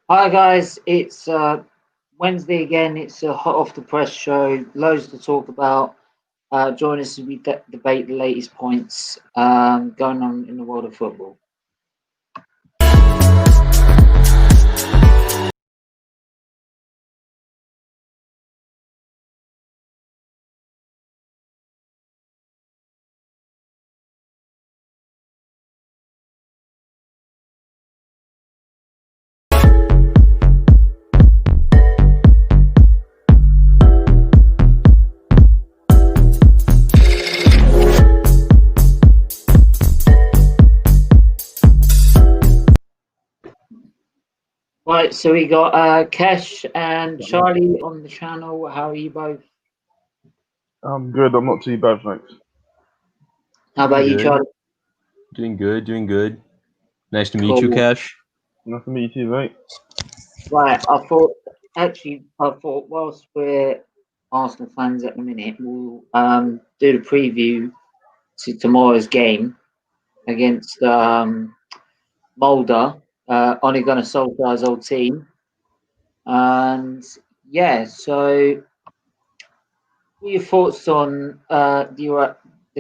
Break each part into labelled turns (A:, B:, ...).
A: Hi guys, it's Wednesday again. It's a hot off the press show. Loads to talk about. Join us as we debate the latest points going on in the world of football. Right, so we got Kesh and Charlie on the channel. How are you both?
B: I'm good. I'm not too bad, thanks.
A: How
C: Doing
A: about you,
C: good.
A: Charlie?
C: Doing good. Doing good. Nice to meet you,
A: Cool.
C: Cash.
B: Nice to meet you, mate.
A: Right, I thought whilst we're Arsenal fans at the minute, we'll do the preview to tomorrow's game against Molde, Ole Gunnar Solskjaer's old team. And yeah, so what are your thoughts on the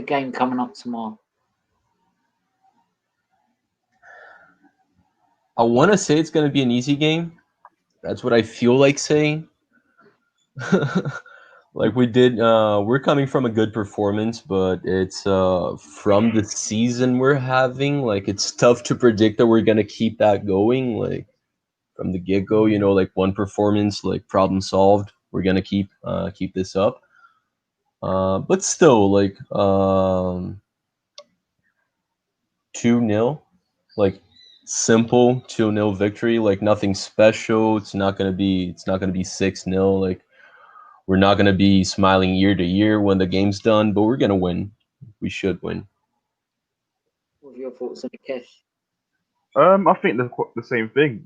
A: game coming up tomorrow?
C: I want to say it's going to be an easy game. That's what I feel like saying. Like we did, we're coming from a good performance, but it's from the season we're having. Like it's tough to predict that we're going to keep that going. Like from the get go, like one performance, like problem solved. We're going to keep this up. But still, like 2-0, like simple 2-0 victory, like nothing special. It's not gonna be 6-0. Like we're not gonna be smiling year to year when the game's done, but we're gonna win. We should win.
A: What are your thoughts on the Kesh?
B: I think they're quite the same thing.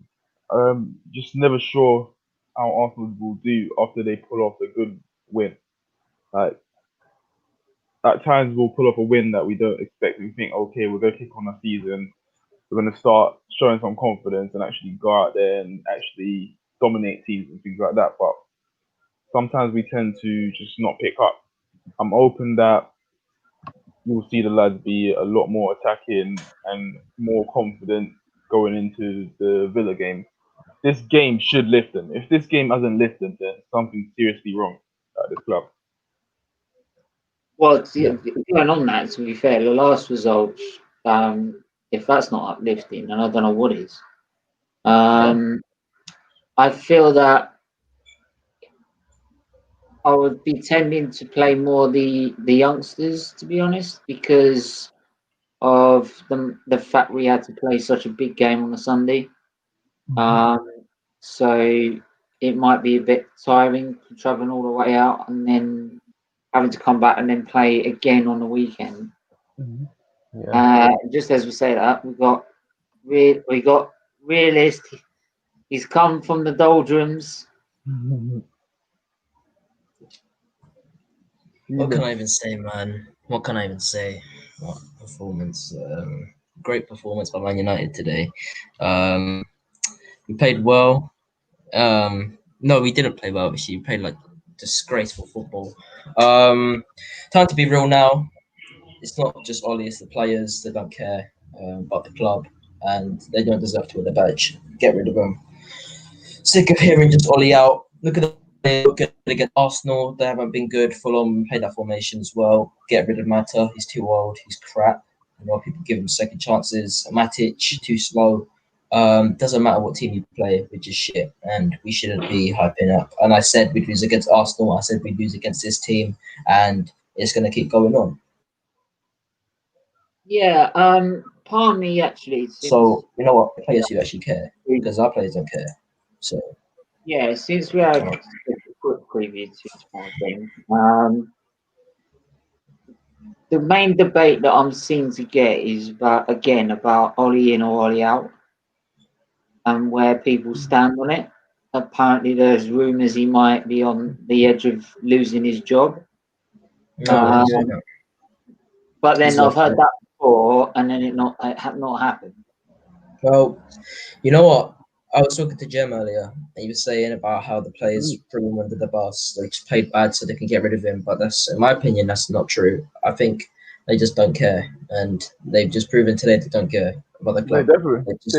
B: Just never sure how Arsenal will do after they pull off a good win. Like at times we'll pull off a win that we don't expect. We think, okay, we're gonna kick on the season. We're gonna start showing some confidence and actually go out there and actually dominate teams and things like that. But sometimes we tend to just not pick up. I'm hoping that you'll see the lads be a lot more attacking and more confident going into the Villa game. This game should lift them. If this game hasn't lifted them, then something's seriously wrong at this club.
A: Well,
C: Yeah.
A: going on that, to be fair, the last result, if that's not uplifting, then I don't know what is. Um, I feel that I would be tending to play more the youngsters, to be honest, because of the fact we had to play such a big game on a Sunday. Um, so it might be a bit tiring traveling all the way out and then having to come back and then play again on the weekend.
C: Yeah.
A: Just as we say that, we got realist. He's come from the doldrums.
D: What can I even say, man? What can I even say? What performance? Great performance by Man United today. We played well. No, we didn't play well. Actually, we played like disgraceful football. Time to be real now. It's not just Ollie; it's the players. They don't care about the club, and they don't deserve to win the badge. Get rid of them. Sick of hearing just Ollie out. Look at the good against Arsenal. They haven't been good. Fulham played that formation as well. Get rid of Mata. He's too old. He's crap. People give him second chances. Matic too slow. Doesn't matter what team you play, we're just shit, and we shouldn't be hyping up. And I said we'd lose against Arsenal. I said we'd lose against this team, and it's going to keep going on.
A: Yeah, part of me actually.
D: So you know what, players who actually care, because our players don't care. So
A: Yeah, since we had a quick preview to tomorrow's game, the main debate that I'm seeing to get is about Ollie in or Ollie out and where people stand on it. Apparently, there's rumours he might be on the edge of losing his job.
D: no,
A: But then I've heard that before, and then it not happened.
D: Well, you know what? I was talking to Jem earlier, and he was saying about how the players threw him under the bus. They just played bad so they can get rid of him. But that's, in my opinion, that's not true. I think they just don't care, and they've just proven today they don't care about the
B: They
D: club.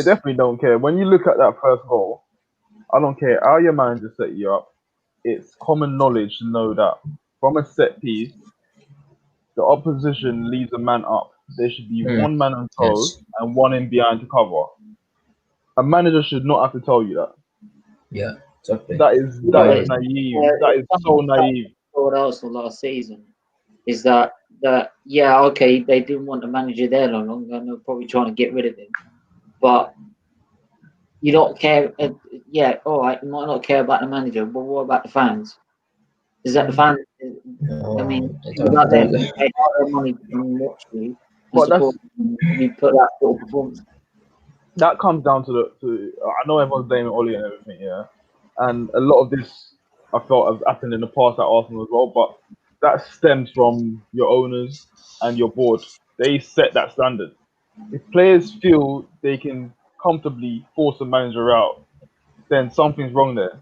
B: definitely don't care. When you look at that first goal, I don't care how your manager set you up. It's common knowledge to know that from a set piece, the opposition leaves a man up. There should be one man on toes
D: Yes.
B: and one in behind to cover. A manager should not have to tell you that.
D: Yeah. Exactly.
B: That is naive. That is so naive.
A: For Arsenal last season is that yeah, okay, they didn't want the manager there no longer, and they're probably trying to get rid of him. But you don't care. Yeah, all right, you might not care about the manager, but what about the fans? Is that the fans? I mean, about them, they pay all their money to come and watch you and
B: But
A: support you. You put that sort of performance.
B: that comes down to I know everyone's blaming Oli and everything, yeah, and a lot of this I felt has happened in the past at Arsenal as well. But that stems from your owners and your board. They set that standard. If players feel they can comfortably force a manager out, then something's wrong there.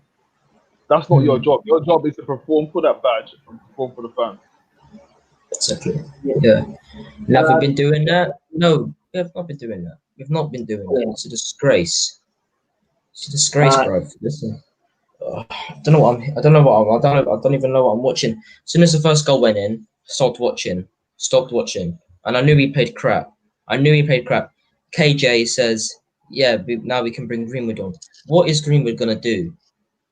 B: That's not your job. Your job is to perform for that badge and perform for the fans.
D: Exactly. Yeah. Have we been doing that? No, we have not been doing that. We've not been doing that. It's a disgrace. It's a disgrace, bro. Listen, I don't know what I'm. I don't know what I'm. I don't even know what I'm watching. As soon as the first goal went in, stopped watching. And I knew he played crap. KJ says, "Yeah, now we can bring Greenwood on." What is Greenwood gonna do?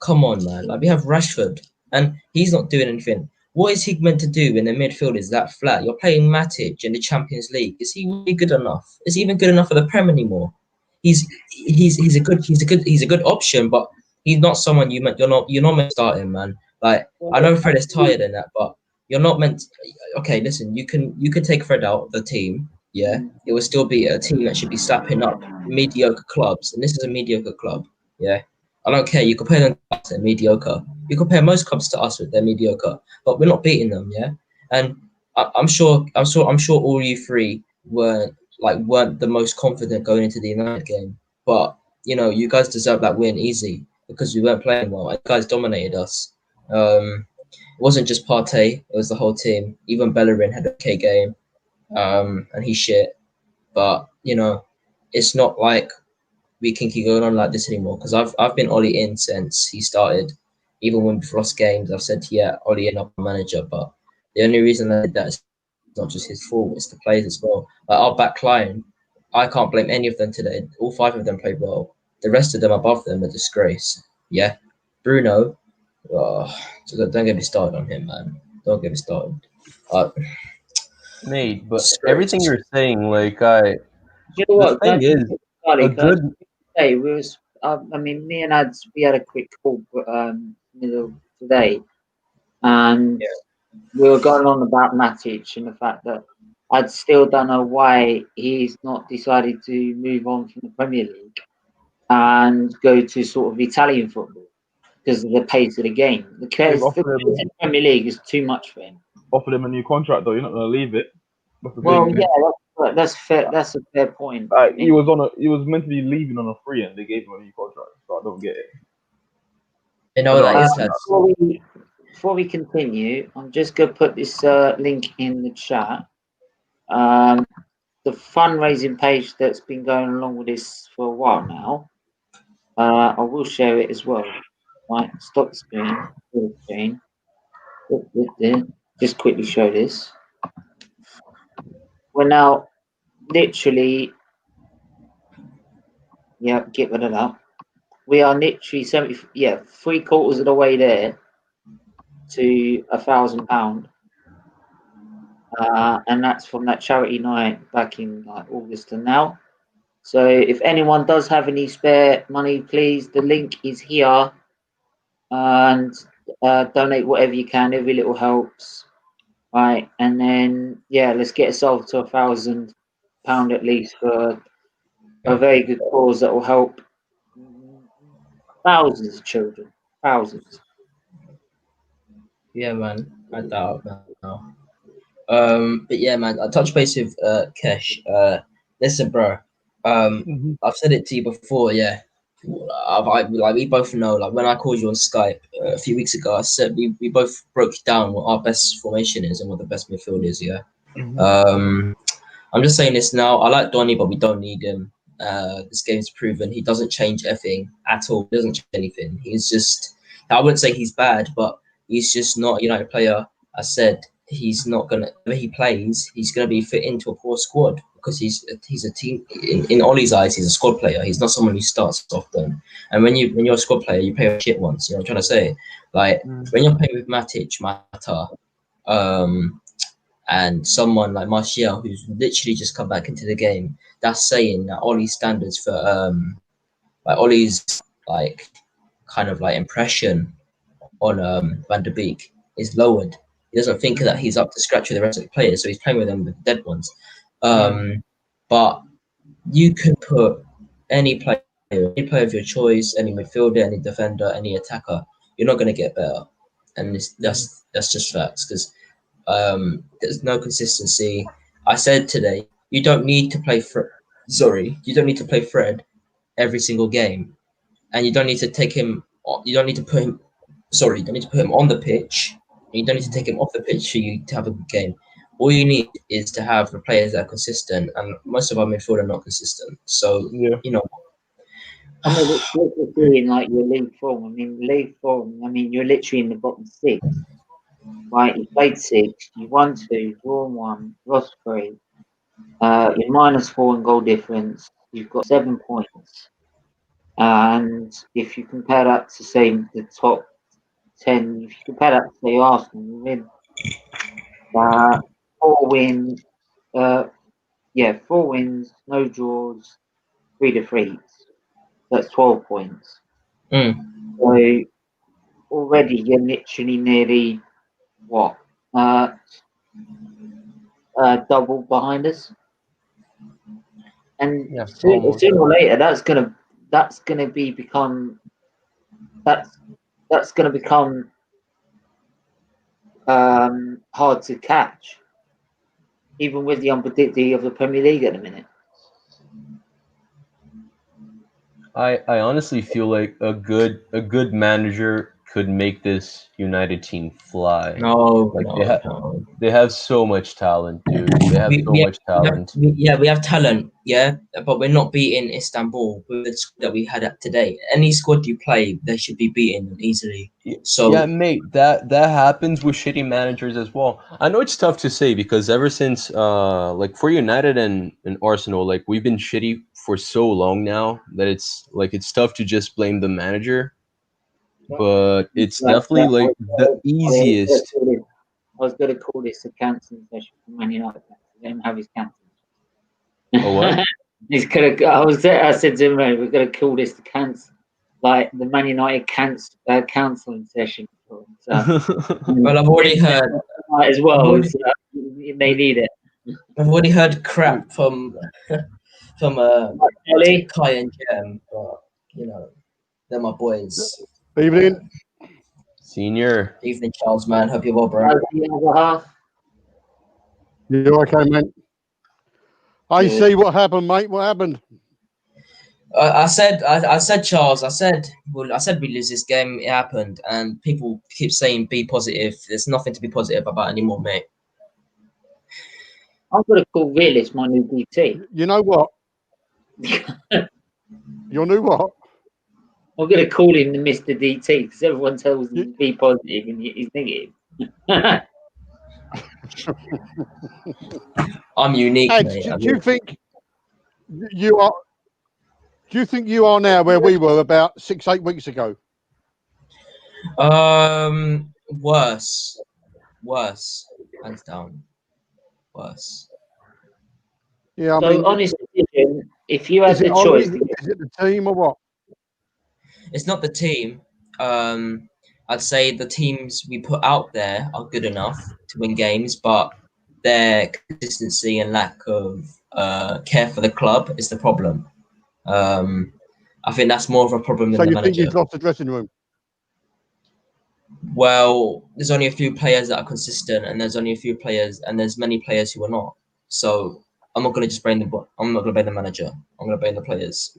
D: Come on, man. Like, we have Rashford, and he's not doing anything. What is he meant to do in the midfield? Is that flat? You're playing Matic in the Champions League. Is he really good enough? Is he even good enough for the Prem anymore? He's a good option, but he's not someone you're not meant to start him, man. Like, I know Fred is tired in that, but you're not meant to, okay, listen, you can take Fred out of the team. Yeah, it will still be a team that should be slapping up mediocre clubs, and this is a mediocre club. Yeah. I don't care. You compare them to us, they're mediocre. You compare most clubs to us, they're mediocre. But we're not beating them, yeah. And I'm sure all you three weren't the most confident going into the United game. But you guys deserve that win easy because we weren't playing well. You guys dominated us. It wasn't just Partey; it was the whole team. Even Bellerin had a okay game, and he's shit. But it's not like we can keep going on like this anymore because I've been Ollie in since he started. Even when we've lost games, I've said, yeah, Ollie in, our manager. But the only reason I did that is not just his fault, it's the players as well. Like our back line, I can't blame any of them today. All 5 of them played well. The rest of them above them are disgrace. Yeah. Bruno, don't get me started on him, man. Don't get me started.
C: Mate, but
D: disgrace.
C: everything you're saying, like
A: You know what?
C: the thing is, a good
A: Hey, I mean, me and Ads, we had a quick call middle of today, and we were going on about Matic and the fact that I still don't know why he's not decided to move on from the Premier League and go to sort of Italian football because of the pace of the game. The pace of the Premier League is too much for him.
B: Offered him a new contract though. You're not going to leave it.
A: Well, yeah, that's fair. That's a fair point.
B: He was meant to be leaving on a free, and they gave him a new contract. So I don't get it.
A: Before we continue, I'm just going to put this link in the chat. The fundraising page that's been going along with this for a while now. I will share it as well. Right, stop the screen. Just quickly show this. We're now literally, get rid of that. We are literally 3/4 of the way there to £1,000, and that's from that charity night back in like August and now. So if anyone does have any spare money, please, the link is here, and donate whatever you can. Every little helps, right? And then let's get ourselves to £1,000 at least for a very good cause that will help thousands of children, thousands.
D: Yeah, man, I doubt now. But yeah, man, I touch base with Kesh. Listen, bro. I've said it to you before. Yeah, we both know. Like when I called you on Skype a few weeks ago, I said we both broke down what our best formation is and what the best midfield is. Yeah. I'm just saying this now. I like Donny, but we don't need him. This game's proven he doesn't change anything at all. He doesn't change anything. He's just, I wouldn't say he's bad, but he's just not a United player. I said he's not gonna. When he plays, he's gonna be fit into a poor squad because he's a team. In Ollie's eyes, he's a squad player. He's not someone who starts often. And when you're a squad player, you play shit once. You know what I'm trying to say? Like when you're playing with Matic, Mata, and someone like Martial, who's literally just come back into the game, that's saying that Ollie's standards for like Ollie's like kind of like impression on Van der Beek is lowered. He doesn't think that he's up to scratch with the rest of the players, so he's playing with them with dead ones. But you could put any player of your choice, any midfielder, any defender, any attacker, you're not going to get better, and that's just facts because there's no consistency. I said today, you don't need to play you don't need to play Fred every single game, and you don't need to take him. You don't need to put him. You don't need to put him on the pitch. And you don't need to take him off the pitch for you to have a good game. All you need is to have the players that are consistent, and most of our midfield are not consistent. So you know.
A: I mean, what you're doing, like your league form. I mean, you're literally in the bottom six. Right, you played 6, you won 2, drawn 1, lost 3. You're -4 in goal difference. You've got 7 points. And if you compare that to say the top 10, if you compare that to say Arsenal, you win 4 wins. 4 wins, no draws, 3 defeats. That's 12 points. So already you're literally nearly what? Double behind us, and sooner or later that's gonna become hard to catch, even with the unpredictability of the Premier League at the minute.
C: I honestly feel like a good manager could make this United team fly. They have so much talent, dude. They have so much talent.
D: We have talent, yeah, but we're not beating Istanbul with the squad that we had today. Any squad you play, they should be beaten easily. So
C: yeah, mate, that happens with shitty managers as well. I know it's tough to say because ever since like for United and Arsenal, like we've been shitty for so long now that it's tough to just blame the manager. But it's definitely like the easiest.
A: I was going to call this a counselling session for Man United. Let him have his counselling.
C: Oh, what?
A: I said to him, we're going to call this the Man United counselling session. So,
D: well, I've already heard
A: as well. They need it.
D: I've already heard crap from Kai and Jem, but you know, they're my boys.
E: Evening.
C: Senior.
D: Evening, Charles, man. Hope you're well, bro.
E: You okay, mate? I see what happened, mate. What happened?
D: I said, Charles. I said we lose this game. It happened, and people keep saying be positive. There's nothing to be positive about anymore, mate.
A: I'm gonna call Realist my new DT.
E: You know what? Your new what?
A: I'm going to call him the Mr. DT because everyone tells him to be positive and he's negative.
D: I'm unique,
E: Ed,
D: mate.
E: Do you think you are now where we were about 6-8 weeks ago?
D: Worse, hands down, worse.
E: Yeah,
A: honest decision. If you had the choice,
E: is it the team or what?
D: It's not the team. I'd say the teams we put out there are good enough to win games, but their consistency and lack of care for the club is the problem. I think that's more of a problem than the manager. So you think
E: he's lost the dressing room?
D: Well, there's only a few players that are consistent, and there's many players who are not. So I'm not going to just blame I'm not going to blame the manager. I'm going to blame the players.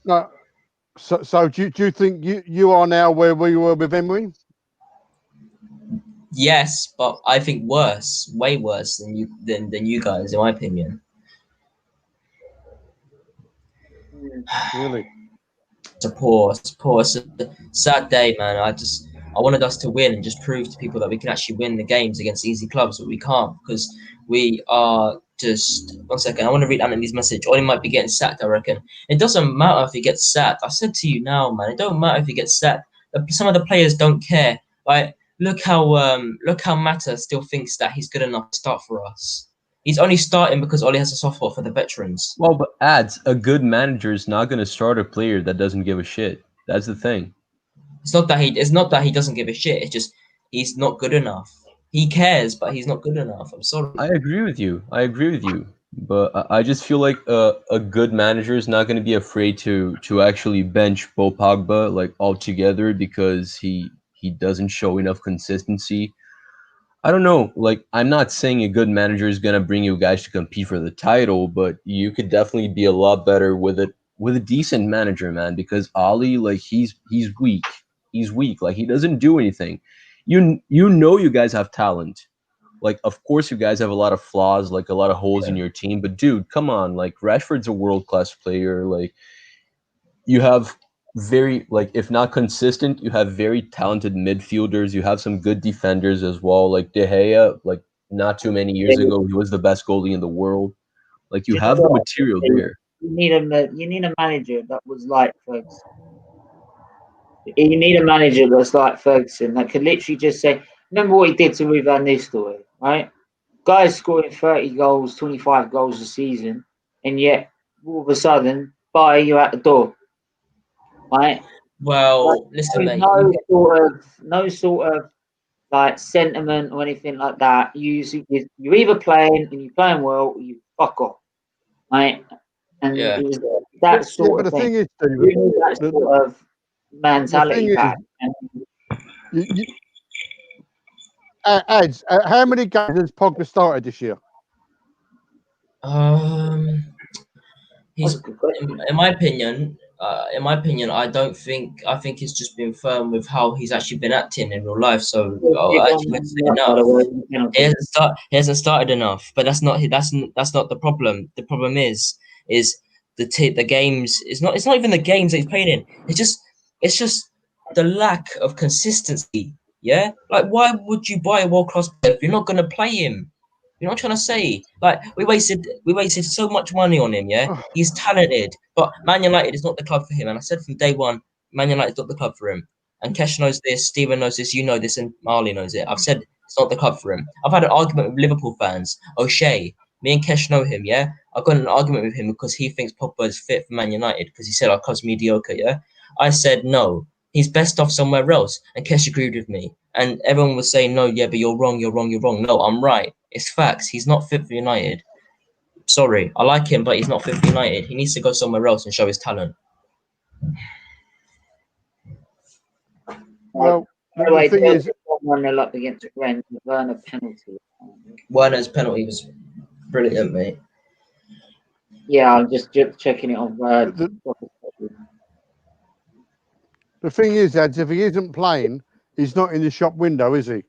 E: No, So do you think you are now where we were with Emery?
D: Yes, but I think worse, way worse than you guys, in my opinion.
E: Really?
D: It's a poor. It's a sad day, man. I wanted us to win and just prove to people that we can actually win the games against easy clubs, but we can't because we are just. 1 second, I want to read Anthony's message. Or he might be getting sacked, I reckon. It doesn't matter if he gets sacked. I said to you now, man, it don't matter if he gets sacked. Some of the players don't care. Like, look how Mata still thinks that he's good enough to start for us. He's only starting because Oli has a soft spot for the veterans.
C: Well, but a good manager is not going to start a player that doesn't give a shit. That's the thing.
D: It's not that he doesn't give a shit. It's just he's not good enough. He cares, but he's not good enough. I'm sorry.
C: I agree with you. But I just feel like a good manager is not going to be afraid to actually bench Paul Pogba like altogether because he doesn't show enough consistency. I don't know. Like, I'm not saying a good manager is going to bring you guys to compete for the title, but you could definitely be a lot better with a decent manager, man. Because Ali, like, he's weak. He's weak. Like, he doesn't do anything. You know, you guys have talent. Like, of course, you guys have a lot of flaws, like a lot of holes in your team. But dude, come on. Like, Rashford's a world-class player. Like, you have very, like, if not consistent, you have very talented midfielders. You have some good defenders as well. Like De Gea, like not too many years ago, he was the best goalie in the world. Like, you have the material there.
A: You need a manager that was like Ferguson. You need a manager that's like Ferguson that could literally just say, remember what he did to Ruud van Nistelrooy, right? Guys scoring 30 goals, 25 goals a season, and yet all of a sudden, bye, you're at the door, right?
D: Well, listen, mate.
A: No sort of like sentiment or anything like that. You're either playing and you're playing well, or you fuck off, right? And it was that sort of thing.
E: Thing is, Stephen,
A: you need that sort of mentality back.
E: Ads, how many games has Pogba started this year?
D: He's in my opinion. I think he's just been firm with how he's actually been acting in real life. So he hasn't started enough. But that's not the problem. The problem is the games. It's not even the games that he's playing in. It's just the lack of consistency. Yeah, like why would you buy a world-class player if you're not going to play him? You're not trying to say like we wasted so much money on him. Yeah, he's talented, but Man United is not the club for him. And I said from day one, Man United is not the club for him. And Kesh knows this, Stephen knows this, you know this, and Marley knows it. I've said it's not the club for him. I've had an argument with Liverpool fans. O'Shea, me and Kesh know him. Yeah, I've got an argument with him because he thinks Pogba is fit for Man United because he said our club's mediocre. Yeah, I said no. He's best off somewhere else. And Kesh agreed with me. And everyone was saying, no, yeah, but you're wrong. No, I'm right. It's facts. He's not fit for United. Sorry. I like him, but he's not fit for United. He needs to go somewhere else and show his talent.
E: Well, the thing is...
A: 1-0 up against Brent, Werner penalty.
D: Werner's penalty was brilliant, mate.
A: Yeah, I'm just checking it on
E: The thing is, Ads, if he isn't playing, he's not in the shop window, is he?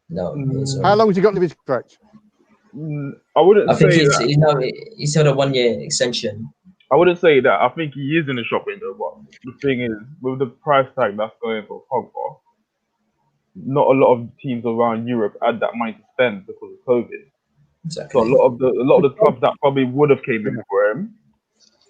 D: No.
E: How long has he got to his contract?
B: I think
D: he's had a 1-year extension.
B: I wouldn't say that. I think he is in the shop window, but the thing is, with the price tag that's going for Pogba, not a lot of teams around Europe had that money to spend because of COVID.
D: Exactly.
B: So a lot of the clubs that probably would have came in for him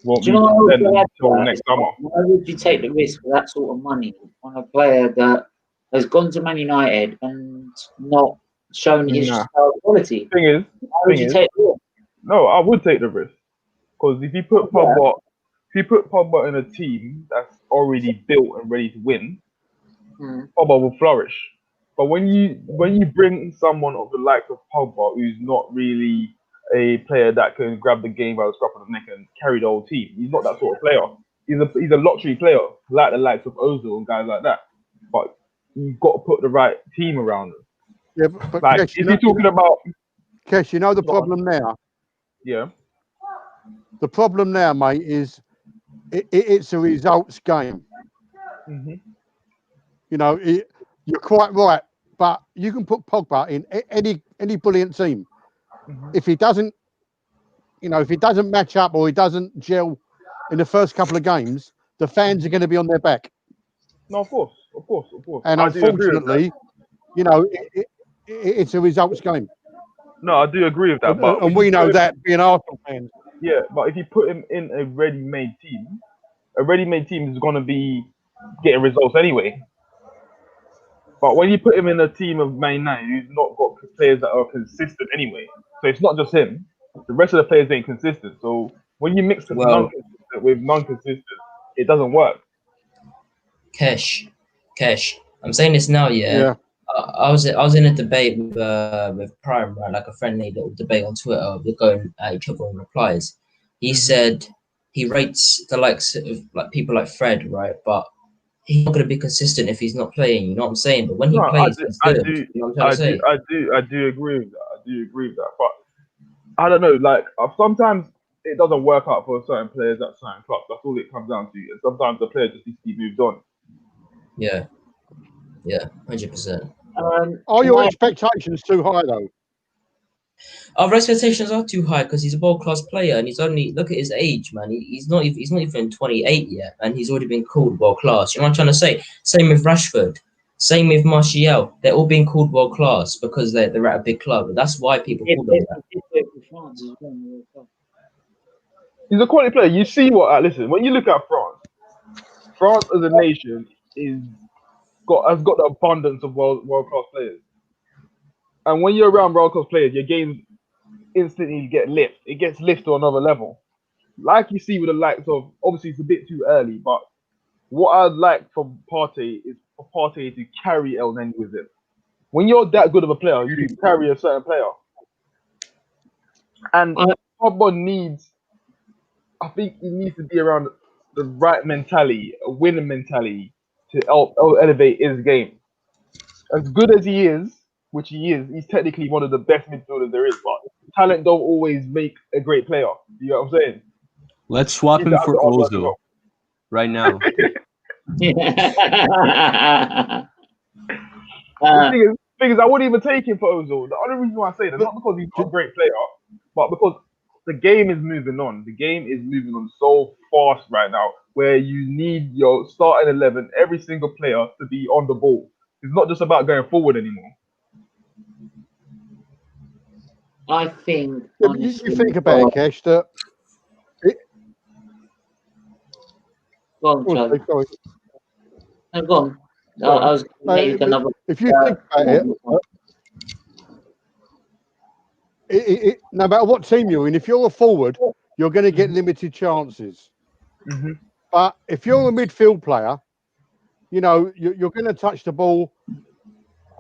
B: won't be
A: spending
B: until next summer.
A: Why would you take the risk for that sort of money on a player that has gone to Man United and not shown his quality?
B: Thing is,
A: take the risk?
B: No, I would take the risk because if you put Pogba in a team that's already built and ready to win, Pogba will flourish. But when you bring someone of the likes of Pogba, who's not really a player that can grab the game by the scruff of the neck and carry the whole team, he's not that sort of player. He's a lottery player, like the likes of Ozil and guys like that. But you've got to put the right team around him.
E: Yeah, but
B: like, Kesh, if you're talking about...
E: Kesh, you know the problem now?
B: Yeah.
E: The problem now, mate, is it's a results game.
B: Mm-hmm.
E: You know, you're quite right, but you can put Pogba in any brilliant team.
B: Mm-hmm.
E: If he doesn't, if he doesn't match up or he doesn't gel in the first couple of games, the fans are going to be on their back.
B: No, of course.
E: And
B: I do agree with that.
E: unfortunately, it's a results game.
B: No, I do agree with that. But
E: And we know that being Arsenal fans.
B: Yeah, but if you put him in a ready-made team is going to be getting results anyway. But when you put him in a team of Man United, who's not got players that are consistent anyway, so it's not just him. The rest of the players ain't consistent. So when you mix non-consistent with non-consistent, it doesn't work.
D: Kesh. I'm saying this now, yeah. I was in a debate with Prime, right? Like a friendly little debate on Twitter. We're going at each other on replies. He said he rates the likes of like people like Fred, right? But he's not going to be consistent if he's not playing. You know what I'm saying? But when he plays, he's good. You know what I'm trying to say?
B: I do agree with that. But I don't know. Like sometimes it doesn't work out for certain players at certain clubs. That's all it comes down to. And sometimes the player just needs to be moved on.
D: Yeah, 100%.
E: Are your expectations too high though?
D: Our expectations are too high because he's a world-class player and he's only look at his age, man. He's not even 28 yet, and he's already been called world-class. You know what I'm trying to say? Same with Rashford, same with Martial. They're all being called world-class because they're at a big club. That's why people call them that.
B: He's a quality player. You see what? Listen, when you look at France as a nation has got the abundance of world-class players. And when you're around world-class players, your game instantly gets lifted to another level. Like you see with the likes of, obviously it's a bit too early, but what I'd like from Partey is for Partey to carry El Neni with him. When you're that good of a player, you can carry a certain player. And Pogba I think he needs to be around the right mentality, a winning mentality to elevate his game. As good as he is, which he is, he's technically one of the best midfielders there is, but talent don't always make a great player. You know what I'm saying?
C: Let's swap him for Ozil right now.
B: The thing is, I wouldn't even take him for Ozil. The only reason why I say that, not because he's not a great player, but because the game is moving on. The game is moving on so fast right now, where you need your starting 11, every single player, to be on the ball. It's not just about going forward anymore.
A: I think.
E: You think about it, Kesh, that.
A: Go on, Charlie.
E: Sorry.
A: No, go on. I was make another.
E: If you think about it, no matter what team you're in, if you're a forward, you're going to get limited chances.
B: Mm-hmm.
E: But if you're a midfield player, you're going to touch the ball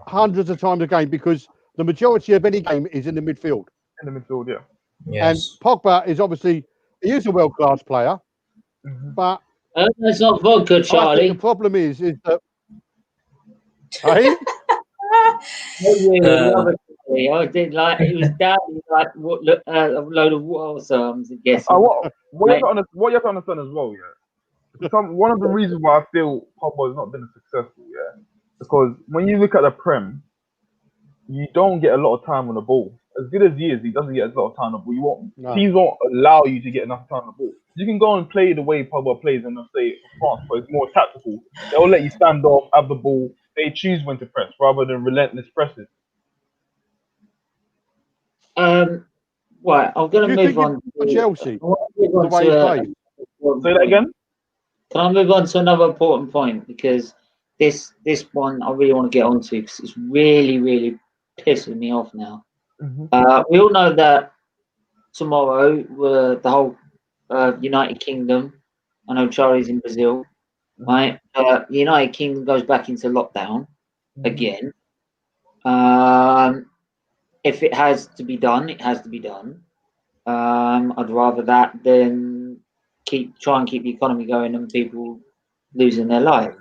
E: hundreds of times a game because the majority of any game is in the midfield.
B: In the midfield, yeah.
D: Yes.
E: And Pogba is obviously a world-class player, but
A: that's not vodka, Charlie.
E: I think the problem is that. Hey?
A: I did like it was down like a load of water. So I'm guessing.
B: What you have to understand as well, yeah. One of the reasons why I feel Pogba has not been successful, yeah, because when you look at the Prem, you don't get a lot of time on the ball. As good as he is, he doesn't get a lot of time on the ball. Teams won't allow you to get enough time on the ball. You can go and play the way Pogba plays in, say, France, but it's more tactical. They'll let you stand off, have the ball. They choose when to press rather than relentless pressing.
A: Right, I'm going to move on
E: to Chelsea.
B: Say that again.
A: Can I move on to another important point? Because this one I really want to get onto because it's really, really pissing me off now.
B: Mm-hmm.
A: We all know that tomorrow the whole United Kingdom, I know Charlie's in Brazil, right? The United Kingdom goes back into lockdown again. If it has to be done, it has to be done. I'd rather that than try and keep the economy going and people losing their lives.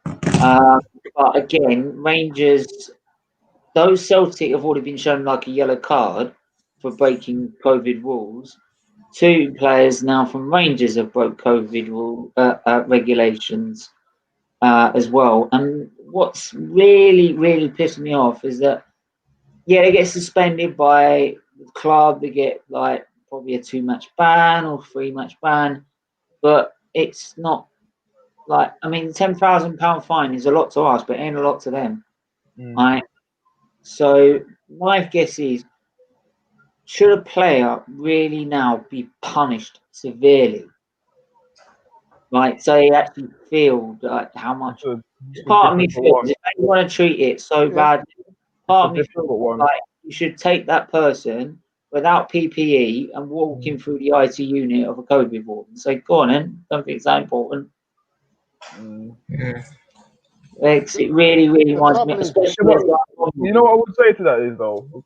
A: But again, Rangers, those Celtic have already been shown like a yellow card for breaking COVID rules. 2 players now from Rangers have broke COVID regulations as well. And what's really pissing me off is that, yeah, they get suspended by the club. They get like probably a 2-match ban or 3-match ban, but it's not like, I mean, £10,000 fine is a lot to us, but it ain't a lot to them. Right? So my guess is, should a player really now be punished severely? Right, so he actually feels like how much. Part of me feels if they want to treat it so badly, part of me feels like you should take that person without PPE and walk him through the IT unit of a COVID ward and say, "Go on, then, don't think it's that important." It really reminds me, especially.
B: You know what I would say to that is, though,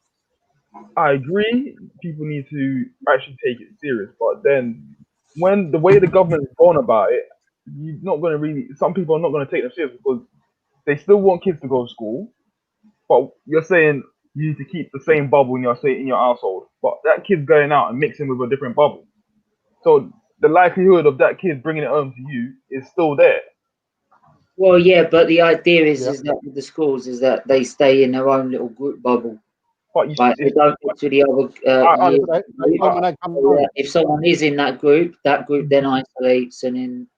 B: I agree. People need to actually take it serious, but then when the way the government's gone about it, you're not going to really. Some people are not going to take them serious because they still want kids to go to school, but you're saying you need to keep the same bubble in your household. But that kid's going out and mixing with a different bubble, so the likelihood of that kid bringing it home to you is still there.
A: Well, yeah, but the idea is that with the schools is that they stay in their own little group bubble.
B: But
A: they don't go to the other. If someone is in that group then isolates, and then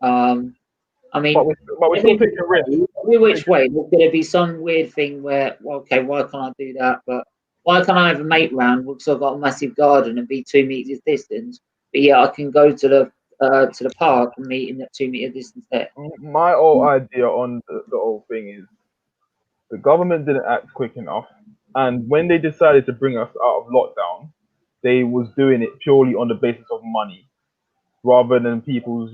A: I mean,
B: but we're still taking risks.
A: Which way? There's going to be some weird thing where, well, okay, why can't I do that? But why can't I have a mate round because I've got a massive garden and be 2 meters distance? But yeah, I can go to the park and meet in that 2 meter distance there.
B: My whole idea on the whole thing is the government didn't act quick enough, and when they decided to bring us out of lockdown, they was doing it purely on the basis of money rather than people's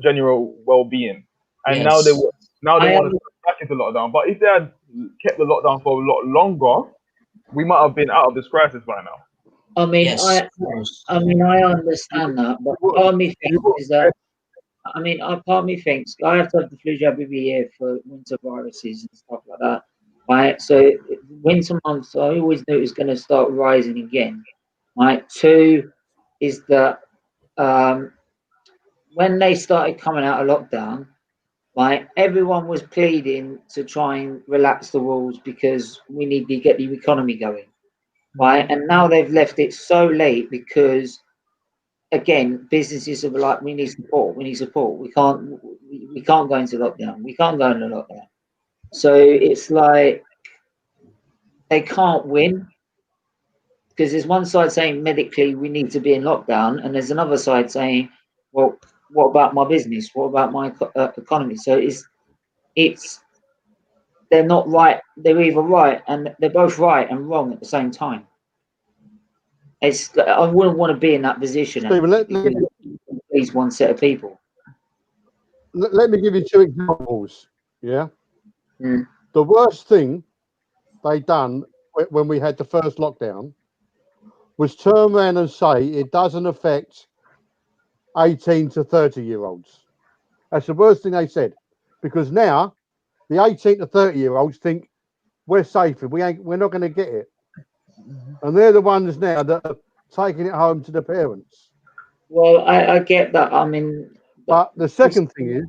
B: general well-being. And now they want to go back into lockdown. But if they had kept the lockdown for a lot longer, we might have been out of this crisis by now.
A: I mean, I understand that, but part of me thinks is that, part of me thinks I have to have the flu jab every year for winter viruses and stuff like that. Right, so winter months, I always knew it was going to start rising again. Right, 2 is that when they started coming out of lockdown, right, everyone was pleading to try and relax the rules because we need to get the economy going. Right, and now they've left it so late because, again, businesses are like, we need support. We can't go into lockdown. We can't go into lockdown. So it's like they can't win because there's one side saying medically we need to be in lockdown, and there's another side saying, well, what about my business? What about my economy? So it's they're not right. They're either right and they're both right and wrong at the same time. I wouldn't want to be in that position.
E: Stephen,
A: please one set of people.
E: Let me give you 2 examples. Yeah.
A: Mm.
E: The worst thing they done when we had the first lockdown was turn around and say it doesn't affect 18 to 30-year-olds. That's the worst thing they said, because now the 18 to 30-year-olds think we're safe. We're not going to get it, and they're the ones now that are taking it home to the parents.
A: Well, I get that. I mean,
E: but the second thing is,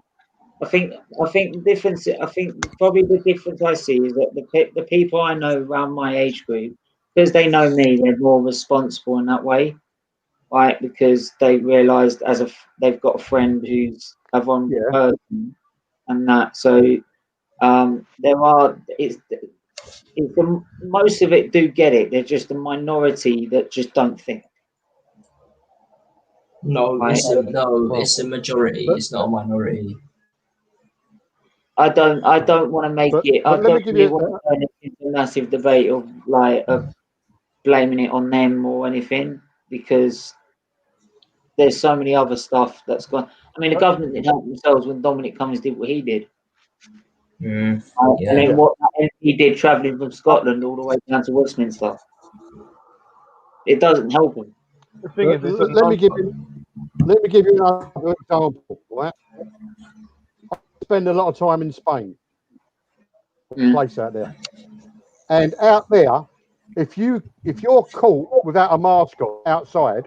A: I think the difference. I think probably the difference I see is that the people I know around my age group, because they know me, they're more responsible in that way, right? Because they realised they've got a friend who's a vulnerable person, and that. So most of it do get it. They're just a minority that just don't think.
D: No, it's a majority. It's not a minority.
A: I don't want to make it. I don't really want to turn it into a massive debate of blaming it on them or anything, because there's so many other stuff that's gone. I mean, the government didn't help themselves when Dominic Cummings did what he did. And then what he did travelling from Scotland all the way down to Westminster. It doesn't help him.
B: The thing is,
E: let me give you another example. Right? I spend a lot of time in Spain, a place out there, and out there, if you're caught without a mask on outside,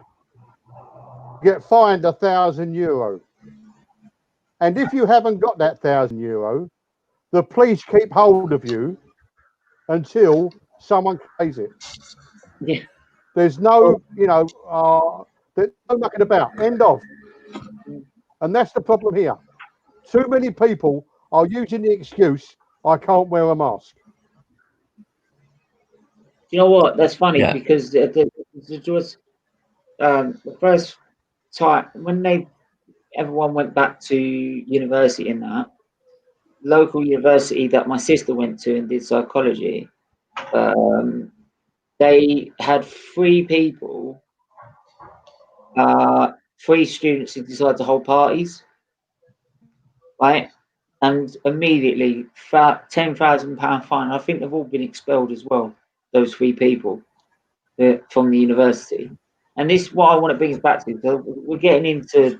E: get fined €1,000. And if you haven't got that €1,000, the police keep hold of you until someone pays it.
A: Yeah.
E: There's no, there's no mucking about. End of. And that's the problem here. Too many people are using the excuse, I can't wear a mask.
A: You know what? That's funny
D: Yeah.
A: because the first time when everyone went back to university and that local university that my sister went to and did psychology, they had 3 people, 3 students who decided to hold parties, right? And immediately £10,000 fine. I think they've all been expelled as well. Those 3 people from the university. And this is what I want to bring us back to. So we're getting into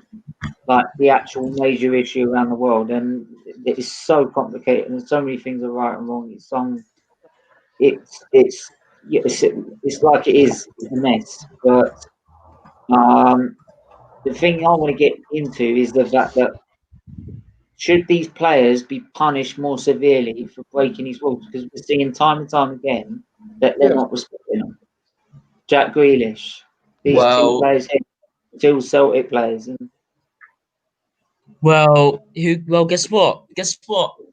A: like the actual major issue around the world, and it is so complicated, and so many things are right and wrong. It's like it is a mess. But the thing I want to get into is the fact that should these players be punished more severely for breaking these rules? Because we're seeing time and time again that they're not respecting them. Jack Grealish, these 2 players, 2 Celtic players, and
D: guess what?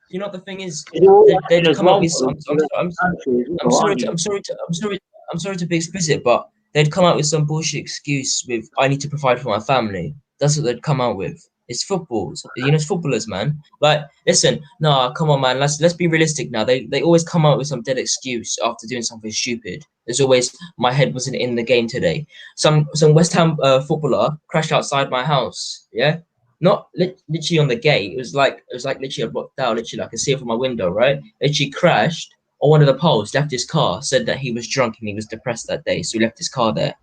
D: You know what the thing is? They'd come up with. I'm sorry to be explicit, but they'd come out with some bullshit excuse with "I need to provide for my family." That's what they'd come out with. It's footballs, it's footballers, man. Like, listen, no, come on, man. Let's be realistic now. They always come out with some dead excuse after doing something stupid. There's always, my head wasn't in the game today. Some West Ham footballer crashed outside my house. Yeah. Not literally on the gate. It was like literally I blocked out. Literally, I could see it from my window. Right, literally crashed on one of the poles. Left his car. Said that he was drunk and he was depressed that day, so he left his car there.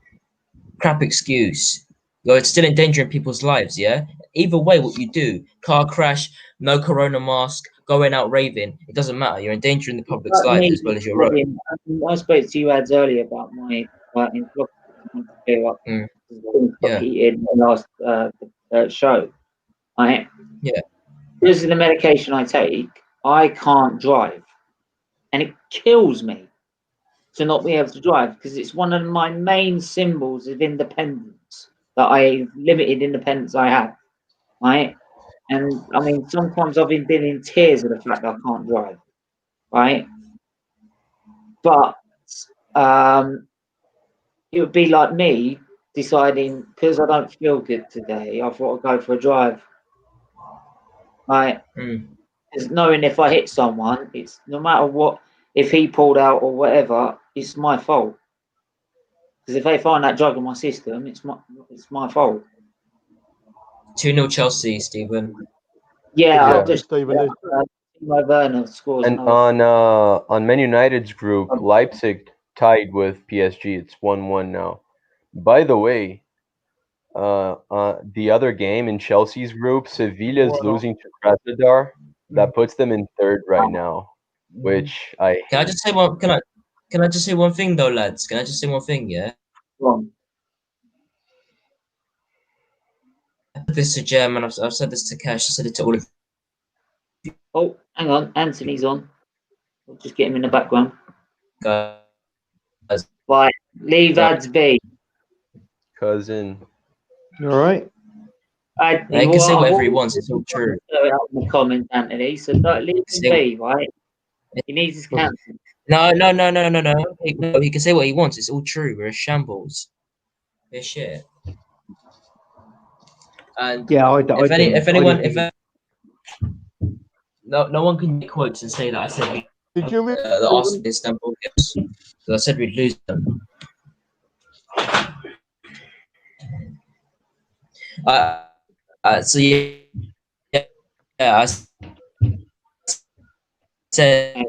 D: Crap excuse. It's still endangering people's lives. Yeah. Either way, what you do, car crash, no corona mask, going out raving, it doesn't matter. You're endangering the public's life as well as your own.
A: I spoke to you ads earlier about my
D: Yeah.
A: in the last show.
D: Yeah.
A: Because of the medication I take, I can't drive, and it kills me to not be able to drive because it's one of my main symbols of independence, limited independence I have, right? And I mean, sometimes I've been in tears at the fact that I can't drive, right? But it would be like me deciding, because I don't feel good today, I thought I'd go for a drive. Right? Because knowing if I hit someone, it's no matter what, if he pulled out or whatever, it's my fault. Because if they find that drug in my system, it's my fault.
D: 2-0 Chelsea, Stephen.
A: Yeah.
E: Stephen.
A: Werner scores.
C: And on Man United's group, Leipzig tied with PSG. It's 1-1 now. By the way, the other game in Chelsea's group, Sevilla is losing to Krasnodar. That puts them in 3rd right now, which I.
D: Can I just say one? Can I just say one thing though, lads? Can I just say one thing? Yeah. This to Jem, and I've said this to Cash. I said it to all of you.
A: Oh, hang on, Anthony's on. We'll just get him in the background.
D: Guys.
A: Right, leave ads be.
C: Cousin.
F: You all right?
D: He can say whatever he wants. It's all true.
A: In the comments, Anthony. So don't leave him be, right? He needs his cancer.
D: No. He can say what he wants. It's all true. We're a shambles. We're shit. And
F: yeah,
D: no one can make quotes and say that I said
E: Did you
D: the Arsenal Istanbul games. So I said we'd lose them. So yeah, I said.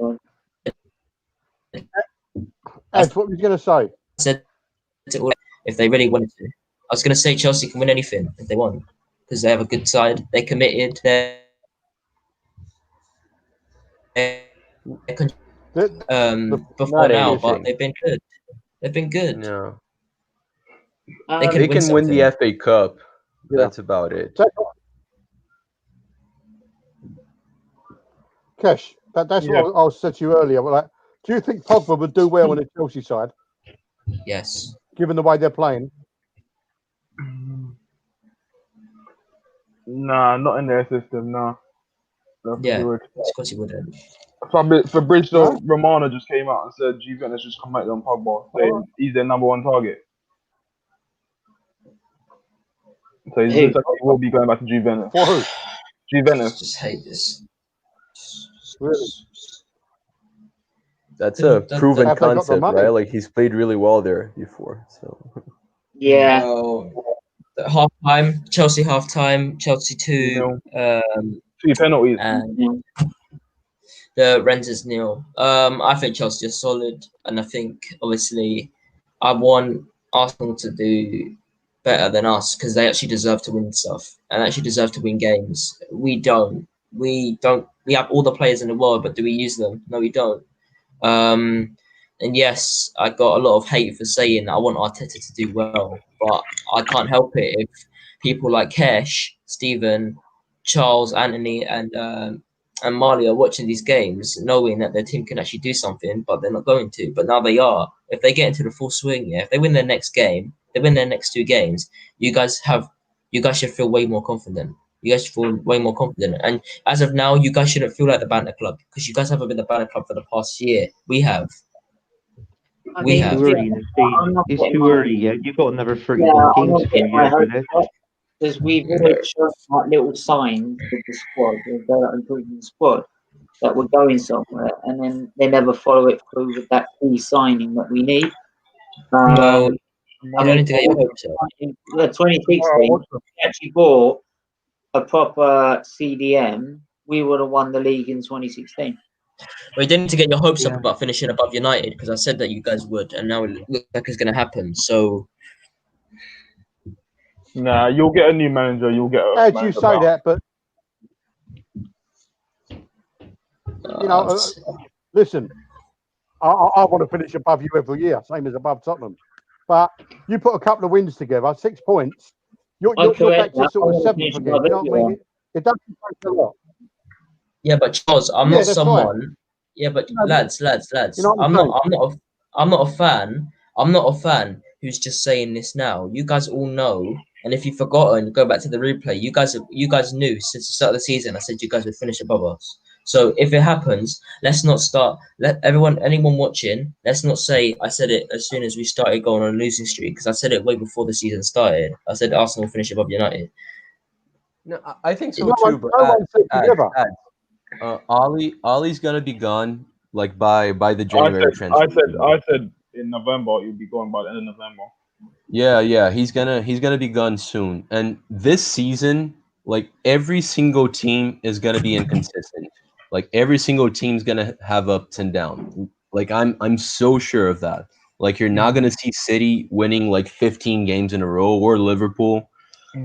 E: That's what was going to say.
D: I said if they really wanted to. I was going to say Chelsea can win anything if they want because they have a good side. They're committed. Before now, but they've been good. They've been good.
C: No.
D: They can
C: win
D: something.
C: the FA Cup. That's about it.
E: Kesh, that's what I said to you earlier. Like, do you think Pogba would do well on the Chelsea side,
D: Yes.
E: given the way they're playing?
B: Nah, not in their system. Nah.
D: Yeah. Of course he wouldn't.
B: Fabrizio Romano just came out and said Juventus just come back on Pogba, saying he's their number one target. So he looks like he will be going back to Juventus.
E: For who?
B: Juventus.
D: I just hate this.
E: Really?
C: That's a proven
E: Have they got the
C: concept,
E: money?
C: right? Like he's played really well there before. So
A: Yeah.
D: Well, half time, Chelsea half time, Chelsea 2,
B: 2 penalties.
D: and the Rangers 0. I think Chelsea are solid, and I think obviously I want Arsenal to do better than us because they actually deserve to win stuff and actually deserve to win games. We don't. We have all the players in the world, but do we use them? No, we don't. And yes, I got a lot of hate for saying I want Arteta to do well, but I can't help it if people like Kesh, Stephen, Charles, Anthony, and Marley are watching these games, knowing that their team can actually do something, but they're not going to. But now they are. If they get into the full swing, if they win their next game, they win their next 2 games. You guys should feel way more confident. You guys should feel way more confident. And as of now, you guys shouldn't feel like the banter club because you guys haven't been the banter club for the past year. We have.
F: It's too early in the season. It's too early. Yeah, you've got another 31 games for you guys with it.
A: Because we've already shown like little signs with the squad, they're improving the squad, that we're going somewhere, and then they never follow it through with that key signing that we need.
D: Well, I don't need to get your hopes up.
A: 2016, we actually bought a proper CDM. We would have won the league in 2016.
D: Well, you didn't need to get your hopes up about finishing above United because I said that you guys would, and now it looks like it's going to happen. So,
B: nah, you'll get a new manager. You'll get.
E: As you say that, but you know, listen, I want to finish above you every year, same as above Tottenham. But you put a couple of wins together, 6 points. You're back to sort of 7th again. You know what I mean? It doesn't take a lot.
D: Yeah, but Charles, I'm not someone.
E: Right.
D: Yeah, but lads,
E: You know
D: I'm not a fan. I'm not a fan who's just saying this now. You guys all know, and if you've forgotten, go back to the replay. You guys knew since the start of the season. I said you guys would finish above us. So if it happens, let's not start. Let anyone watching, let's not say I said it as soon as we started going on a losing streak because I said it way before the season started. I said Arsenal will finish above United.
C: no, I think so too. But Ali's gonna be gone like by the January transfer.
B: I said in November you'll be gone by the end of November.
C: Yeah, he's gonna be gone soon. And this season, like every single team is gonna be inconsistent. Like every single team's gonna have ups and downs. Like I'm so sure of that. Like you're not gonna see City winning like 15 games in a row or Liverpool.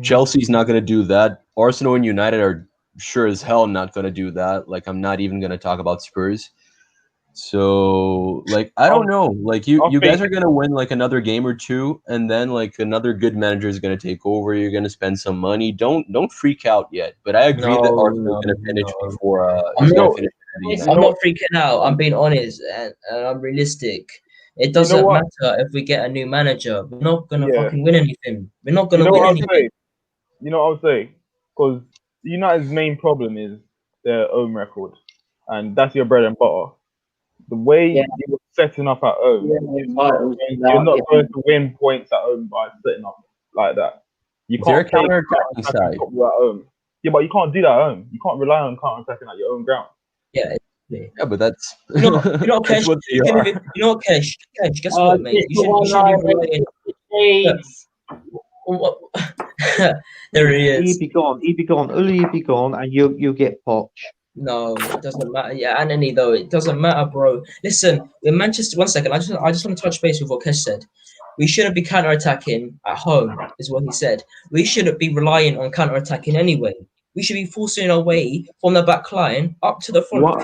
C: Chelsea's not gonna do that. Arsenal and United are sure as hell not gonna do that. Like I'm not even gonna talk about Spurs. So like I don't know. Like you guys are gonna win like another game or two, and then like another good manager is gonna take over. You're gonna spend some money. Don't freak out yet. But I agree that Arsenal is gonna finish before.
D: I'm not freaking out. I'm being honest and I'm realistic. It doesn't matter if we get a new manager. We're not gonna fucking win anything. We're not gonna win anything.
B: You know what I'll say? Because United's main problem is their own record, and that's your bread and butter. The way you're setting up at home, you're not going to win points at home by setting up like that. You can't counter-attacking side at home. Yeah, but you can't do that at home. You can't rely on counter-attacking at your own ground.
D: Yeah,
C: but that's
D: you know what, Kesh? Kesh? Guess what, mate? You should be relying. There he is.
F: He'd be gone. Uli would be gone, and you get Poch.
D: No, it doesn't matter. Yeah, Anthony, though, it doesn't matter, bro. Listen, in Manchester, 1 second. I just want to touch base with what Kesh said. We shouldn't be counter-attacking at home, is what he said. We shouldn't be relying on counter-attacking anyway. We should be forcing our way from the back line up to the front.
G: Why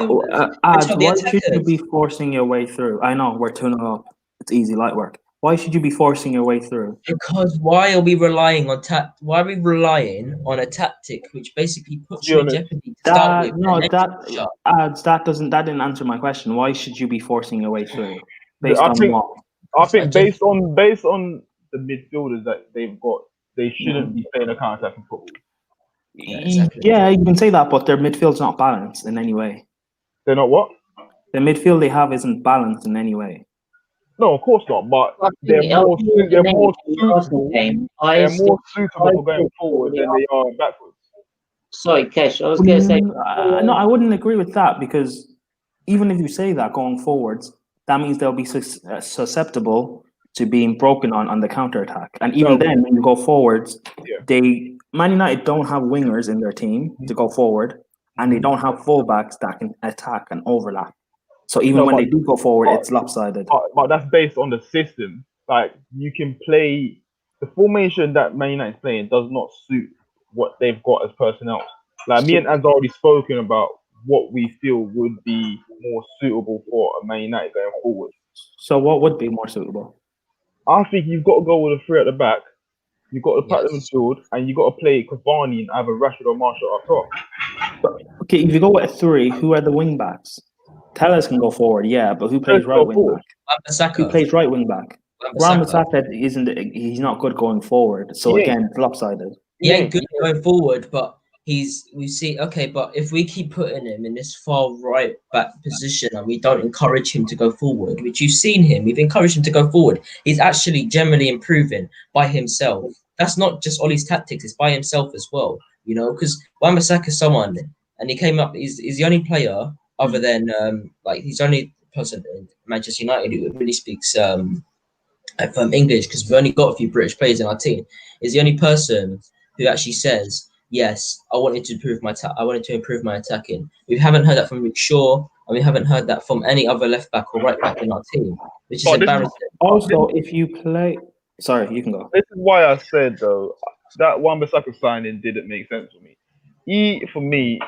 G: should you be forcing your way through? I know we're 2-0 up. It's easy, light work. Why should you be forcing your way through?
D: Because why are we relying on Why are we relying on a tactic which basically puts you in jeopardy to start with?
G: That didn't answer my question. Why should you be forcing your way through? Based on what?
B: I think based on the midfielders that they've got, they shouldn't be playing a counter-attacking football.
G: Yeah, exactly. Yeah, you can say that, but their midfield's not balanced in any way.
B: They're not what?
G: The midfield they have isn't balanced in any way.
B: No, of course not. But they're more suitable for going forward than they are backwards.
A: Sorry, Kesh. I was going to say.
G: No, I wouldn't agree with that, because even if you say that going forwards, that means they'll be susceptible to being broken on the counter attack. And even then, when you go forwards, Man United don't have wingers in their team to go forward, and they don't have fullbacks that can attack and overlap. So even when they do go forward, it's lopsided.
B: But that's based on the system. Like, you can play the formation that Man United is playing does not suit what they've got as personnel. Like, me and An's already spoken about what we feel would be more suitable for a Man United going forward.
G: So what would be more suitable?
B: I think you've got to go with a three at the back. You've got to pack them in midfield, and you've got to play Cavani and either Rashford or Marshall up top.
G: Okay, if you go with a three, who are the wing backs? Tellers can go forward, yeah, but who plays right wing back? Who plays right wing back? Wan-Bissaka he's not good going forward, so again, it's lopsided.
D: He ain't good going forward, but but if we keep putting him in this far right back position and we don't encourage him to go forward, which you've seen him, we've encouraged him to go forward, he's actually generally improving by himself. That's not just Ollie's tactics, it's by himself as well, you know, because Wan-Bissaka is someone, and he came up, he's the only player other than, he's the only person in Manchester United who really speaks English, because we've only got a few British players in our team. He's the only person who actually says, yes, I wanted to improve my attacking. We haven't heard that from Luke Shaw, and we haven't heard that from any other left back or right back in our team, which is embarrassing.
G: Also, if you play, sorry, you can go.
B: This is why I said though that Wan-Bissaka signing didn't make sense for me. For me,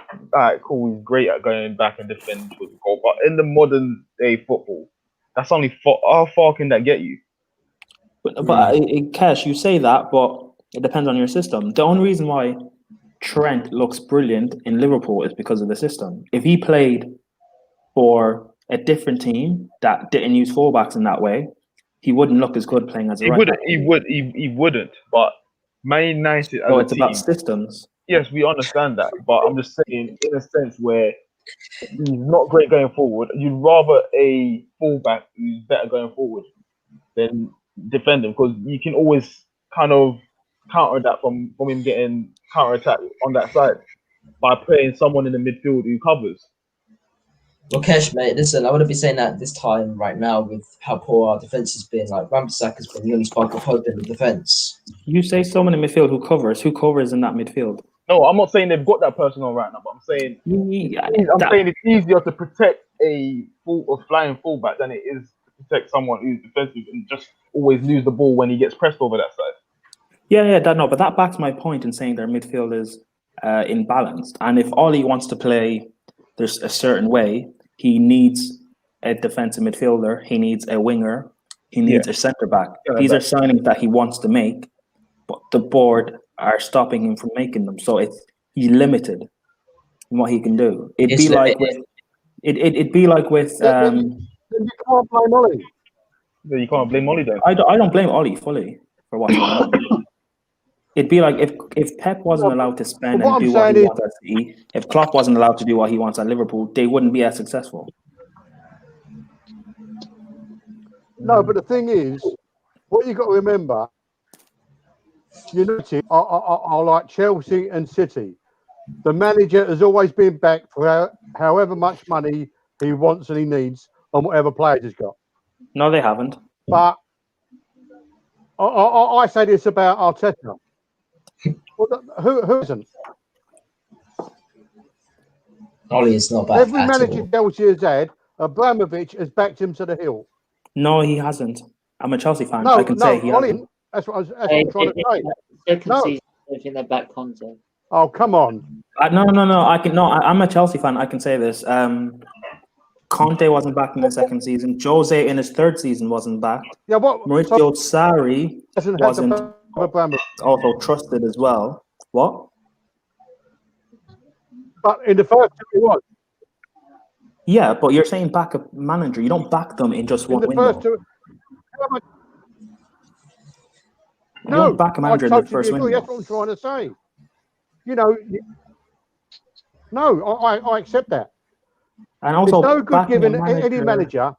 B: cool, he's great at going back and defending for the goal, but in the modern day football, that's only how far can that get you?
G: But Cash, you say that, but it depends on your system. The only reason why Trent looks brilliant in Liverpool is because of the system. If he played for a different team that didn't use fullbacks in that way, he wouldn't look as good playing as a right back.
B: He wouldn't. But Man United,
G: it's about systems.
B: Yes, we understand that, but I'm just saying, in a sense where he's not great going forward, you'd rather a fullback who's better going forward than defend him, because you can always kind of counter that from him getting counter-attack on that side by playing someone in the midfield who covers.
D: Well, Kesh, mate, listen, I wouldn't be saying that this time right now with how poor our defence has been. Like, Wan-Bissaka's been the only spark of hope in the defence.
G: You say someone in midfield who covers. Who covers in that midfield?
B: No, I'm not saying they've got that person on right now, but I'm saying saying it's easier to protect a flying fullback than it is to protect someone who's defensive and just always lose the ball when he gets pressed over that side.
G: But that backs my point in saying their midfield is imbalanced. And if Ollie wants to play there's a certain way, he needs a defensive midfielder, he needs a winger, he needs a centre back. These are signings that he wants to make, but the board are stopping him from making them. So he's limited in what he can do. It'd be like with
E: you can't blame Ollie.
B: Yeah, you can't blame Ollie then.
G: I don't blame Ollie fully for what's going on. It'd be like if Pep wasn't allowed to spend and do what he wants at City, if Klopp wasn't allowed to do what he wants at Liverpool, they wouldn't be as successful.
E: No, but the thing is, what you got to remember, United are like Chelsea and City. The manager has always been back for however much money he wants and he needs on whatever players he's got.
G: No, they haven't.
E: But I say this about Arteta. Who isn't?
D: Ollie is not bad.
E: Every manager Chelsea has had, Abramovich has backed him to the hill.
G: No, he hasn't. I'm a Chelsea fan.
E: No,
G: I can say he
E: Ollie,
G: hasn't.
E: that's what I'm trying to say.
A: Second season, in their back content.
E: Oh, come on.
G: No. I'm a Chelsea fan. I can say this. Conte wasn't back in his second season. Jose in his third season wasn't back.
E: Yeah, what?
G: Maurizio Sarri wasn't
E: Abramovich.
G: also trusted as well. What?
E: But in the first two, he was.
G: Yeah, but you're saying back a manager. You don't back them in just one
E: In the
G: window.
E: first two.
G: You don't back a manager in the first window.
E: That's what I'm trying to say. You know, no, I accept that.
G: And also,
E: it's no good giving
G: manager,
E: any manager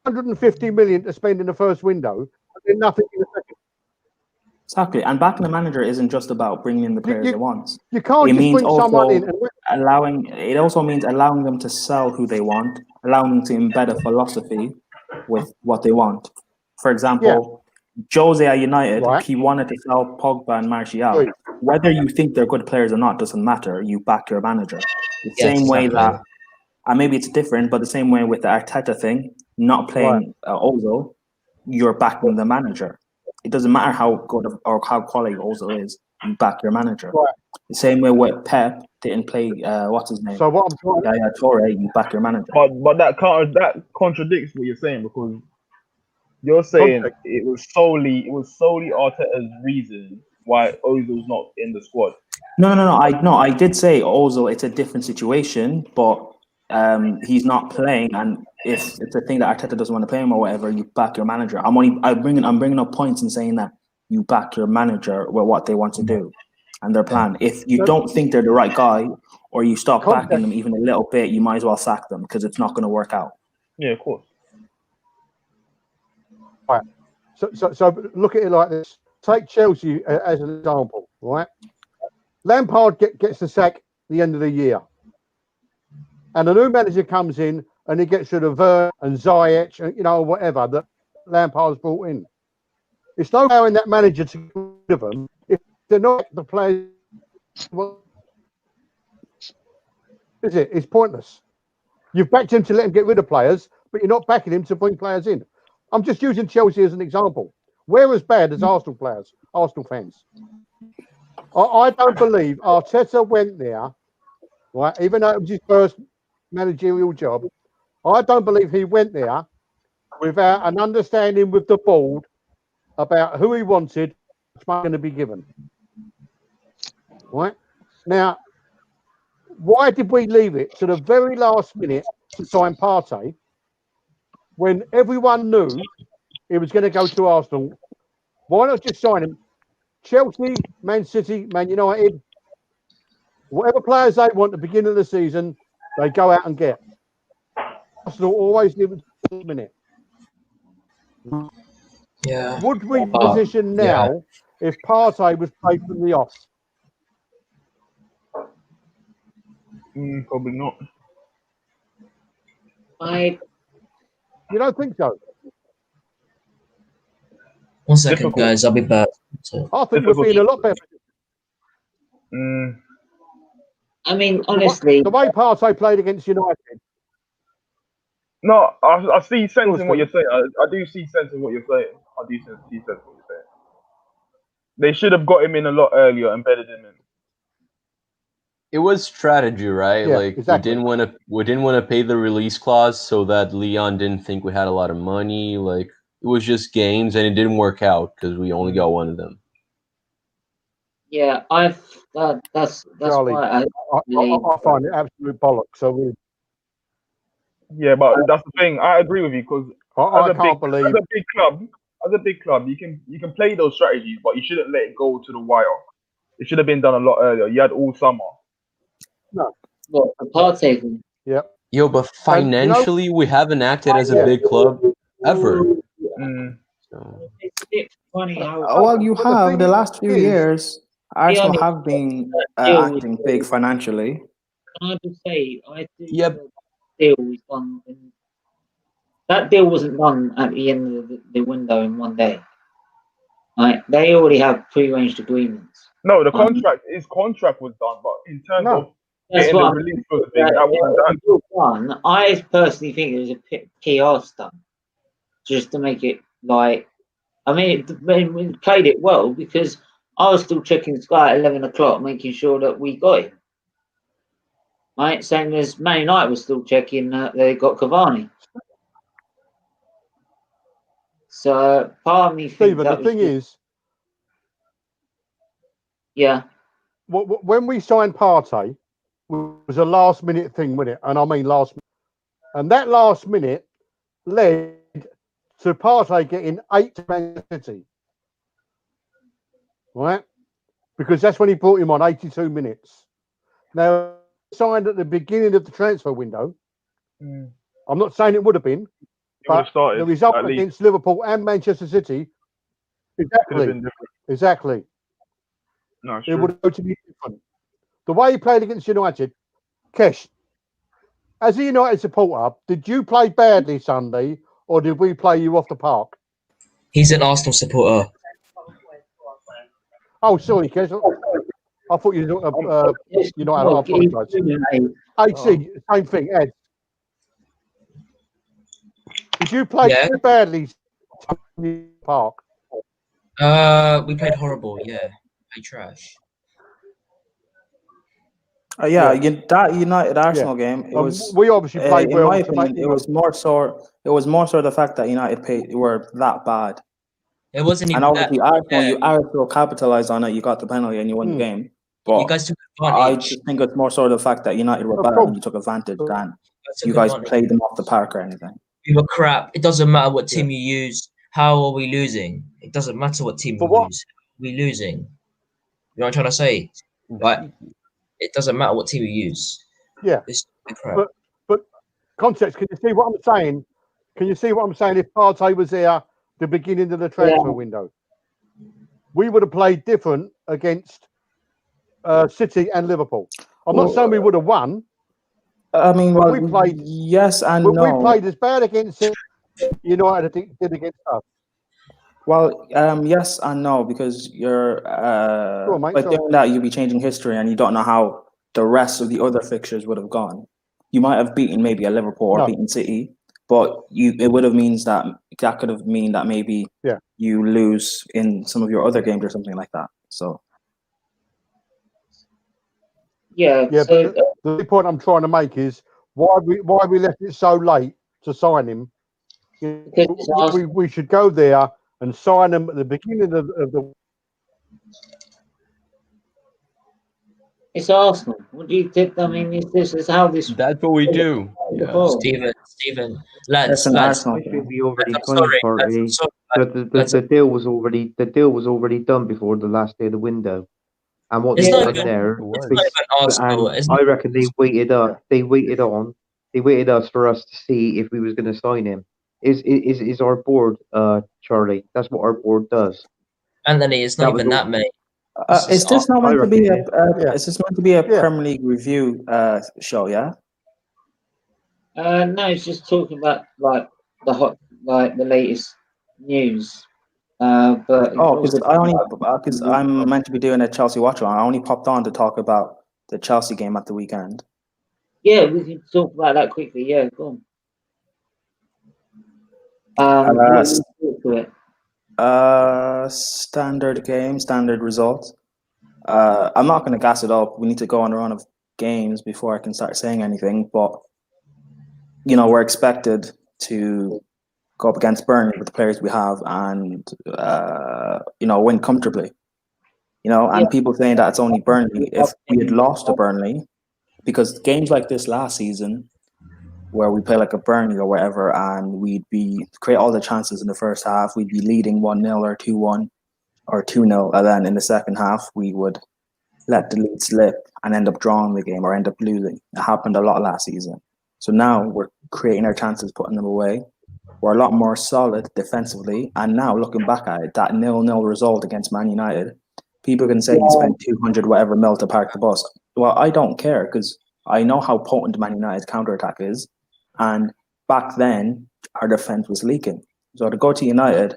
E: 150 million to spend in the first window and then nothing in the second.
G: Exactly, and backing a manager isn't just about bringing in the players he wants.
E: You can't just bring someone in.
G: It also means allowing them to sell who they want, allowing them to embed a philosophy with what they want. For example, Jose at United, he wanted to sell Pogba and Martial. Whether you think they're good players or not doesn't matter. You back your manager. The same way that, and maybe it's different, but the same way with the Arteta thing, not playing Ozil, you're backing the manager. It doesn't matter how good or how quality Ozil is, you back your manager. The same way with Pep didn't play, what's his name?
E: So what I'm trying
G: Yaya Toure, you back your manager.
B: But that contradicts what you're saying, because you're saying it was solely Arteta's reason why Ozil's not in the squad.
G: No. I did say Ozil. It's a different situation, but he's not playing, and if it's a thing that Arteta doesn't want to play him or whatever, you back your manager. I'm bringing up points and saying that you back your manager with what they want to do and their plan. If you don't think they're the right guy, or you stop backing them even a little bit, you might as well sack them because it's not going to work out.
B: Yeah, of course.
E: Right. So look at it like this. Take Chelsea as an example, right? Lampard gets the sack at the end of the year. And a new manager comes in and he gets rid of Ver and Ziyech and, whatever that Lampard's brought in. It's no allowing that manager to get rid of them if they're not the players. Is it? It's pointless. You've backed him to let him get rid of players, but you're not backing him to bring players in. I'm just using Chelsea as an example. We're as bad as Arsenal fans. I don't believe Arteta went there, right? Even though it was his first managerial job, I don't believe he went there without an understanding with the board about who he wanted, what's going to be given. Right? Now, why did we leave it to the very last minute to sign Partey when everyone knew he was going to go to Arsenal? Why not just sign him? Chelsea, Man City, Man United, whatever players they want at the beginning of the season, they go out and get. Arsenal always leave it to the minute.
D: Yeah.
E: Would we position now if Partey was played from the off?
B: Probably not.
E: You don't think so?
D: 1 second, guys. I'll be back.
E: I think we've been a lot better.
A: I mean, honestly,
E: the way Partey played against United.
B: No, I see sense in what you're saying. I do see sense in what you're saying. See sense in what you're saying. They should have got him in a lot earlier, embedded him in.
C: It was strategy, right?
E: Yeah,
C: like
E: exactly.
C: we didn't want to pay the release clause so that Leon didn't think we had a lot of money. Like it was just games, and it didn't work out because we only got one of them.
A: Yeah, that's
E: Charlie,
A: why
E: I find it absolute bollocks. So
B: yeah, but that's the thing. I agree with you because as a big club, you can play those strategies, but you shouldn't let it go to the wire. It should have been done a lot earlier. You had all summer.
E: No.
A: Well, Partey.
E: Yeah.
C: Yo, but financially, we haven't acted as a big club ever. So.
A: It's a bit funny how.
G: Well, you have the last few years. Arsenal have been acting big financially.
A: Can I just say, I think
C: Yep.
A: the deal was done. That deal wasn't done at the end of the window in one day. Right? They already have pre-arranged agreements.
B: No, the his contract was done, but in terms of getting the release for the thing, that wasn't
A: done. I personally think it was a PR stunt, just to make it like. I mean, we played it well because I was still checking Sky at 11 o'clock, making sure that we got him. Mate, same as Man United was still checking they got Cavani. So part of me thinks
E: Stephen,
A: that
E: the thing is,
A: yeah,
E: when we signed Partey, it was a last minute thing, wasn't it? And I mean last minute. And that last minute led to Partey getting 8 to Man City. Right? Because that's when he brought him on 82 minutes. Now, signed at the beginning of the transfer window. I'm not saying it would have been, but the result against Liverpool and Manchester City, exactly.
B: No,
E: it would have to be different. The way he played against United, Kesh, as a United supporter, did you play badly Sunday, or did we play you off the park?
D: He's an Arsenal supporter.
E: Oh, sorry, Kesh. I thought you were United. I apologise. AC, same thing, Ed. Did you play badly in the park?
D: We played horrible, yeah. We trash.
G: That United Arsenal game. It was.
E: We obviously played well.
G: In my opinion, it was more so. It was more so the fact that United were that bad.
D: It wasn't even.
G: And obviously, Arsenal capitalized on it. You got the penalty and you won the game. But
D: you guys took advantage.
G: I just think it's more so the fact that United were bad and you took advantage than you guys played them off the park or anything.
D: We were crap. It doesn't matter what team you use. How are we losing? It doesn't matter what team you use. We're losing. You know what I'm trying to say? Like, it doesn't matter what team you use.
E: Yeah.
D: It's crap.
E: But context, can you see what I'm saying? Can you see what I'm saying? If Partey was there the beginning of the transfer window, we would have played different against City and Liverpool. I'm not saying we would have won.
G: I mean, well,
E: we played
G: yes and no.
E: We played as bad against United did against us.
G: Well, yes and no, because you're by doing that you'll be changing history, and you don't know how the rest of the other fixtures would have gone. You might have beaten maybe a Liverpool or beaten City, but it would have means that could have mean that maybe you lose in some of your other games or something like that. So.
E: But the point I'm trying to make is why we left it so late to sign him. We should go there and sign him at the beginning of the.
A: It's Arsenal. What do you think? I mean, this is how this.
C: That's what we do.
D: Yeah. Steven, lads.
F: We already signed Partey. The deal was already done before the last day of the window. And what they done there, I reckon they waited up. They waited us for us to see if we was going to sign him. Is our board, Charlie? That's what our board does.
D: Anthony, it's not even that, mate.
G: Is this not meant to be Is this meant to be a Premier League review show? Yeah.
A: No, it's just talking about the latest news.
G: Because I'm meant to be doing a Chelsea Watchalong. I only popped on to talk about the Chelsea game at the weekend.
A: Yeah, we can talk about that quickly. Yeah, go on.
G: Standard game, standard result. I'm not going to gas it up. We need to go on a run of games before I can start saying anything. But we're expected to go up against Burnley with the players we have and win comfortably. And people saying that it's only Burnley. If we had lost to Burnley, because games like this last season, where we play like a Burnley or whatever, and we'd create all the chances in the first half, we'd be leading 1-0 or 2-1 or 2-0, and then in the second half we would let the lead slip and end up drawing the game or end up losing. It happened a lot last season. So now we're creating our chances, putting them away. We're a lot more solid defensively, and now looking back at it, that 0-0 result against Man United, people can say you spent 200 whatever mil to park the bus. Well, I don't care, because I know how potent Man United's counter-attack is, and back then our defense was leaking. So to go to United,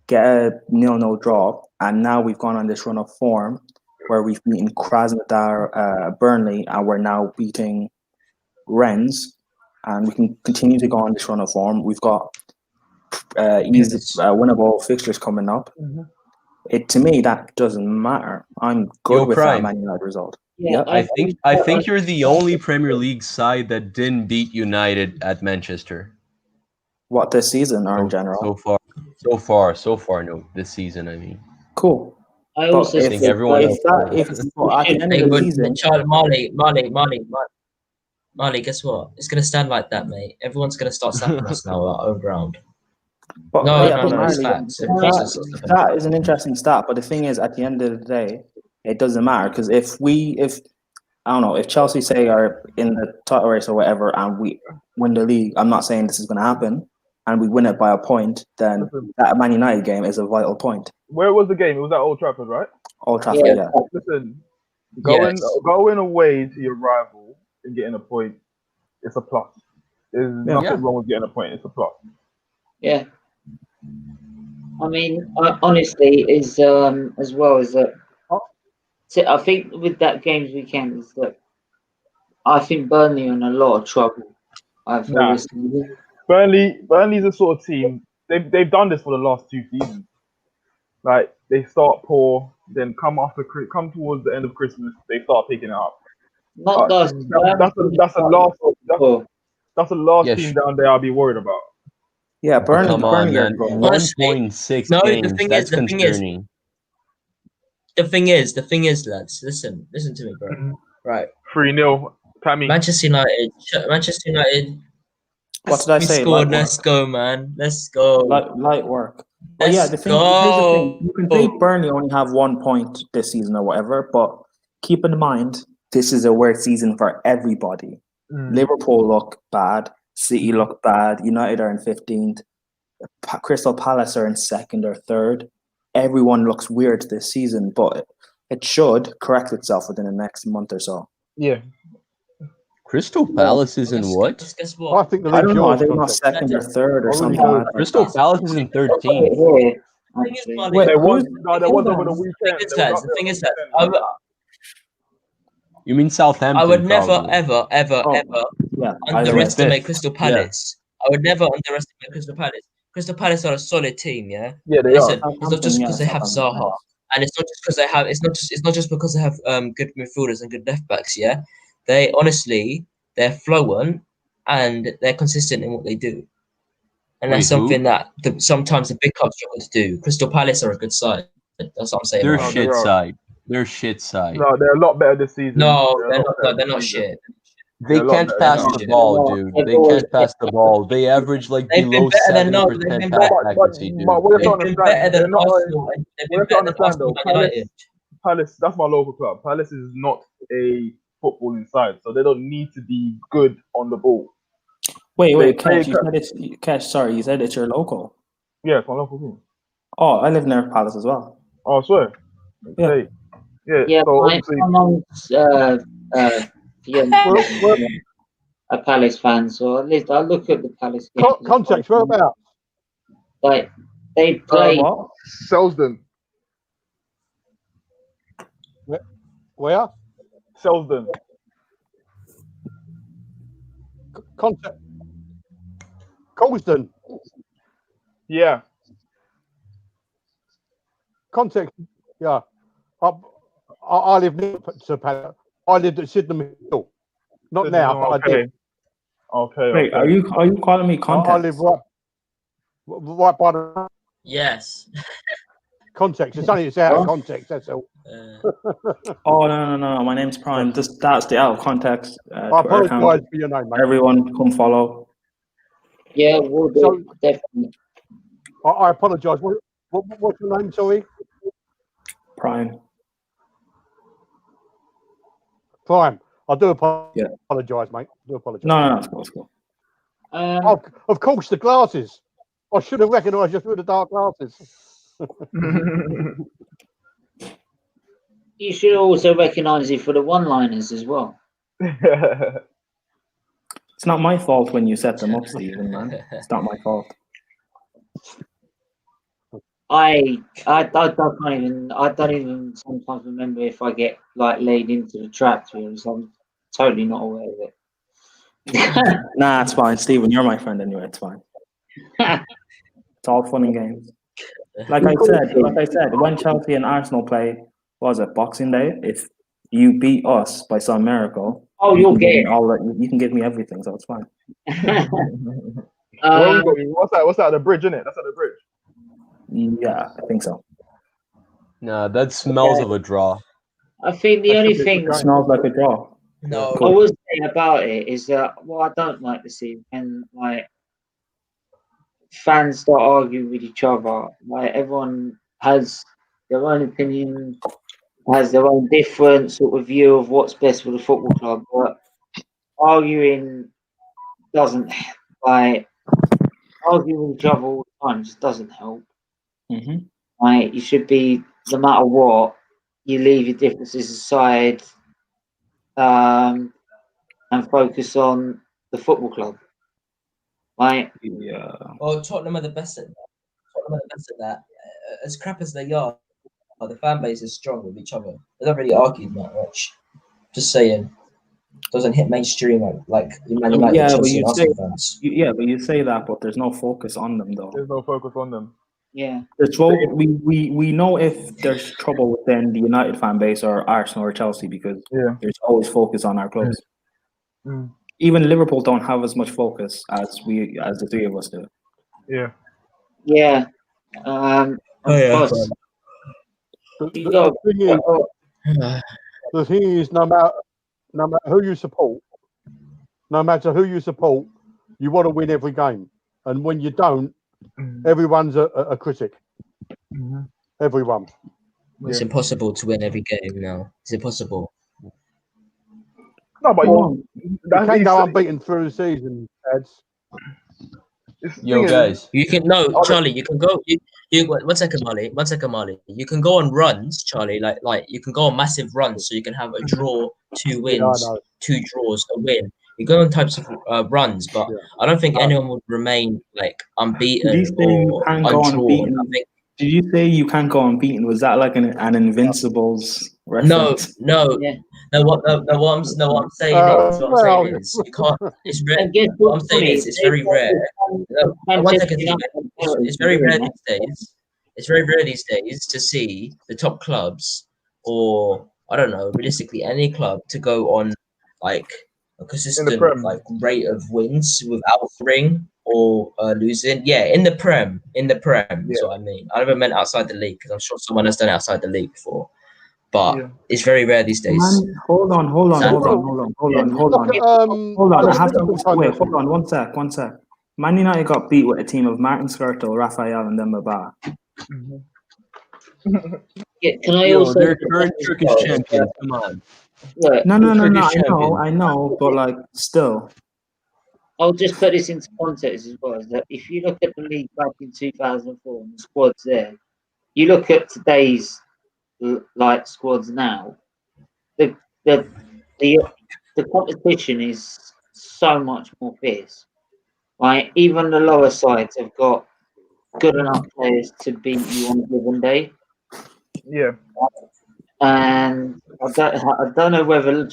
G: get a 0-0 draw, and now we've gone on this run of form where we've beaten Krasnodar, Burnley, and we're now beating Rennes. And we can continue to go on this run of form. We've got easy, winnable fixtures coming up. To me, that doesn't matter. I'm good with that Man United result. Yeah,
C: I think you're the only Premier League side that didn't beat United at Manchester.
G: What, this season or in general?
C: So far, no, this season. I mean,
G: Cool.
A: I also
C: think everyone else.
G: at the end of the season,
D: Marley, guess what? It's gonna stand like that, mate. Everyone's gonna start slapping us now at our own ground.
G: But,
D: No,
G: but
D: it's
G: Marley,
D: facts.
G: that is an interesting stat. But the thing is, at the end of the day, it doesn't matter because if I don't know, if Chelsea say are in the title race or whatever, and we win the league, I'm not saying this is going to happen, and we win it by a point, then that Man United game is a vital point.
B: Where was the game? It was at Old Trafford, right?
G: Old Trafford, yeah.
B: Listen, going away to your rival and getting a point, it's a plus. There's nothing wrong with getting a point. It's a plus.
A: Yeah. I mean, honestly, is as well as that. I think with that games weekend is that I think Burnley are in a lot of trouble.
B: Burnley's a sort of team. They've done this for the last 2 seasons. Like they start poor, then come towards the end of Christmas, they start picking it up. That's the last team down there I'll be worried about.
G: Yeah, Burnley.
C: Come on, man. 1.6 games. That's concerning.
D: The thing is, lads, listen to me, bro. Right.
B: 3-0. Tammy.
D: Manchester United.
G: What did I say?
D: Scored. Let's go, man. Let's go.
G: Light work. But yeah, here's the thing. You can say Burnley only have 1 point this season or whatever, but keep in mind, this is a weird season for everybody. Liverpool look bad. City look bad. United are in 15th. Crystal Palace are in 2nd or 3rd. Everyone looks weird this season, but it should correct itself within the next month or so.
B: Yeah.
C: Crystal Palace is in what?
D: Guess what?
E: I think
G: I don't know. I think not 2nd or 3rd or something like that.
C: Crystal Palace is in 13th.
B: There was over the weekend.
D: The thing is that
C: You mean Southampton?
D: I would never,
C: probably.
D: ever underestimate Crystal Palace. I would never underestimate Crystal Palace. Crystal Palace are a solid team, yeah.
B: Yeah, they
D: Listen,
B: are.
D: it's not just because they have Zaha, and it's not just because they have. It's not just because they have good midfielders and good left backs, yeah. They honestly, they're fluent and they're consistent in what they do, and that's something that sometimes the big clubs struggle to do. Crystal Palace are a good side. That's what I'm saying.
C: They're shit side. They're shit side.
B: No, they're a lot better this season.
D: No, they're not shit.
C: They can't pass the ball, dude. They can't pass the ball. They average like below 70% pass accuracy, dude.
B: But we're trying to understand. They're not. We're trying to understand though. Palace, that's my local club. Palace is not a footballing side, so they don't need to be good on the ball.
G: Wait, Cash, you said it's your local.
B: Yeah, it's my local team.
G: Oh, I live near Palace as well.
B: Oh, I swear.
G: Yeah.
A: Yeah,
B: so
A: a Palace fan, so at least I look at the Palace games.
E: Context, where about?
A: Like they play
B: Selsdon.
E: Where?
B: Selsdon.
E: Context. Colston.
B: Yeah.
E: Context. Yeah. I live near to Palace. I lived at Sydenham Hill. Not now, but I did.
B: Okay.
G: Wait, are you calling me context?
E: I live right by the
D: Yes.
E: context. It's out of context. That's all.
G: Oh no! My name's Prime. That's the out of context.
E: I apologise for your name, mate.
G: Everyone, come follow.
A: Yeah, we'll do definitely.
E: I apologise. What's your name? Sorry.
G: Prime.
E: I do apologise, mate. I do apologise.
G: No, of course.
E: Of course, the glasses. I should have recognised you through the dark glasses.
A: You should also recognise it for the one-liners as well.
G: It's not my fault when you set them up, Stephen, man. It's not my fault.
A: I don't even sometimes remember if I get like laid into the trap, to be honest. I'm totally not aware of it.
G: Nah, it's fine, Stephen. You're my friend anyway. It's fine. It's all fun and games. Like I said, when Chelsea and Arsenal play, what was it, Boxing Day? If you beat us by some miracle.
A: Oh, you'll get it.
G: You can give me everything, so it's fine.
B: What's that? The bridge, isn't it? That's at the bridge.
G: Yeah, I think so.
C: Nah, that smells of a draw.
A: I think the only thing
G: that smells like a draw.
D: No,
A: I will say about it is that what I don't like to see when like fans start arguing with each other. Like everyone has their own opinion, has their own different sort of view of what's best for the football club, but arguing doesn't arguing with each other all the time just doesn't help.
G: Mm-hmm.
A: Like you should be, no matter what, you leave your differences aside, and focus on the football club. Like,
G: yeah.
D: Well, Tottenham are the best at that. As crap as they are, the fan base is strong with each other. They don't really argue that much. Just saying. Doesn't hit mainstream like Man United, Chelsea, and Arsenal fans.
G: But you say that, but there's no focus on them, though.
B: There's no focus on them.
A: Yeah.
G: We know if there's trouble within the United fan base or Arsenal or Chelsea because there's always focus on our clubs.
B: Mm.
G: Even Liverpool don't have as much focus as the three of us do.
B: Yeah.
A: Yeah.
E: The thing is, no matter who you support, you want to win every game. And when you don't, everyone's a critic.
B: Mm-hmm.
E: Everyone.
D: It's impossible to win every game now. It's impossible.
B: No, but
E: you can't go unbeaten through the season, ads.
C: Yo, guys.
D: You can Charlie. You can go. You 1 second, Molly. 1 second, Molly. You can go on runs, Charlie. Like you can go on massive runs, so you can have a draw, 2 wins, 2 draws, a win. You go on types of runs, but I don't think anyone would remain like unbeaten or undrawn.
G: Did you say you can't go unbeaten? Was that like an Invincibles reference?
D: No. What I'm saying is you can't. It's rare. What I'm saying is it's very rare. 1 second. It's very rare these days. It's very rare these days to see the top clubs, or I don't know, realistically any club, to go on like a consistent like rate of wins without ring or losing. Yeah, in the Prem. That's what I mean. I never meant outside the league because I'm sure someone has done it outside the league before. But it's very rare these days.
G: Man, hold on. I have to wait. Hold on, one sec. Man United got beat with a team of Martin Skirtle, Raphael, and Demba.
A: Yeah, can I also?
C: They're current Turkish champions. Come on.
A: Look,
G: No. I know, but like still.
A: I'll just put this into context as well. Is that if you look at the league back in 2004 and the squads there, you look at today's like squads now, the competition is so much more fierce. Like even the lower sides have got good enough players to beat you on a given day.
B: Yeah.
A: And I don't know whether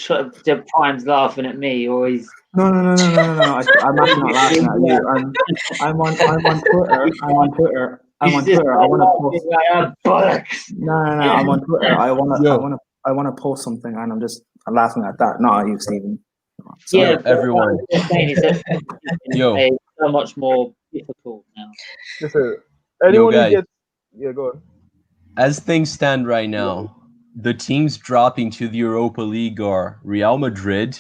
A: Prime's laughing at me or he's.
G: No. I'm actually not laughing at you. I'm on Twitter. I want to post. No. I'm on Twitter. I want to post something, and I'm laughing at that. Not at you, Stephen.
A: So yeah,
C: everyone.
A: It's so much more difficult now.
B: Listen, anyone who gets, go on.
C: As things stand right now, the teams dropping to the Europa League are Real Madrid,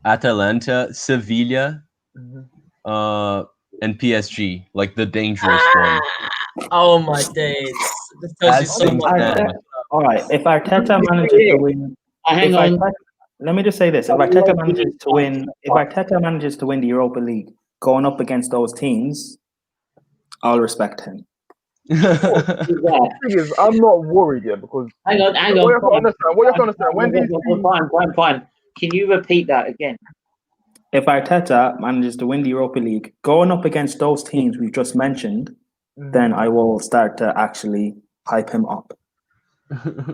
C: Atalanta, Sevilla, and PSG, like the dangerous one.
D: Oh my days!
G: All right, if Arteta manages to win, let me just say this: if Arteta manages to win the Europa League, going up against those teams, I'll respect him.
B: The thing is, I'm not worried yet because
A: hang on.
B: What you have to understand when these teams...
A: Fine. Can you repeat that again?
G: If Arteta manages to win the Europa League, going up against those teams we've just mentioned, then I will start to actually hype him up.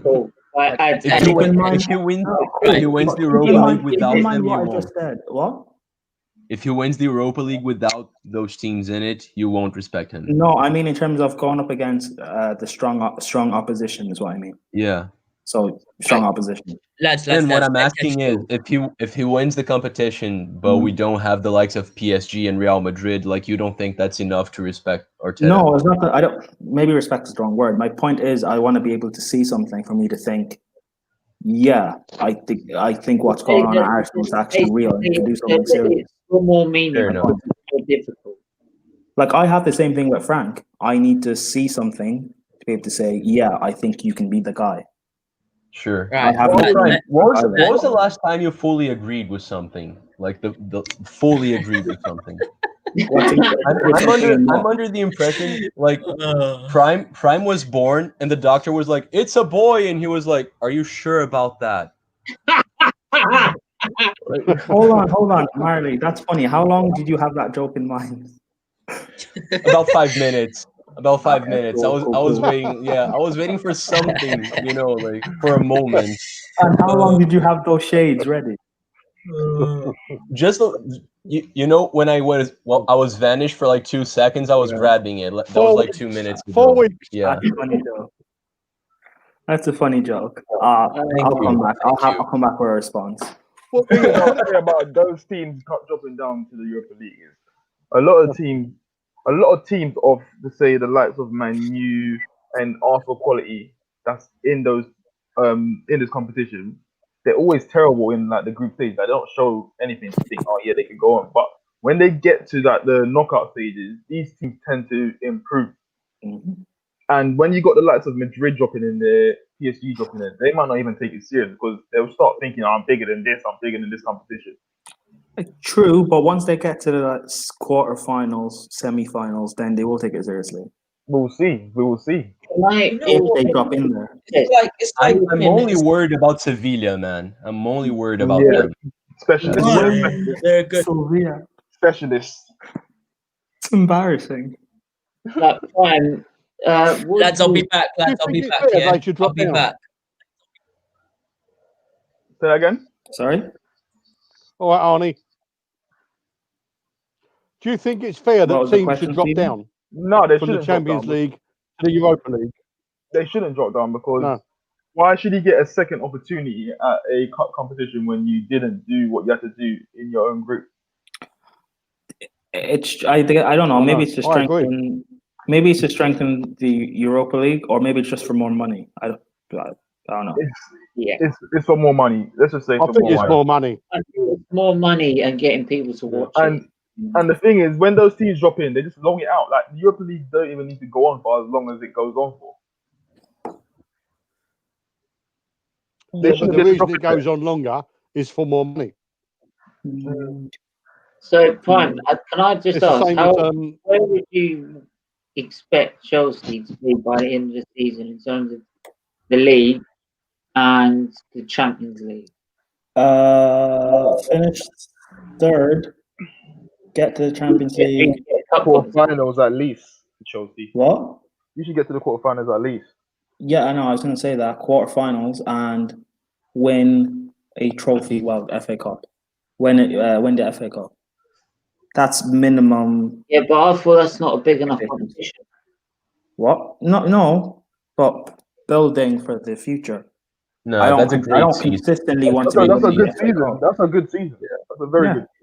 A: Cool.
C: If he wins the Europa League without them, you won't.
G: What?
C: If he wins the Europa League without those teams in it, you won't respect him.
G: No, I mean in terms of going up against the strong opposition is what I mean.
C: Yeah.
G: So strong opposition.
C: And what I'm asking is, if he wins the competition, but we don't have the likes of PSG and Real Madrid, like, you don't think that's enough to respect Arteta?
G: No, it's not. I don't. Maybe respect is the wrong word. My point is, I want to be able to see something for me to think. Yeah, I think what's going on at Arsenal is actually real. And to do something serious.
A: It's more meaningful, more difficult.
G: Like, I have the same thing with Frank. I need to see something to be able to say, yeah, I think you can be the guy.
C: Sure.
D: Right.
C: What was the last time you fully agreed with something? Like the fully agreed with something? I'm under the impression, like, Prime was born and the doctor was like, "It's a boy," and he was like, "Are you sure about that?"
G: Hold on, Marley. That's funny. How long did you have that joke in mind?
C: About 5 minutes. About 5 minutes. I was waiting. Yeah, I was waiting for something, like, for a moment.
G: And how long did you have those shades ready?
C: Just when I was vanished for like 2 seconds. I was grabbing it. That was like 2 minutes ago.
E: 4 weeks.
C: Yeah,
G: that's a funny joke. That's a funny joke. I'll come back. I'll come back with a response.
B: One thing about those teams dropping down to the Europa League is a lot of teams of, say, the likes of Man U and Arsenal quality that's in those in this competition. They're always terrible in, like, the group stage. They don't show anything to think, oh yeah, they can go on. But when they get to, like, the knockout stages, these teams tend to improve.
G: Mm-hmm.
B: And when you got the likes of Madrid dropping in there, PSG dropping in, they might not even take it serious because they'll start thinking, I'm bigger than this competition.
G: True, but once they get to the quarterfinals, semi-finals, then they will take it seriously.
B: We'll see. We will see.
G: If they drop in there.
C: I'm only worried about Sevilla, man. I'm only worried about them.
B: Specialists.
D: They're good.
G: Sevilla.
B: Specialists.
G: It's embarrassing.
A: Like, fine.
D: Lads, I'll be back. Lads, I'll be back. Yeah, I'll be back.
B: Say that again?
G: Sorry?
E: All right, Arnie. Do you think it's fair that teams should drop down?
B: No, they
E: from
B: shouldn't.
E: The Champions League to the Europa League.
B: They shouldn't drop down because why should he get a second opportunity at a cup competition when you didn't do what you had to do in your own group?
G: I don't know. Maybe it's to strengthen. Maybe it's to strengthen the Europa League, or maybe it's just for more money. I don't know.
B: It's for more money. Let's just say
E: I think it's more money.
A: I think it's more money and getting people to watch it.
B: And the thing is, when those teams drop in, they just long it out. Like, the Europa League don't even need to go on for as long as it goes on for.
E: Yeah, but the reason it goes on longer is for more money.
A: So, Prime, can I just ask, where would you expect Chelsea to be by the end of the season in terms of the league and the Champions League?
G: Finish third. Get to the Champions League.
B: Quarterfinals at least, Chelsea.
G: What?
B: You should get to the quarterfinals at least.
G: Yeah, I know. I was going to say that. Quarterfinals and win a trophy. Well, FA Cup. Win the FA Cup. That's minimum.
A: Yeah, but I thought that's not a big enough competition.
G: What? No. But building for the future.
C: No, that's a great
G: I don't
C: season.
G: consistently want to be.
B: That's a good season. That's a good season. Yeah, that's a very good season.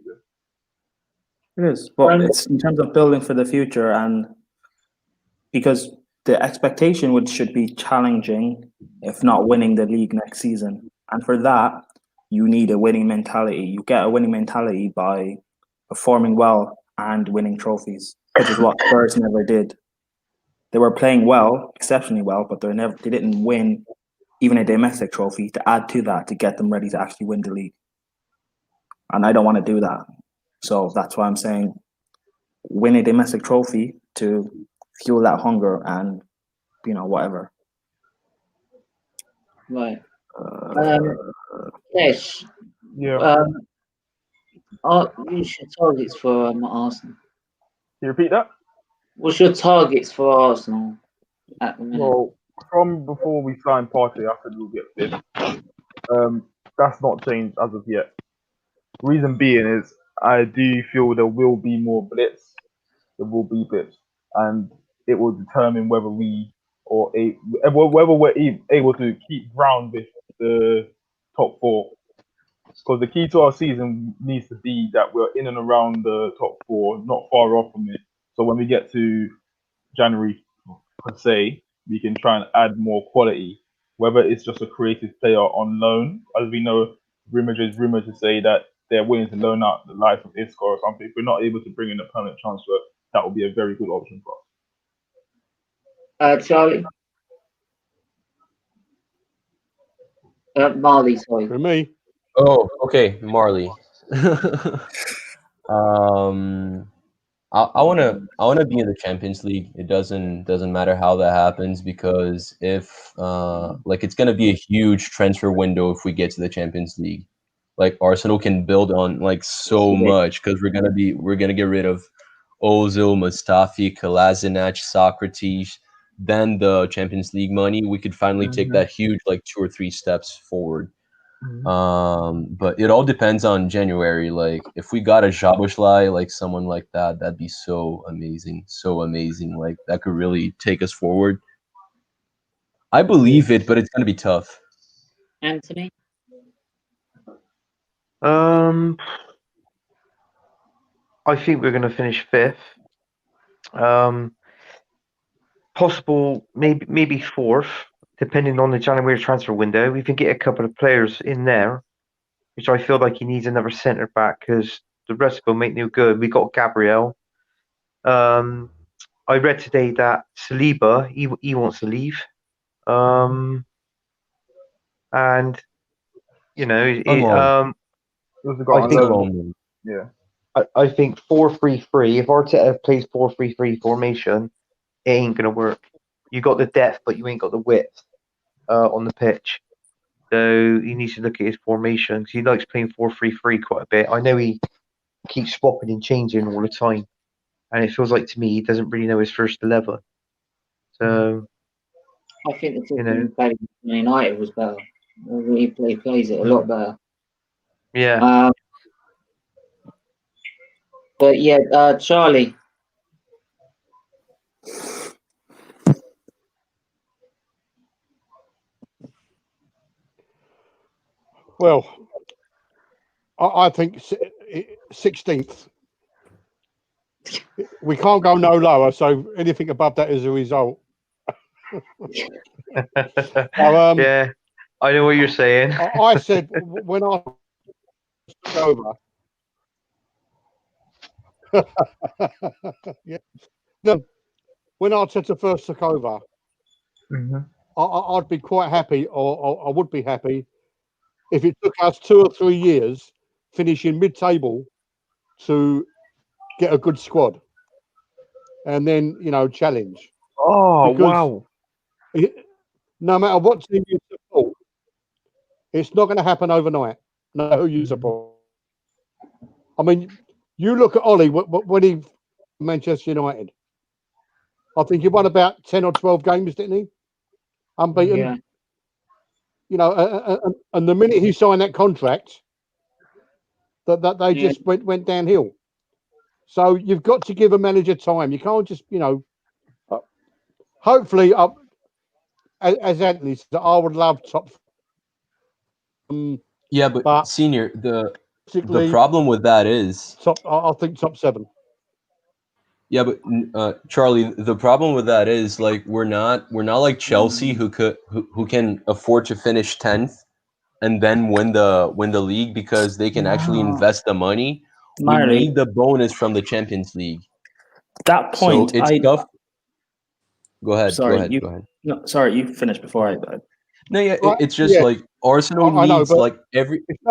G: It is, but it's in terms of building for the future, and because the expectation should be challenging, if not winning the league next season. And for that, you need a winning mentality. You get a winning mentality by performing well and winning trophies, which is what Spurs never did. They were playing well, exceptionally well, but they didn't win even a domestic trophy to add to that to get them ready to actually win the league. And I don't want to do that. So that's why I'm saying win a domestic trophy to fuel that hunger and, whatever.
A: Right. Yes.
B: Yeah.
A: What's your targets for Arsenal?
B: Can you repeat that?
A: What's your targets for Arsenal at the minute?
B: Well, from before we signed Partey, I said we'll get fifth. That's not changed as of yet. Reason being is I do feel there will be more blitz. There will be blitz, and it will determine whether we or whether we're able to keep ground with the top 4. Because the key to our season needs to be that we're in and around the top 4, not far off from it. So when we get to January, per se, we can try and add more quality. Whether it's just a creative player on loan, as we know, rumored to say that they're willing to loan out the life of Isco or something. If we're not able to bring in a permanent transfer, that would be a very good option for
A: us. Charlie? Marley, sorry.
E: For me.
C: Oh, okay, Marley. I wanna be in the Champions League. It doesn't matter how that happens, because if it's gonna be a huge transfer window if we get to the Champions League. Like Arsenal can build on so much, because we're gonna get rid of Ozil, Mustafi, Kolasinac, Socrates. Then the Champions League money, we could finally take that huge 2 or 3 steps forward. But it all depends on January. Like if we got a Szoboszlai, someone like that, that'd be so amazing. Like that could really take us forward. I believe it, but it's gonna be tough.
A: Anthony?
F: I think we're gonna finish 5th. Possible maybe 4th, depending on the January transfer window. We can get a couple of players in there, which I feel like he needs another centre back, because the rest of them ain't no good. We got Gabriel. I read today that Saliba he wants to leave. And I think 4-3-3. If Arteta plays 4-3-3 formation, it ain't gonna work. You got the depth, but you ain't got the width on the pitch. So he needs to look at his formation, because he likes playing 4-3-3 quite a bit. I know he keeps swapping and changing all the time, and it feels like to me he doesn't really know his first 11. So
A: I think the system he played with United was better. He plays it a lot better.
F: Yeah.
A: But yeah, Charlie.
E: Well, I think 16th. We can't go no lower, so anything above that is a result.
F: Yeah, I know what you're saying.
E: I said when I took over. Yeah. No, when Arteta first took over, I'd be quite happy, or I would be happy, if it took us 2 or 3 years finishing mid-table to get a good squad, and then challenge.
B: Oh, wow!
E: No matter what team you support, it's not going to happen overnight. No who you support. I mean, you look at Ollie when he Manchester United. I think he won about 10 or 12 games, didn't he? Unbeaten. Yeah. And the minute he signed that contract, that they just went downhill. So you've got to give a manager time. You can't just, hopefully, as Anthony said, I would love top.
C: Yeah, but Senior, the problem with that is
E: I think top 7.
C: Yeah, but Charlie, the problem with that is we're not like Chelsea who can afford to finish 10th and then win the league, because they can actually invest the money.
G: Marley,
C: we need the bonus from the Champions League.
G: That point,
C: so it's tough. Go ahead.
G: Sorry,
C: go ahead.
G: No, sorry, you finished before I.
C: No, yeah, it's just Arsenal needs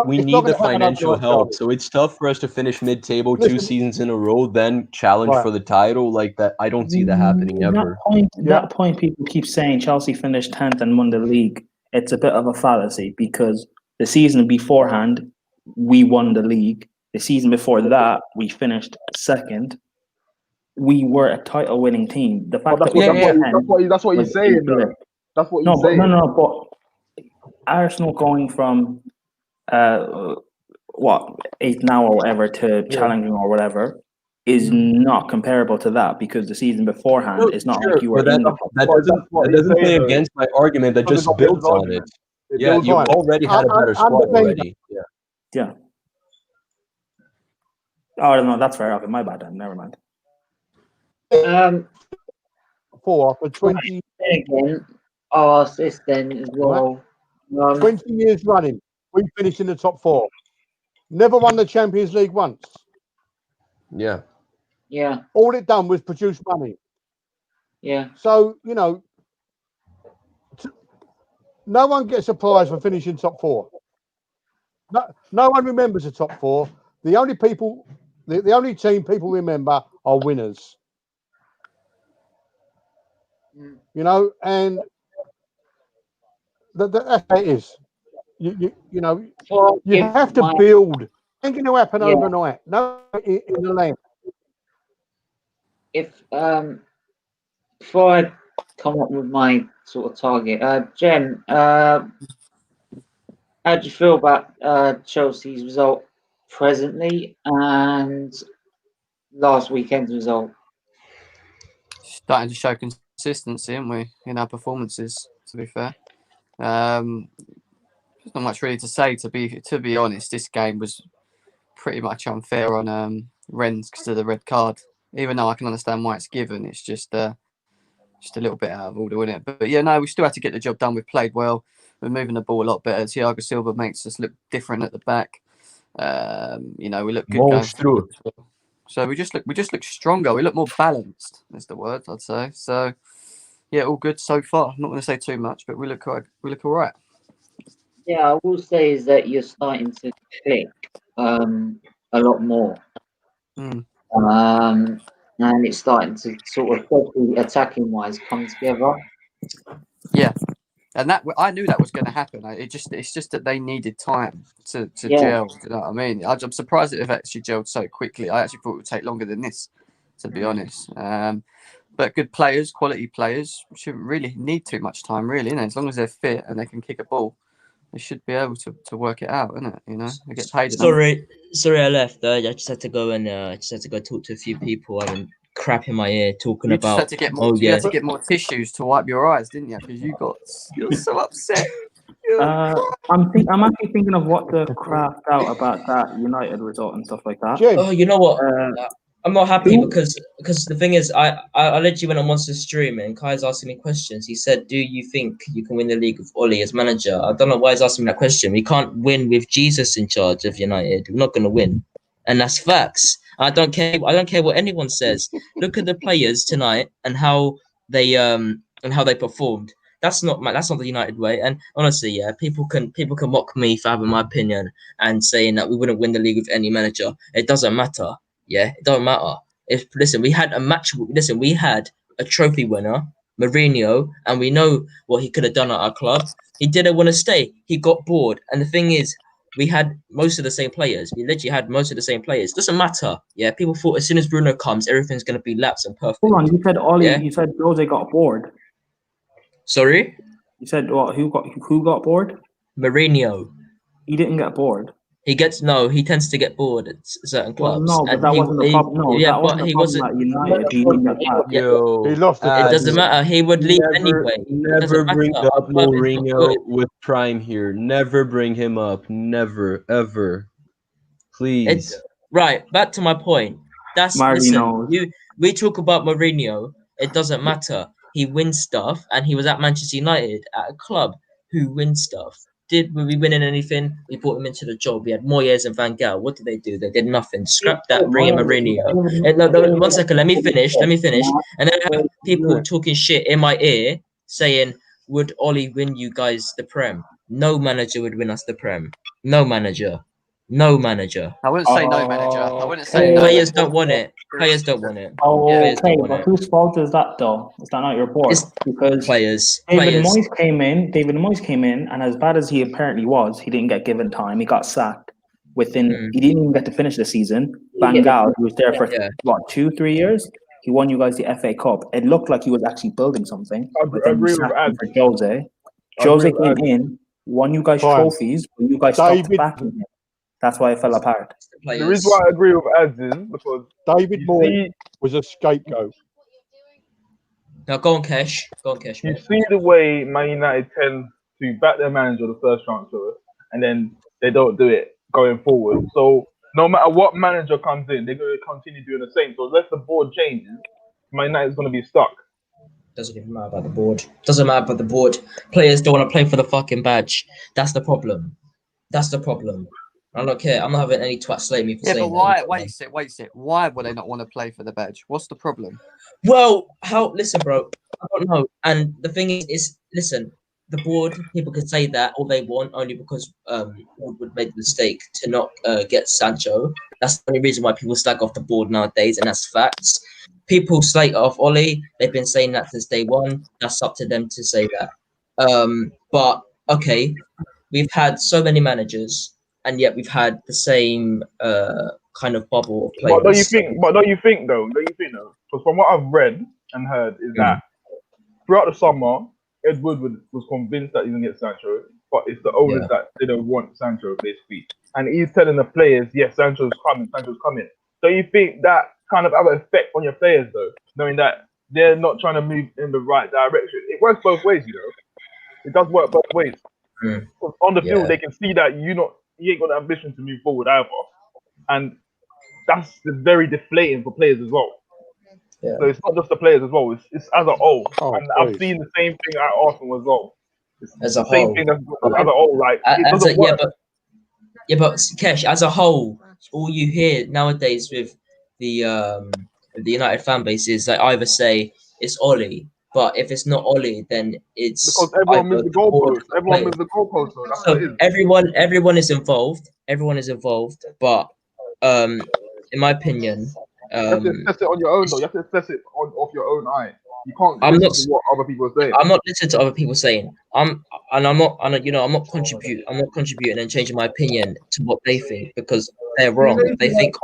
C: we need the financial help. So it's tough for us to finish mid-table 2 seasons in a row, then challenge for the title like that. I don't see that happening ever.
G: That point, people keep saying Chelsea finished 10th and won the league. It's a bit of a fallacy, because the season beforehand we won the league. The season before that we finished 2nd. We were a title-winning team. The fact
B: that's what he's saying. That's what he's saying.
G: No, but Arsenal going from 8th now or whatever to challenging or whatever, is not comparable to that because the season beforehand is not like you were in the top.
C: That doesn't play against my argument. That just builds on it. Yeah, you already had a better squad already.
G: Yeah. Oh no, that's fair. Okay, my bad. Then never mind.
E: 4 for 20.
A: Again, I'll ask this then as well.
E: 20 years running, we finished in the top 4. Never won the Champions League once.
C: Yeah.
A: Yeah.
E: All it done was produce money.
A: Yeah.
E: So, you know, no one gets a prize for finishing top 4. No one remembers the top 4. The only people, the only team people remember are winners. You know, and that's how it is. You know, you have to build. It ain't going to happen overnight. No, in the land.
A: Before I come up with my sort of target, Jen, how do you feel about Chelsea's result presently and last weekend's result?
H: Starting to show consistency, aren't we, in our performances? To be fair, there's not much really to say. To be honest, this game was pretty much unfair on Rennes because of the red card. Even though I can understand why it's given, it's just a little bit out of order, isn't it? But yeah, no, we still had to get the job done. We've played well. We're moving the ball a lot better. Thiago Silva makes us look different at the back. You know, we look good going through. So we just look stronger. We look more balanced. Is the word I'd say. So yeah, all good so far. I'm not going to say too much, but we look all right.
A: Yeah, I will say is that you're starting to click a lot more. And it's starting to sort of, especially attacking wise, come together.
H: Yeah, and that I knew that was going to happen. It's just that they needed time to gel. You know what I mean? I'm surprised that they've actually gelled so quickly. I actually thought it would take longer than this, to be honest. But good players, quality players, shouldn't really need too much time, really. You know, as long as they're fit and they can kick a ball, they should be able to work it out, isn't it? You know, they get paid.
D: Sorry, I left. I just had to go and talk to a few people. I mean, crap in my ear talking
H: you
D: about.
H: Just had to get more, you had to get more tissues to wipe your eyes, didn't you? Because you're so upset.
G: I'm actually thinking of what to craft out about that United result and stuff like that.
D: Oh, you know what? I'm not happy because the thing is, I literally went on Monster's stream and Kai's asking me questions. He said, "Do you think you can win the league with Oli as manager?" I don't know why he's asking me that question. We can't win with Jesus in charge of United. We're not going to win, and that's facts. I don't care what anyone says. Look at the players tonight and how they performed. That's not the United way. And honestly, yeah, people can mock me for having my opinion and saying that we wouldn't win the league with any manager. It doesn't matter. Yeah, it don't matter. We had a match. Listen, we had a trophy winner, Mourinho, and we know what he could have done at our club. He didn't want to stay. He got bored. And the thing is, we had most of the same players. We literally had most of the same players. Doesn't matter. Yeah, people thought as soon as Bruno comes, everything's going to be laps and perfect.
G: Hold on, you said Oli. Yeah? You said Jose got bored.
D: Sorry?
G: You said what? Who got bored?
D: Mourinho.
G: He didn't get bored.
D: He tends to get bored at certain clubs.
G: Well, no, but that wasn't the problem. No, yeah, but he wasn't at United. He
E: lost.
D: It doesn't matter. He would leave anyway.
C: Never bring up Mourinho with Prime here. Never bring him up. Never, ever. Please.
D: Right, back to my point. We talk about Mourinho. It doesn't matter. He wins stuff, and he was at Manchester United at a club who wins stuff. Were we winning anything? We brought him into the job. We had more years than Van Gaal. What did they do? They did nothing. Scrap that, bring in Mourinho. No, 1 second, let me finish. And then I have people talking shit in my ear saying, would Oli win you guys the Prem? No manager would win us the Prem. No manager.
H: I wouldn't say no manager. I wouldn't say
D: players don't want it. Players don't want it.
G: Oh, okay, but whose fault is that though? Is that not your board? Because
D: players.
G: David Moyes came in, and as bad as he apparently was, he didn't get given time. He got sacked within. He didn't even get to finish the season. Van Gaal, who was there for 2-3 years, he won you guys the FA Cup. It looked like he was actually building something.
B: I agree with Ad.
G: For Jose came in, won you guys trophies, but you guys stopped backing him. That's why it fell apart.
B: The reason why I agree with Ads is because
E: David Moore was a scapegoat.
D: Now go on, Kesh. Go on, Kesh.
B: You see the way Man United tend to back their manager the first transfer, and then they don't do it going forward. So no matter what manager comes in, they're going to continue doing the same. So unless the board changes, Man United's going to be stuck.
D: Doesn't even matter about the board. Doesn't matter about the board. Players don't want to play for the fucking badge. That's the problem. That's the problem. I don't care. I'm not having any twat slay me for saying
H: but why? Wait a sec. Why would they not want to play for the badge? What's the problem?
D: Well, listen, bro. I don't know. And the thing is, listen, the board, people can say that all they want only because would make the mistake to not get Sancho. That's the only reason why people slag off the board nowadays, and that's facts. People slate off Ollie. They've been saying that since day one. That's up to them to say that. But okay, we've had so many managers, and yet we've had the same kind of bubble of players.
B: But don't you think though? Because from what I've read and heard is that throughout the summer, Ed Woodward was convinced that he was going to get Sancho, but it's the owners that didn't want Sancho, basically. And he's telling the players, yes, Sancho's coming. So you think that kind of have an effect on your players, though, knowing that they're not trying to move in the right direction? It works both ways, you know. It does work both ways. On the field, they can see that you ain't got the ambition to move forward either. And that's very deflating for players as well. Yeah. So it's not just the players as well. It's as a whole. And I've seen the same thing at Arsenal as well. It's
D: as a
B: same
D: whole.
B: Thing as a whole. Like it doesn't work.
D: But Kesh, as a whole, all you hear nowadays with the United fan base is they either say it's Ollie, but if it's not Ollie, then it's
B: because everyone moves the goalpost. Everyone moves the goalpost.
D: So everyone is involved. Everyone is involved, but in my opinion.
B: You have to assess it on your own, though. You have to assess it off your own eye. You can't listen to what other people are saying.
D: I'm not listening to other people saying. I'm not contributing and changing my opinion to what they think because they're wrong. They think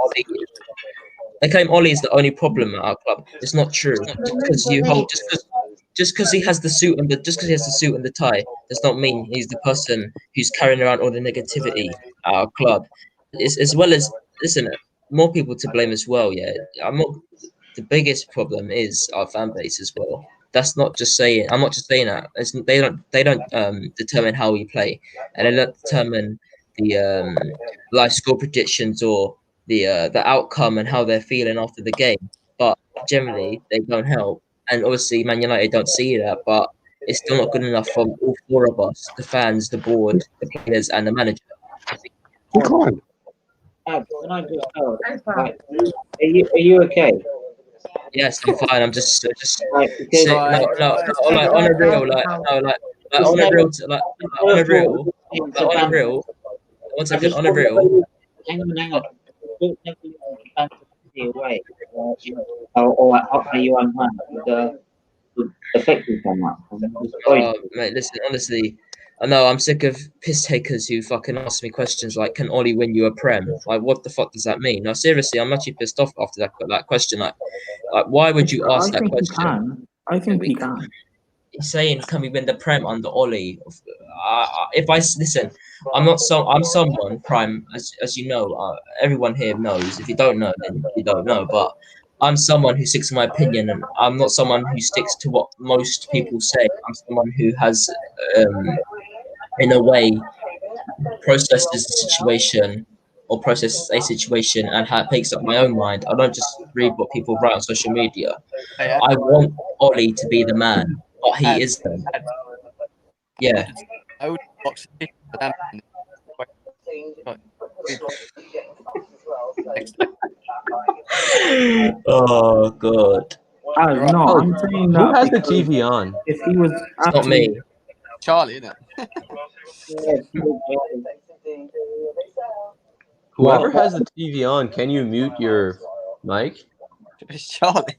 D: they claim Ollie is the only problem at our club. It's not true. Just because he has the suit and the tie does not mean he's the person who's carrying around all the negativity at our club. As well as more people to blame as well. Yeah, the biggest problem is our fan base as well. That's not just saying. I'm not just saying that. They don't determine how we play, and they don't determine the live score predictions or the outcome and how they're feeling after the game. But generally, they don't help. And obviously, Man United don't see that, but it's still not good enough for all four of us: the fans, the board, the players, and the manager.
A: Can I just are you okay?
D: Yes, I'm fine. I'm just on a real.
A: Hang on. Away, or are you unplanned with the effective on that?
D: Mate, listen, honestly, I know I'm sick of piss takers who fucking ask me questions like, "Can Ollie win you a Prem?" Like, what the fuck does that mean? No, seriously, I'm actually pissed off after that question. Like, why would you ask that question?
G: I think he can.
D: He's saying, "Can we win the Prem under Ollie?" If I listen, I'm someone Prime, as you know. Everyone here knows. If you don't know, then you don't know. But I'm someone who sticks to my opinion, and I'm not someone who sticks to what most people say. I'm someone who has, in a way, processes a situation and takes up my own mind. I don't just read what people write on social media. I want Ollie to be the man, but he isn't. Yeah. Oh god.
G: No, I'm saying
C: who has the TV on?
G: If he was,
D: it's not me.
H: Charlie, isn't it?
C: Whoever has the TV on, can you mute your mic?
H: It's Charlie.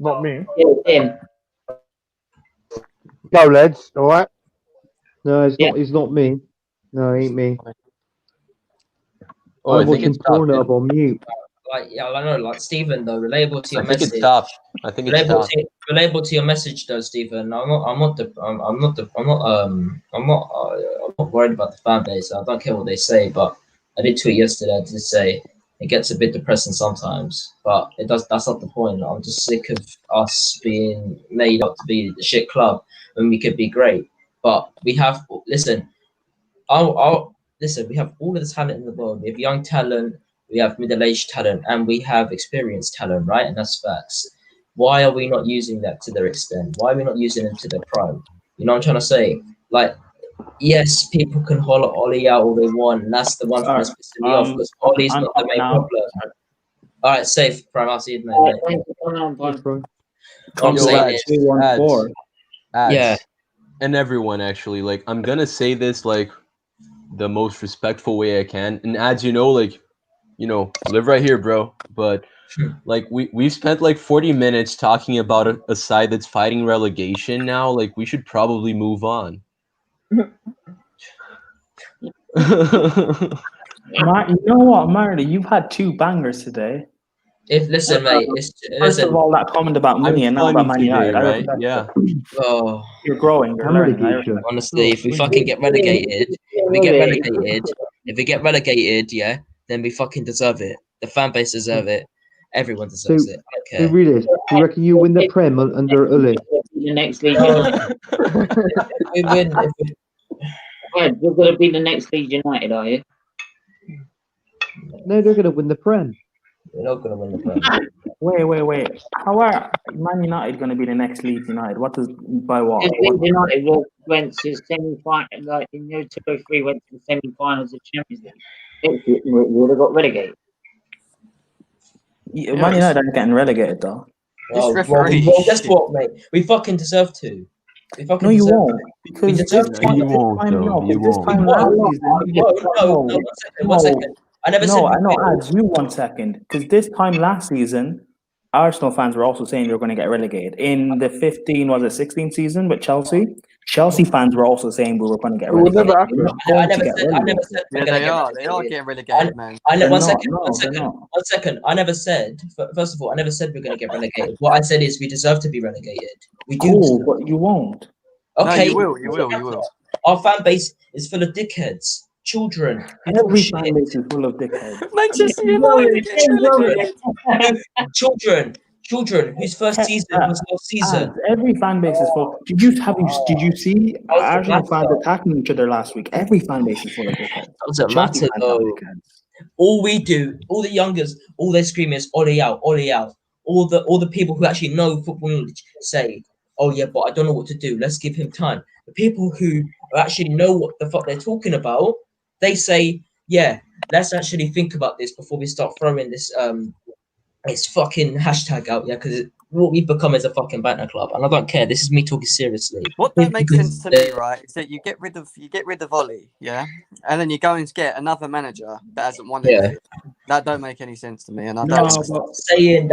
B: Not me.
A: Yeah.
E: Go, lads. All right.
F: No, it's not me. No, it ain't me.
C: Oh,
F: I'm watching Pornhub on mute.
D: I know, like Stephen though, relatable to your message.
C: I think it's stopped.
D: Relatable to your message though, Stephen. I'm not worried about the fan base. I don't care what they say, but I did tweet yesterday. I did say it gets a bit depressing sometimes, but it does. That's not the point. I'm just sick of us being made out to be the shit club when we could be great. But we have listen. Listen. We have all of the talent in the world. We have young talent. We have middle-aged talent, and we have experienced talent, right? And that's facts. Why are we not using that to their extent? Why are we not using them to their prime? You know what I'm trying to say? Like, yes, people can holler Ollie out all they want, and that's the one thing that's pissing me off, because Ollie's not the main problem. All right, safe, Prime. I'll see you, mate.
C: I'm saying
G: is,
C: yeah, and everyone actually, like, I'm gonna say this like the most respectful way I can, and as you know, like, you know, live right here, bro. But like we've spent like 40 minutes talking about a side that's fighting relegation now. Like, we should probably move on.
G: You know what, Marty? You've had 2 bangers today.
D: Listen, mate.
G: First of all, that comment about me and now about Man United.
C: Right? Yeah.
D: Oh,
G: you're growing. You're learning.
D: Honestly, if we fucking get relegated, if we get relegated, yeah, then we fucking deserve it. The fan base deserve it. Everyone deserves it. I don't care.
F: So really, you reckon you win the Prem under Uli?
A: The next league.
D: We win.
A: You're going to be the next Leeds United, are you?
F: No, they're going to win the Prem.
D: We're not going to win the Prem.
G: Wait. How are Man United going to be the next Leeds United? What does by what?
A: Leeds United went to semi-final, like in 2003, went to the semi-finals of Champions League. It would have got relegated.
G: Yeah, Man United aren't getting relegated though.
D: Well, guess what, mate? We fucking deserve to.
G: No, you won't. Because
C: you won't.
D: One second. I never said.
G: No, ads you 1 second. Because this time last season, Arsenal fans were also saying they were going to get relegated. In the 16 season with Chelsea, Chelsea fans were also saying we were going to get relegated.
D: I never said
H: they are getting relegated, man.
D: One second. I never said, first of all, I never said we're going to get relegated. What I said is we deserve to be relegated. We do.
G: But you won't.
D: Okay.
H: No, you will.
D: Our fan base is full of dickheads. Children.
G: Every fan base is full of dickheads.
H: Manchester United.
D: Children whose first season was last season.
G: Every fan base is full. Did you see Arsenal fans attacking each other last week? Every fan base is full of dickheads.
D: Doesn't matter though. All we do, all the youngers, all they scream is Ollie out, Ollie out. All the people who actually know football knowledge say, oh yeah, but I don't know what to do. Let's give him time. The people who actually know what the fuck they're talking about, they say, yeah, let's actually think about this before we start throwing this it's fucking hashtag out, yeah, because what we've become is a fucking banter club, and I don't care. This is me talking seriously.
H: What don't make sense to me, right, is that you get rid of Ollie, yeah, and then you go and get another manager that hasn't won anything. That don't make any sense to me, and that's what I'm saying.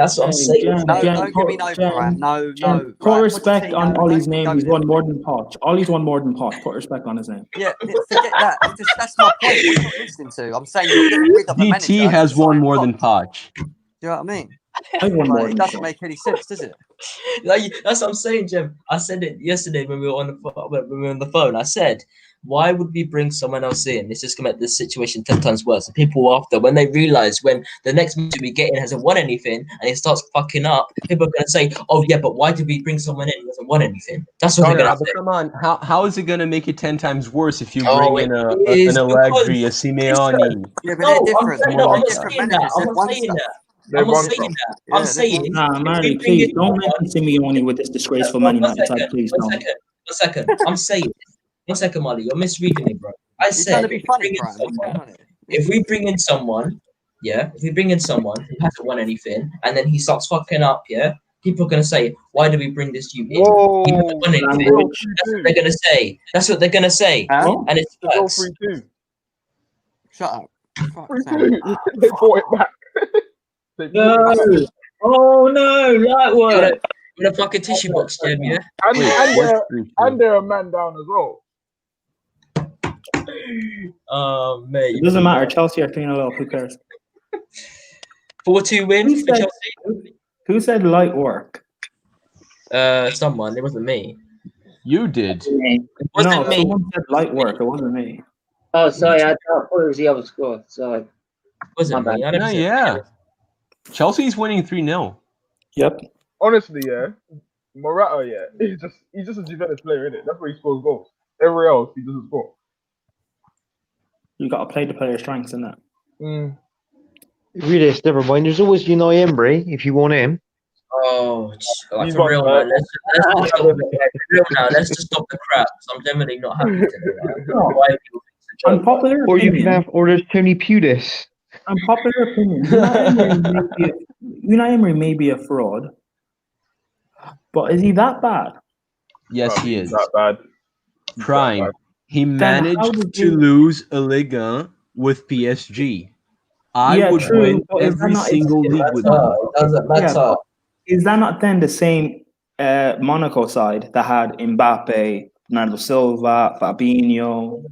D: No,
H: don't give me no crap. No.
G: Put respect on Ollie's name. He's won more than Poch. Ollie's won more than Poch. Put respect on his name.
H: Yeah, forget that. That's my point. What you're not listening to. I'm saying you're getting rid of a manager.
C: DT has won more than Poch.
H: Do you know what I mean?
G: It
H: doesn't make any sense, does it?
D: That's what I'm saying, Jim. I said it yesterday when we were on the phone. I said, why would we bring someone else in? It's just going to make this situation 10 times worse. And people after, when they realize when the next manager we get in hasn't won anything and he starts fucking up, people are going to say, oh yeah, but why did we bring someone in who hasn't won anything? That's what they're going to say.
C: Come on, how is it going to make it 10 times worse if you bring in an Allegri, a Simeone?
H: Yeah, but they're different.
D: I'm saying
G: nah, Marty, please don't mention Simeone with this disgraceful Man United side, please don't.
D: One second. I'm saying, 1 second, Molly, you're misreading me, bro. I said, if we bring in someone who hasn't won anything, and then he starts fucking up, yeah, people are gonna say, why do we bring this you in? He hasn't won anything. That's what they're gonna say. And it's facts.
H: Shut up.
B: They brought it back.
A: No. Oh no, that one.
D: With a fucking tissue box, Jim, yeah?
B: And they're a man down as well.
D: Oh, mate.
G: It doesn't matter. Chelsea are 3-0 up. Who cares?
D: 4-2 win for Chelsea.
G: Who said light work?
D: Someone. It wasn't me.
C: You did.
D: It wasn't me.
G: Someone said light work. It wasn't me.
A: Oh, sorry. I thought it was the other score. Sorry.
D: It wasn't me. I never said
C: Yeah. Chelsea's winning 3-0.
G: Yep.
B: Honestly, yeah, Morata, yeah, he's just a Juventus player, isn't it? That's where he scores goals. Everywhere else, he doesn't score.
G: You got to play the player's strengths, isn't it?
F: Really, never mind. There's always Unai Emery if you want him.
D: Oh, like for real, man. Let's just stop the crap. I'm definitely not happy today.
G: Unpopular
F: Or you
G: opinion.
F: can have, or there's Tony Pulis.
G: Unpopular opinion. Unai Emery may be a fraud, but is he that bad?
C: Yes, he is.
B: That bad.
C: Prime.
B: That bad.
C: He
G: how
C: managed
G: did
C: to
G: you-
C: lose a Ligue 1 with PSG. I
G: Yeah,
C: would
G: true,
C: win
G: but is
C: every
G: that not-
C: single league with him.
D: It doesn't matter.
G: Yeah, is that not then the same Monaco side that had Mbappe, Bernardo Silva, Fabinho?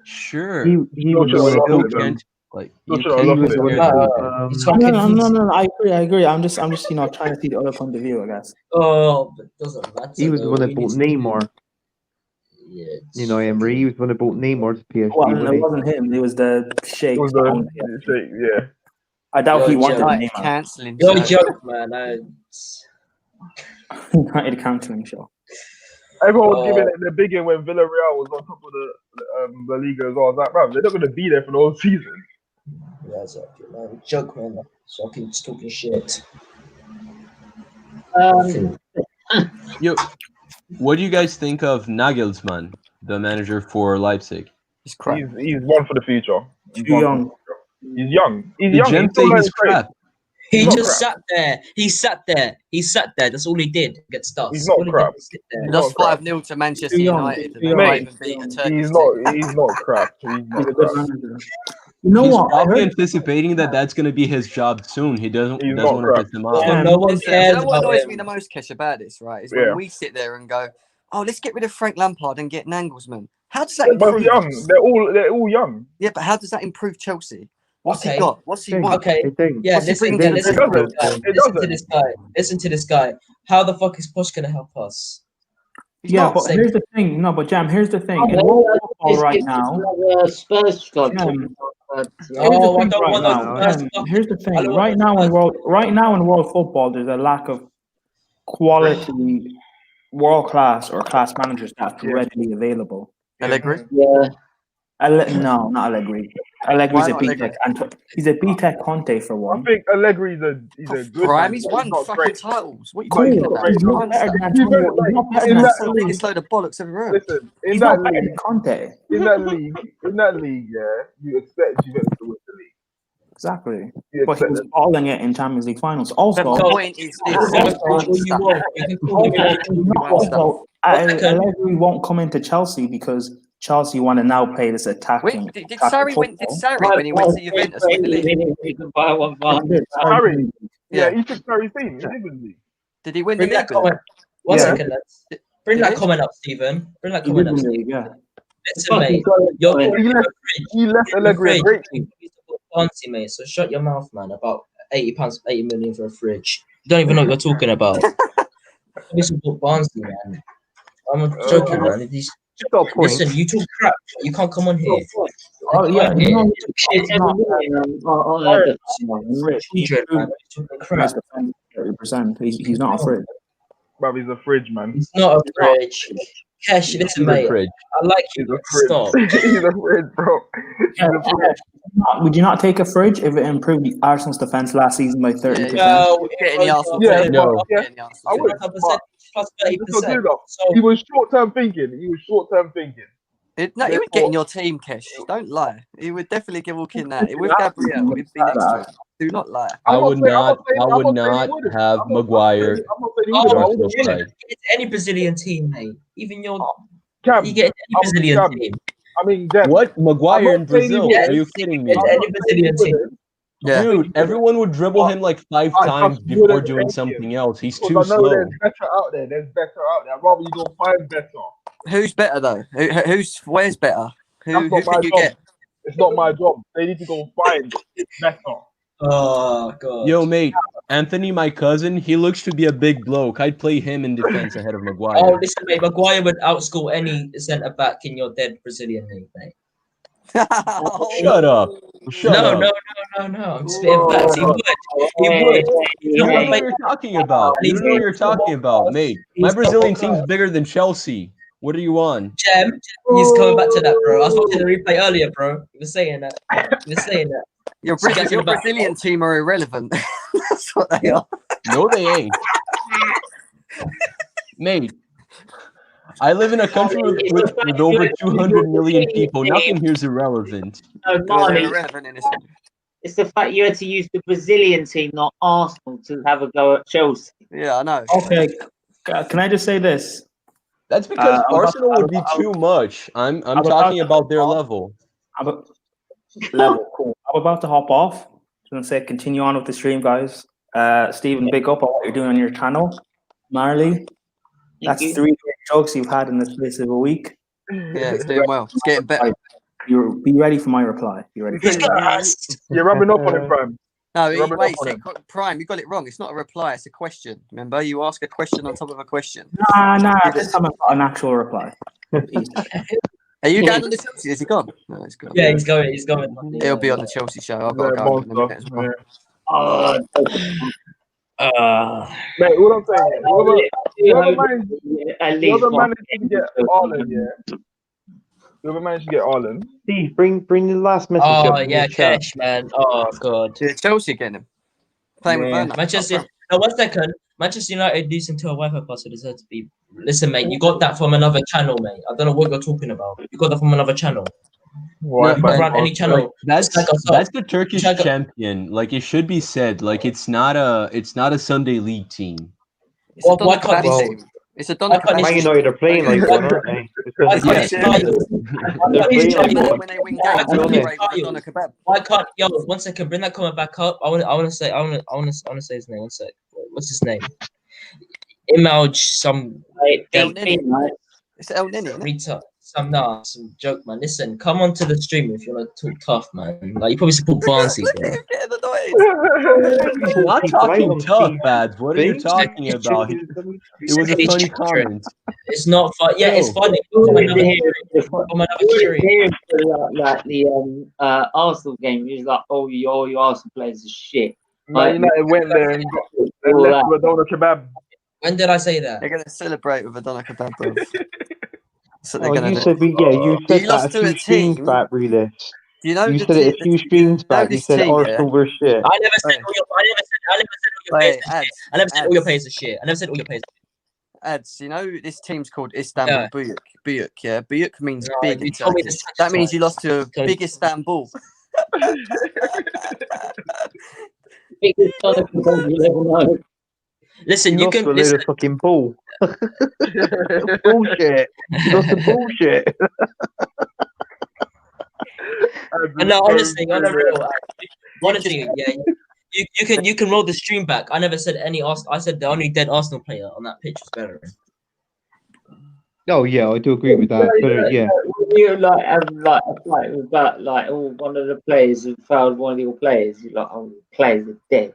C: Sure.
F: He was
B: Still
F: one of
B: should've
F: the
B: lost it,
C: can't, like,
B: Still
C: you
B: should've
C: can't
B: lost it.
C: compare
D: No,
C: the
D: he's
C: two.
D: fucking
G: No, I agree. I'm just trying to see the other point of view, I guess.
D: Oh, but it doesn't matter.
F: He was the one that bought Neymar.
D: Yeah,
F: Unai Emery. He was the one that bought Neymar to PSG.
G: Well,
F: wasn't
G: it
F: he?
G: wasn't him. It was the Sheikh.
B: It was yeah.
G: I doubt he
D: Yo,
G: wanted
D: Joe.
H: United
G: Neymar.
H: cancelling.
D: You're a
H: Joe.
D: joke, man.
G: United counselling show.
B: Everyone was giving it the big in when Villarreal was on top of the Liga as well. I was like, bro, they're not going to be there for the whole season.
D: Yeah, exactly, man. Joke, man. So I keep talking shit.
C: Yo, what do you guys think of Nagelsmann, the manager for Leipzig?
H: He's crap.
B: He's one for the future. He's
G: Too
B: one
G: young.
B: for the future. He's young. He's
C: The
B: young.
C: Gem
B: He's still
C: say
B: learning
C: he's
B: trade.
C: crap.
D: He
B: He's not
D: just
B: crap.
D: sat there. He sat there. That's all he did. Get stuff.
B: He's not
D: All he
B: crap.
D: did was sit there.
B: He's
H: Lost
B: not crap.
H: 5-0 to Manchester
G: Too young,
H: United.
G: too
H: And they
G: young.
H: can't even beat a Turkish
B: He's
H: team.
B: not crap. He's
G: He's
B: not
G: a good
B: crap.
G: manager. You know
C: He's
G: what? I
C: probably
G: heard
C: anticipating that that's going to be his job soon. He doesn't
B: He's
C: want
B: not
C: to piss him off.
D: Oh, no one
H: Listen,
D: cares
H: you know what
D: about
H: annoys
D: him.
H: me the most, Kesh, about this, right? Is
B: Yeah.
H: when we sit there and go, "Oh, let's get rid of Frank Lampard and get Nagelsmann." How does that
B: They're both
H: improve?
B: young. They're all young.
H: Yeah, but how does that improve Chelsea? What's
D: Okay.
H: he got? What's he
F: Thing.
H: won?
D: Okay.
F: They think.
D: Yeah,
H: What's he
D: listen,
H: bringing to the
D: listen,
H: team?
B: doesn't. It doesn't.
D: Listen to this guy. How the fuck is Posh gonna help us?
H: He's
G: Yeah,
H: not.
G: but here's the thing. No, but Jam, here's the thing. In world football right now,
A: Spurs squad.
G: Jam,
D: Oh, I don't want those
G: Jam,
D: Spurs.
G: here's the
D: I
G: thing.
D: don't want
G: Right now in world football, there's a lack of quality, world class or class managers that's readily available.
H: Allegri?
A: Yeah.
G: No, not Allegri. Allegri's
H: Why
G: a
H: not
G: B-Tech. And he's a B-Tech Conte for
B: I
G: one.
B: think Allegri's a good
H: Prime,
B: man.
H: he's won
B: not
H: fucking
B: great.
H: titles. What are you
B: But he's
H: talking
B: not
H: about?
B: great.
G: He's not better than Antonio. He's not better
B: In
G: than
B: that
H: the
G: Conte.
H: biggest load of bollocks ever heard.
B: Listen, in
G: He's
B: that
G: not better
B: league,
G: than Conte.
B: in that league, yeah, you expect Juventus to win the league.
G: Exactly.
B: You
G: But he
B: expect
G: was
B: them.
G: balling it in Champions League finals. Also,
H: The point is this.
G: Allegri won't come into Chelsea because Chelsea want to now play this attacking.
H: Did Sarri when he went to Juventus win the league?
A: You can buy one for
B: Harry,
H: Yeah.
B: he took Harry's team. He did win the league.
H: Did he win the
D: Bring that
H: league? with
D: comment.
H: them?
D: One
G: Yeah.
D: second, let's bring
H: Did
D: that
H: he?
D: comment up, Stephen. Bring that
G: He
D: comment
G: did
D: up,
G: win the
D: Stephen.
G: league, yeah.
D: Listen, mate. You're talking
B: He
D: about
B: left,
D: fridge.
B: he left Allegri a great team.
D: He's fancy, mate. So shut your mouth, man. About £80, 80 million for a fridge. You don't even know what you're talking about. We support Barnsley, man. I'm joking, man.
F: Got a point.
D: Listen, you talk crap. You can't come on here.
G: Oh, yeah.
D: Come here.
G: It's not
D: Children, man. You talking crap.
G: 30%. He's not afraid.
B: Bruv, he's a fridge, man.
D: He's not a fridge. Cash, listen, mate.
C: Fridge.
D: I like
B: He's
D: you.
B: a fridge.
D: Stop.
B: He's a fridge, bro. He's a fridge.
G: Would you not take a fridge if it improved Arsenal's defense last season by 30%?
D: No,
H: Getting the Arsenal
B: Yeah,
H: team.
C: no.
H: Getting the Arsenal
B: I
H: team.
B: would.
D: plus
B: Just don't do
D: 30%.
B: that.
D: So
B: He was short-term thinking. He would
H: get in your team, Kesh. Don't lie. He would definitely give Walking that. With Gabriel, he'd be next to him. Do not lie.
C: I would not
B: wouldn't.
C: have Maguire
B: I'm not saying he
C: on
B: wouldn't. I
C: our
B: wouldn't.
C: side.
D: it's any Brazilian team, mate. Even your
B: Cam,
D: you get any Brazilian
B: Cam.
D: team.
B: I mean, Dem.
C: What? Maguire
B: I'm
C: in
B: not saying he
C: Brazil?
D: would.
C: Are you kidding me?
D: It's any Brazilian team.
H: Yeah.
C: Dude, everyone would dribble him like 5 times before doing something else. He's too
B: Because I know
C: slow.
B: there's better out there. I'd rather you go find better.
H: Who's better though? Where's better? Who
B: That's not
H: can
B: my
H: you
B: job.
H: get?
B: It's not my job. They need to go find better.
D: Oh god.
C: Yo, mate, Anthony, my cousin, he looks to be a big bloke. I'd play him in defense ahead of Maguire.
D: Oh, listen, mate. Maguire would outscore any centre back in your dead Brazilian league, mate.
C: Shut up.
D: No. I'm spitting facts. He would.
C: You don't know what you're talking about. You don't know what you're talking about, mate. My Brazilian team's bigger than Chelsea. What are you on?
D: Gem, he's coming back to that, bro. I was watching the replay earlier, bro. He was saying that.
H: Your Brazilian team are irrelevant. That's what they are.
C: No, they ain't. Mate, I live in a country with over 200 million people. Nothing here is irrelevant.
A: No, Marley, it's the fact you had to use the Brazilian team, not Arsenal, to have a go at Chelsea.
H: Yeah, I know.
G: Okay, can I just say this?
C: That's because Arsenal would be too much. I'm talking about their level.
G: Cool. I'm about to hop off. I'm gonna say continue on with the stream, guys. Stephen, big up on what you're doing on your channel. Marley, that's 3 great jokes you've had in the space of a week.
H: Yeah, it's doing well. It's getting better.
G: Be ready for my reply. Be ready.
B: You're rubbing up on it, Prime.
H: No, wait, Prime, you got it wrong. It's not a reply, it's a question. Remember, you ask a question on top of a question.
G: Nah, this time I've got an actual reply.
H: Are you going on the Chelsea? Is he gone? No, he's gone.
D: Yeah, he's going.
H: He'll be on the Chelsea show. I've got to go in a minute as well.
B: Mate, what I'm saying, whoever managed to get Ireland, whoever managed to get Ireland.
F: Steve, bring the last message up.
D: Oh yeah, Cash, man. Oh god.
H: Yeah, Chelsea getting him. Playing with Gunnar.
D: Manchester. No, 1 second. Manchester United losing to a Wi-Fi password deserves to be. Listen, mate, you got that from another channel, mate. I don't know what you're talking about. You got that from another channel.
C: What?
D: No, run any channel.
C: That's the Turkish champion. Like it should be said. Like it's not a Sunday league team.
D: Why can't this?
H: It's a Donna
F: Man United are playing like one, aren't they?
D: Why can't Why can't 1 second, bring that comment back up. I want to say his name. 1 sec. What's his name? Image some
H: It's El Nini.
D: Some joke, man. Listen, come on to the stream if you want to talk tough, man. Like you probably support Barnsley.
C: You're not talking tough, Bads. What are you talking about? It was a funny comment.
D: It's not fun. Yeah, it's funny.
A: Like the Arsenal game, he was like, "Oh, your Arsenal players are shit."
B: Man United went there and left with a doner kebab.
D: When did I say that?
H: They're gonna celebrate with a doner kebab, bro. So
F: you said that a few streams back, really.
H: You know,
F: you said it a few streams back. You said Arsenal were shit.
D: I never said all your players are shit. I never said all your players.
H: Ads, you know this team's called Istanbul Büyük, yeah. Büyük means big. That means you lost to big Istanbul.
D: Listen, you can
F: listen. A fucking ball. Bullshit. Lost the bullshit.
D: No, honestly, on the real, honestly, yeah, you can roll the stream back. I never said any Arsenal. I said the only dead Arsenal player on that pitch was better.
F: Oh yeah, I do agree with that. But yeah,
A: you have like a fight with that, like one of the players who fouled one of your players. You're like, oh, the players are dead.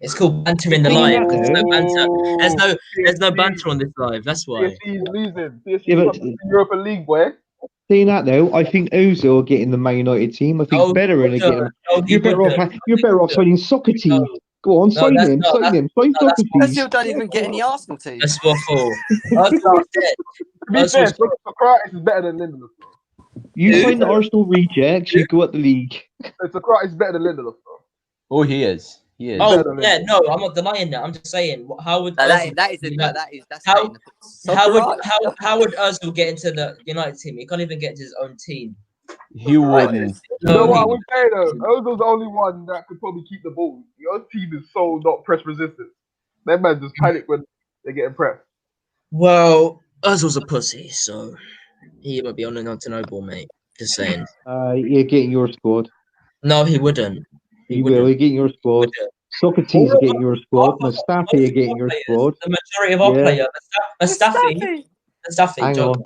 D: It's called banter in the live. There's no banter. There's no banter on this live. That's why.
B: PSG's losing. PSG's Europa League, boy.
F: Saying that though, I think Ozil are getting the Man United team. I think better in again. You're better off signing Socrates. Go on, sign him. Sign Socrates.
H: Ozil don't even get any Arsenal team.
D: That's waffle.
B: To be fair, Socrates is better than Lindelof.
F: You sign the Arsenal rejects, you go at the league.
B: Socrates is better than Lindelof.
C: Oh, he is. Yeah.
D: Oh yeah, no, I'm not denying that. I'm just saying, how would how would Ozil get into the United team? He can't even get into his own team.
C: He wouldn't.
B: You know what I would say though? Ozil's the only one that could probably keep the ball. Your team is so not press resistant. That man just panic when they get pressed.
D: Well, Ozil's a pussy, so he would be on an Noble, mate. Just saying.
F: You're getting your squad.
D: No, he wouldn't.
F: He will. You're getting your squad. Socrates are getting your squad. Mustafi are getting your squad.
D: The majority of our players. Mustafi.
F: Hang on.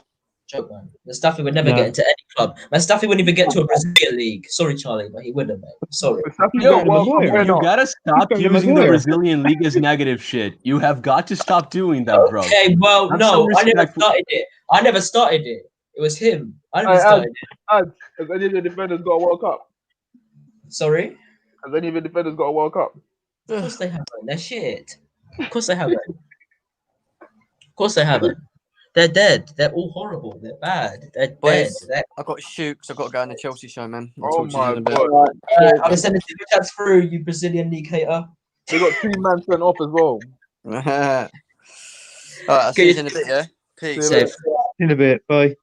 D: Joke, man. Mustafi would never get into any club. Mustafi wouldn't even get to a Brazilian league. Sorry, Charlie, but he wouldn't, mate. Sorry.
C: Yo, you gotta stop using the Brazilian league as negative shit. You have got to stop doing that, bro.
D: Okay, well, no, I never started it. I never started it. It was him. I never started it.
B: Has any of the defenders got a World Cup?
D: Sorry?
B: Has any of the defenders got a World Cup?
D: Of course they haven't. They're shit. Of course they haven't. Of course they haven't. They're dead. They're all horrible. They're bad. They're
H: Boys,
D: dead.
H: I've got to shoot because I've got to go on the Chelsea show, man.
B: Oh my god!
D: I'm sending the chats through, you Brazilian league hater.
B: They got 2 men sent off as well.
H: Alright, I'll see you in a bit, yeah? Peace.
F: In a bit, bye.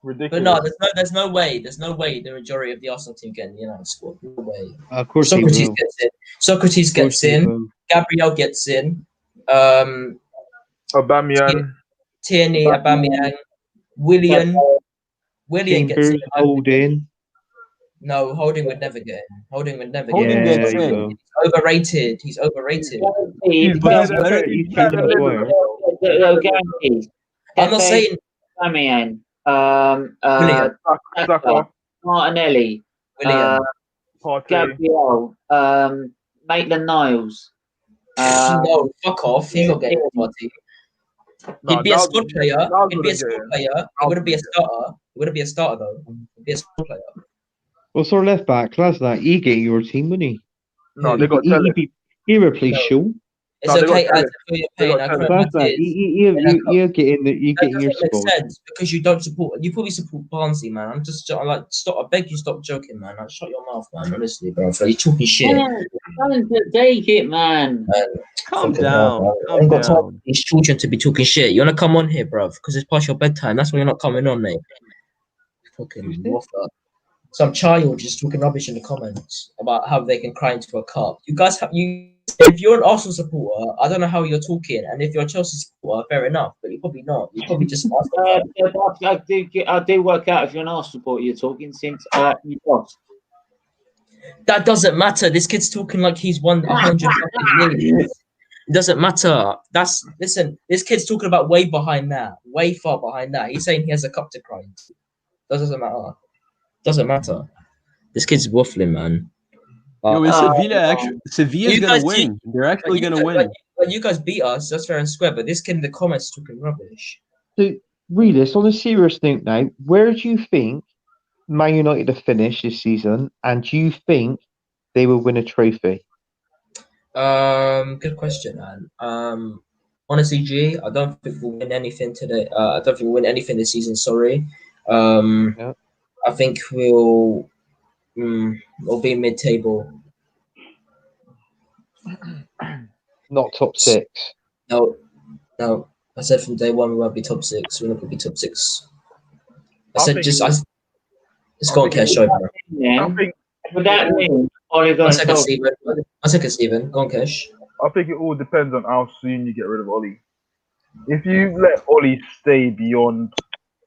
B: Ridiculous.
D: But no, there's no way the majority of the Arsenal team get in the United squad. No way.
F: Of course
D: Socrates
F: will.
D: gets in. Socrates gets in. Gabriel gets in.
B: Aubameyang.
D: Tierney, Aubameyang. William gets in.
F: Holding.
D: No, Holding would never get in. Holding would never
C: Holding
D: get in.
C: gets in.
D: He's overrated. He's overrated.
B: He's better than
D: I'm not saying
A: Aubameyang,
B: Saka.
A: Martinelli,
D: William.
A: Gabriel, Maitland-Niles.
D: No, fuck off. He's not getting into our team. He'd be a squad player. He'd be a squad player. He wouldn't be a starter. He wouldn't be a starter though. He'd be a squad player.
F: What's our left back? Klasnak, he get your team, wouldn't he?
B: No, they got
F: He replaced Shaw.
D: It's okay. I feel your pain. I can
F: You're getting your
D: spot.
F: spot.
D: Sense because you don't support. You probably support Barnsley, man. I like stop. I beg you, stop joking, man. Like, shut your mouth, man. Honestly, bro. You're talking shit.
A: Don't take it, man.
C: Calm down.
D: I ain't got time for these children to be talking shit. You wanna come on here, bro? Because it's past your bedtime. That's why you're not coming on, mate. Fucking waffle. Some child just talking rubbish in the comments about how they can cry into a cup. You guys have you. If you're an Arsenal supporter, I don't know how you're talking, and if you're a Chelsea supporter, fair enough. But you're probably not. You're probably just.
A: I do work out if you're an Arsenal supporter. You're talking since you lost.
D: That doesn't matter. This kid's talking like he's won 100 years. It doesn't matter. Listen. This kid's talking about way behind that, way far behind that. He's saying he has a cup to cry into. That doesn't matter. Doesn't matter. This kid's waffling, man.
C: Sevilla's gonna win. They're actually gonna win.
D: When you guys beat us, that's fair and square. But this kid in the comments is talking rubbish.
F: So, Relis, on a serious note now, where do you think Man United have finished this season, and do you think they will win a trophy?
D: Good question, man. Honestly, G, I don't think we'll win anything today. I don't think we'll win anything this season. Sorry. I think we'll be mid-table.
F: Not top 6.
D: No. I said from day one we won't be top 6. We're not going to be top 6. Let's go on, Kesh. Show me.
A: Would that mean Oliver?
D: One second, Stephen. Go on, Kesh.
B: I think it all depends on how soon you get rid of Ollie. If you let Ollie stay beyond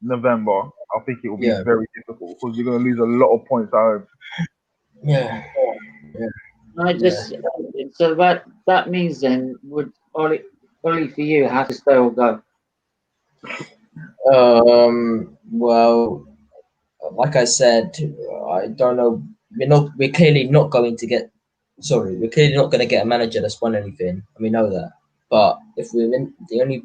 B: November, I think it will be very difficult because you're going to lose a lot of points at home.
D: Yeah.
A: So that means then would Ollie for you have to stay or go?
D: Well, like I said, I don't know. We're clearly not going to get. Sorry, we're clearly not going to get a manager that's won anything, and we know that. But if we're in, the only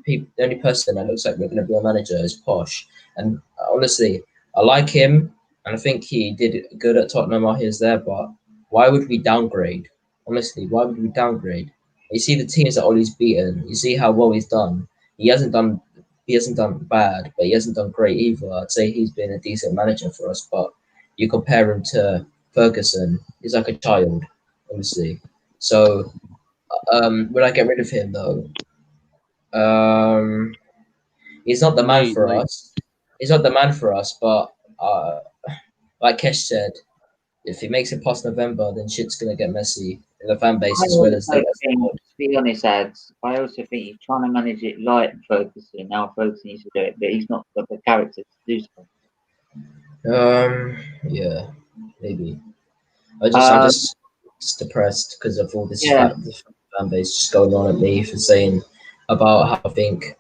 D: person that looks like we're going to be a manager is Posh. And honestly, I like him, and I think he did good at Tottenham while he was there. But why would we downgrade? Honestly, why would we downgrade? You see the teams that Ollie's beaten. You see how well he's done. He hasn't done bad, but he hasn't done great either. I'd say he's been a decent manager for us. But you compare him to Ferguson, he's like a child, honestly. So, would I get rid of him though? He's not the man for us. He's not the man for us. But like Kesh said, if he makes it past November, then shit's gonna get messy in the fan base as well as the.
A: To be honest, Ads, I also think he's trying to manage it like Ferguson. Now Ferguson needs to do it, but he's not got the character to do so.
D: Yeah, maybe. I'm just depressed because of all this fan base just going on at me for saying about how I think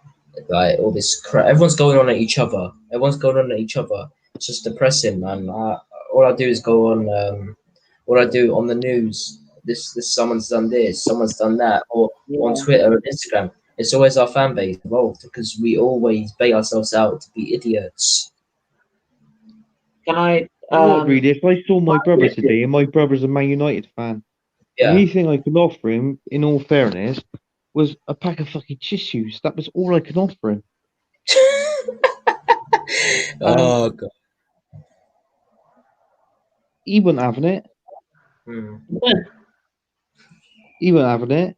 D: Like all this crap. Everyone's going on at each other. It's just depressing, man. All I do is go on. What I do on the news. This someone's done this, someone's done that, or on Twitter and Instagram. It's always our fan base involved because we always bait ourselves out to be idiots.
A: Can I?
F: What really? If I saw my brother today, and my brother's a Man United fan, the only thing I could offer him, in all fairness, was a pack of fucking tissues. That was all I could offer him.
D: Oh god.
F: He wasn't having it. He wasn't having it.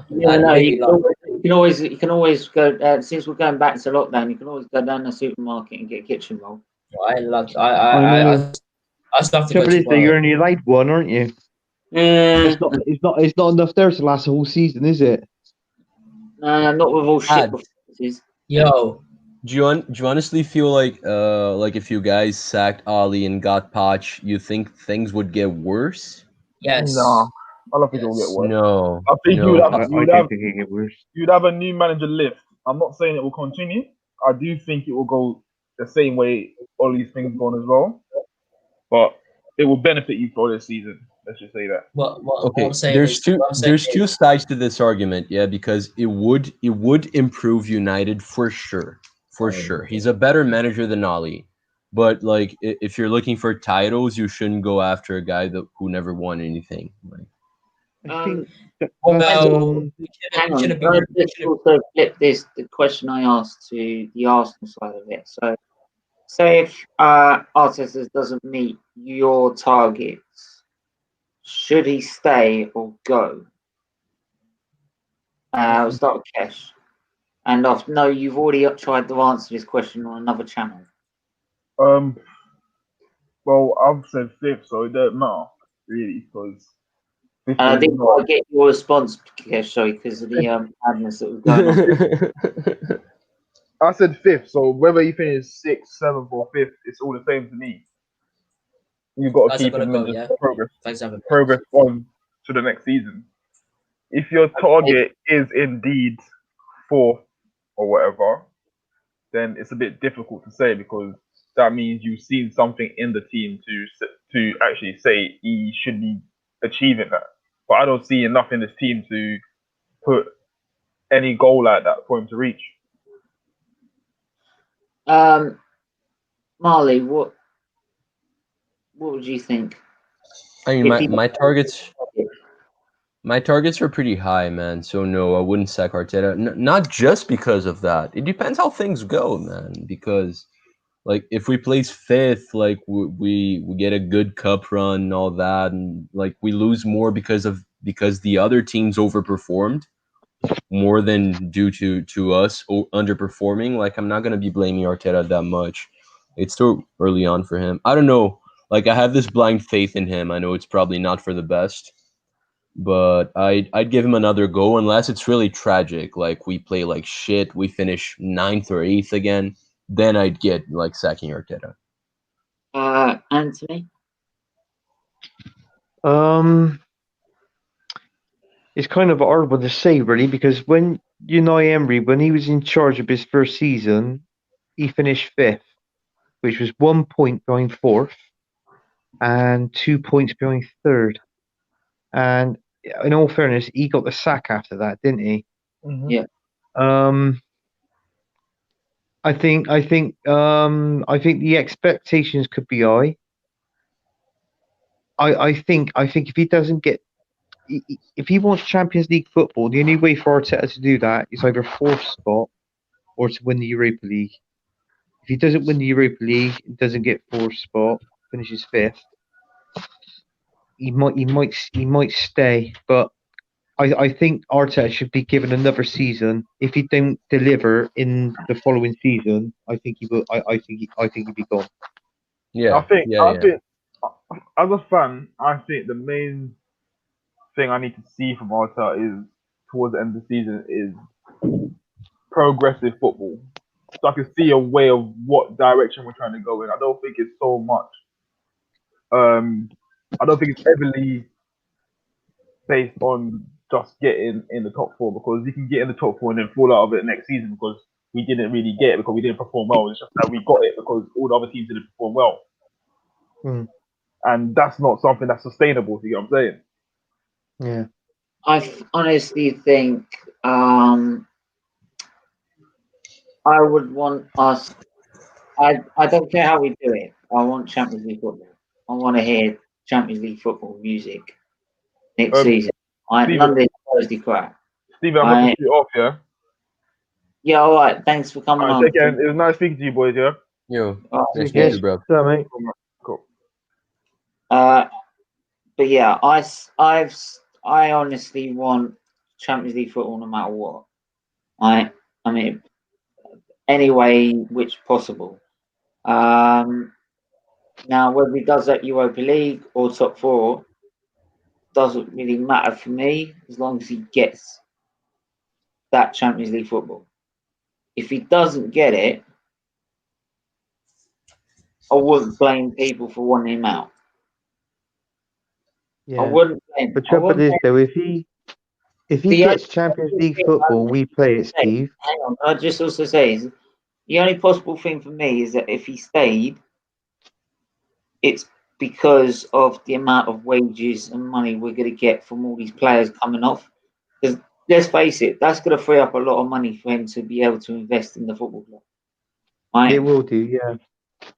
A: You can always go. Since we're going back to lockdown, you can always go down the supermarket and get a kitchen roll.
D: I stuff to go to work.
F: You're only allowed one, aren't you? It's not enough there to last the whole season, is it?
A: Not with all shit performances.
D: Yo.
C: Do you honestly feel like if you guys sacked Ali and got Poch, you think things would get worse?
D: Yes.
B: No, I don't think it will get worse.
C: No.
B: I think you'd have a new manager lift. I'm not saying it will continue. I do think it will go the same way all these things gone as well. But it will benefit you for this season. Let's just say that.
C: There's two sides to this argument, yeah, because it would improve United for sure. For sure. He's a better manager than Ali. But like if you're looking for titles, you shouldn't go after a guy who never won anything. Like,
F: I think
A: hang on. Let's also flip the question I asked to the Arsenal side of it. So, say if Arteta doesn't meet your targets, should he stay or go? We'll start with Kesh. And no, you've already tried to answer this question on another channel.
B: Well, I've said fifth, so it doesn't matter really because.
A: I didn't quite get your response, Kesh, sorry, because of the madness that was going on.
B: I said fifth, so whether you finish sixth, seventh, or fifth, it's all the same to me. You've got to keep him in just progress on to the next season. If your target is indeed fourth or whatever, then it's a bit difficult to say because that means you've seen something in the team to actually say he should be achieving that. But I don't see enough in this team to put any goal like that for him to reach.
A: Marley, what would you think?
C: I mean, my targets are pretty high, man. So no, I wouldn't sack Arteta. Not just because of that. It depends how things go, man. Because like if we place fifth, like we get a good cup run and all that, and like we lose more because the other teams overperformed more than due to us underperforming. Like I'm not gonna be blaming Arteta that much. It's still early on for him. I don't know. Like I have this blind faith in him. I know it's probably not for the best, but I'd give him another go unless it's really tragic. Like we play like shit, we finish 9th or 8th again. Then I'd get like sacking Arteta.
A: Anthony?
F: It's kind of horrible to say, really, because when Unai Emery, when he was in charge of his first season, he finished fifth, which was 1 point behind fourth and 2 points behind third. And in all fairness, he got the sack after that, didn't he?
A: Mm-hmm. Yeah.
F: I think the expectations could be high. I think if he doesn't get, if he wants Champions League football, the only way for Arteta to do that is either fourth spot or to win the Europa League. If he doesn't win the Europa League, doesn't get fourth spot, finishes fifth, he might stay. But I think Arteta should be given another season. If he don't deliver in the following season, I think he will. I think he'll be gone.
B: Yeah, I think as a fan, I think the main thing I need to see from Arteta is towards the end of the season is progressive football. So I can see a way of what direction we're trying to go in. I don't think it's so much. I don't think it's heavily based on just getting in the top 4, because you can get in the top 4 and then fall out of it next season because we didn't really get it because we didn't perform well. It's just that we got it because all the other teams didn't perform well. And that's not something that's sustainable, if you get what I'm saying.
F: Yeah.
A: I honestly think I would want us. I don't care how we do it. I want Champions League football. I want to hear Champions League football music next season. None of this Thursday crap.
B: Steven, I'm going to put you off, yeah?
A: Yeah, all right. Thanks for coming on.
B: Again, it was nice speaking to you, boys, yeah?
C: Yo,
F: nice to meet you, bro. Mate.
B: Cool.
A: But yeah, I honestly want Champions League football no matter what. I mean, any way which possible. Now, whether he does that Europa League or top 4 doesn't really matter for me as long as he gets that Champions League football. If he doesn't get it, I wouldn't blame people for wanting him out.
F: Yeah.
A: I wouldn't blame.
F: But trouble is, though, if he gets Champions League football, we play it, Steve.
A: Hang on, I just also say is the only possible thing for me is that if he stayed, it's because of the amount of wages and money we're going to get from all these players coming off. Because let's face it, that's going to free up a lot of money for him to be able to invest in the football club. Right?
F: It will do, yeah.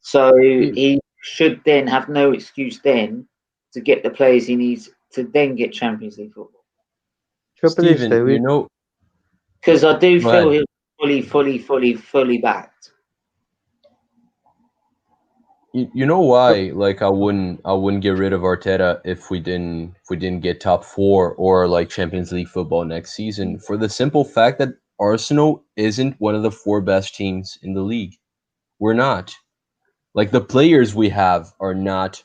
A: So he should then have no excuse then to get the players he needs to then get Champions League football.
C: Steven, you know,
A: because I do feel he's fully backed.
C: You know why? Like I wouldn't get rid of Arteta if we didn't get top 4 or like Champions League football next season, for the simple fact that Arsenal isn't one of the 4 best teams in the league. We're not. Like the players we have are not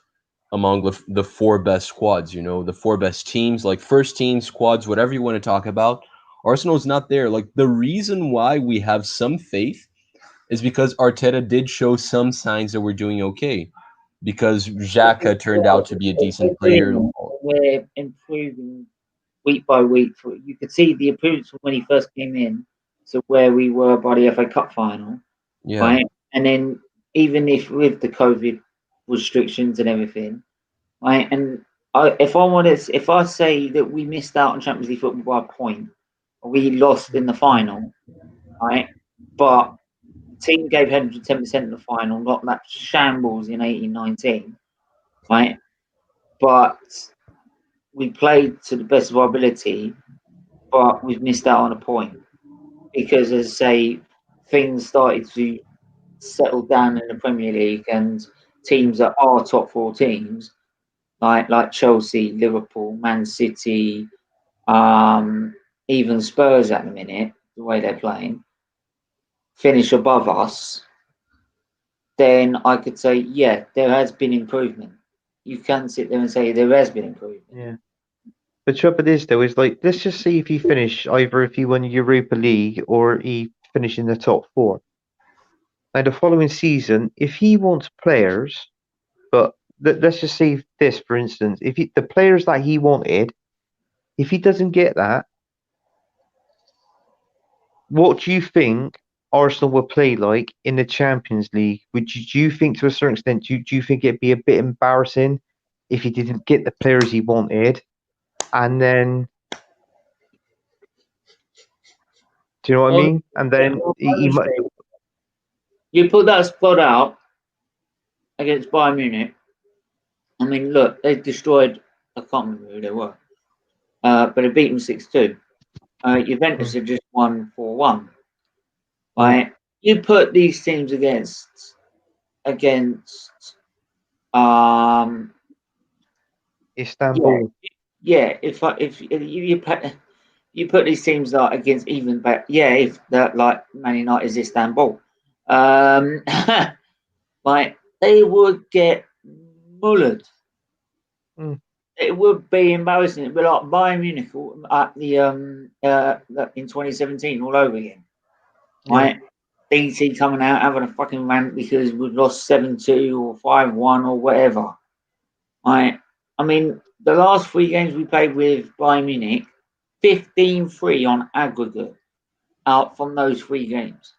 C: among the 4 best squads. You know, the 4 best teams, like first team squads, whatever you want to talk about. Arsenal's not there. Like the reason why we have some faith is because Arteta did show some signs that we're doing okay. Because Xhaka turned out to be a decent player.
A: We're improving week by week. You could see the improvements from when he first came in to where we were by the FA Cup final.
C: Yeah.
A: Right? And then even if with the COVID restrictions and everything, right? And if I say that we missed out on Champions League football by a point, we lost in the final, right? But team gave 110% in the final, not that shambles in 18-19, right? But we played to the best of our ability, but we've missed out on a point because, as I say, things started to settle down in the Premier League, and teams that are top 4 teams, like Chelsea, Liverpool, Man City, even Spurs at the minute, the way they're playing, finish above us, then I could say, yeah, there has been improvement. You can sit there and say there has been improvement.
F: Yeah. The trouble is, though, is like, let's just see if he finish, either if he won Europa League or he finish in the top 4. Now, the following season, if he wants players, but let's just say this, for instance, if the players that he wanted, if he doesn't get that, what do you think Arsenal will play like in the Champions League? Do you think, to a certain extent, do you think it'd be a bit embarrassing if he didn't get the players he wanted? And then, do you know what I mean? And then he might.
A: You put that squad out against Bayern Munich. I mean, look, they destroyed. I can't remember who they were, but they beat them 6-2. Juventus have just won 4-1. Right? You put these teams against
F: Istanbul.
A: Yeah, if you put these teams like against even better, if that like Man United is Istanbul, like they would get mullered. It would be embarrassing. It'd be like Bayern Munich at the in 2017 all over again. Right? DT coming out having a fucking rant because we've lost 7-2 or 5-1 or whatever. Right? I mean, the last 3 games we played with Bayern Munich, 15-3 on aggregate out from those 3 games.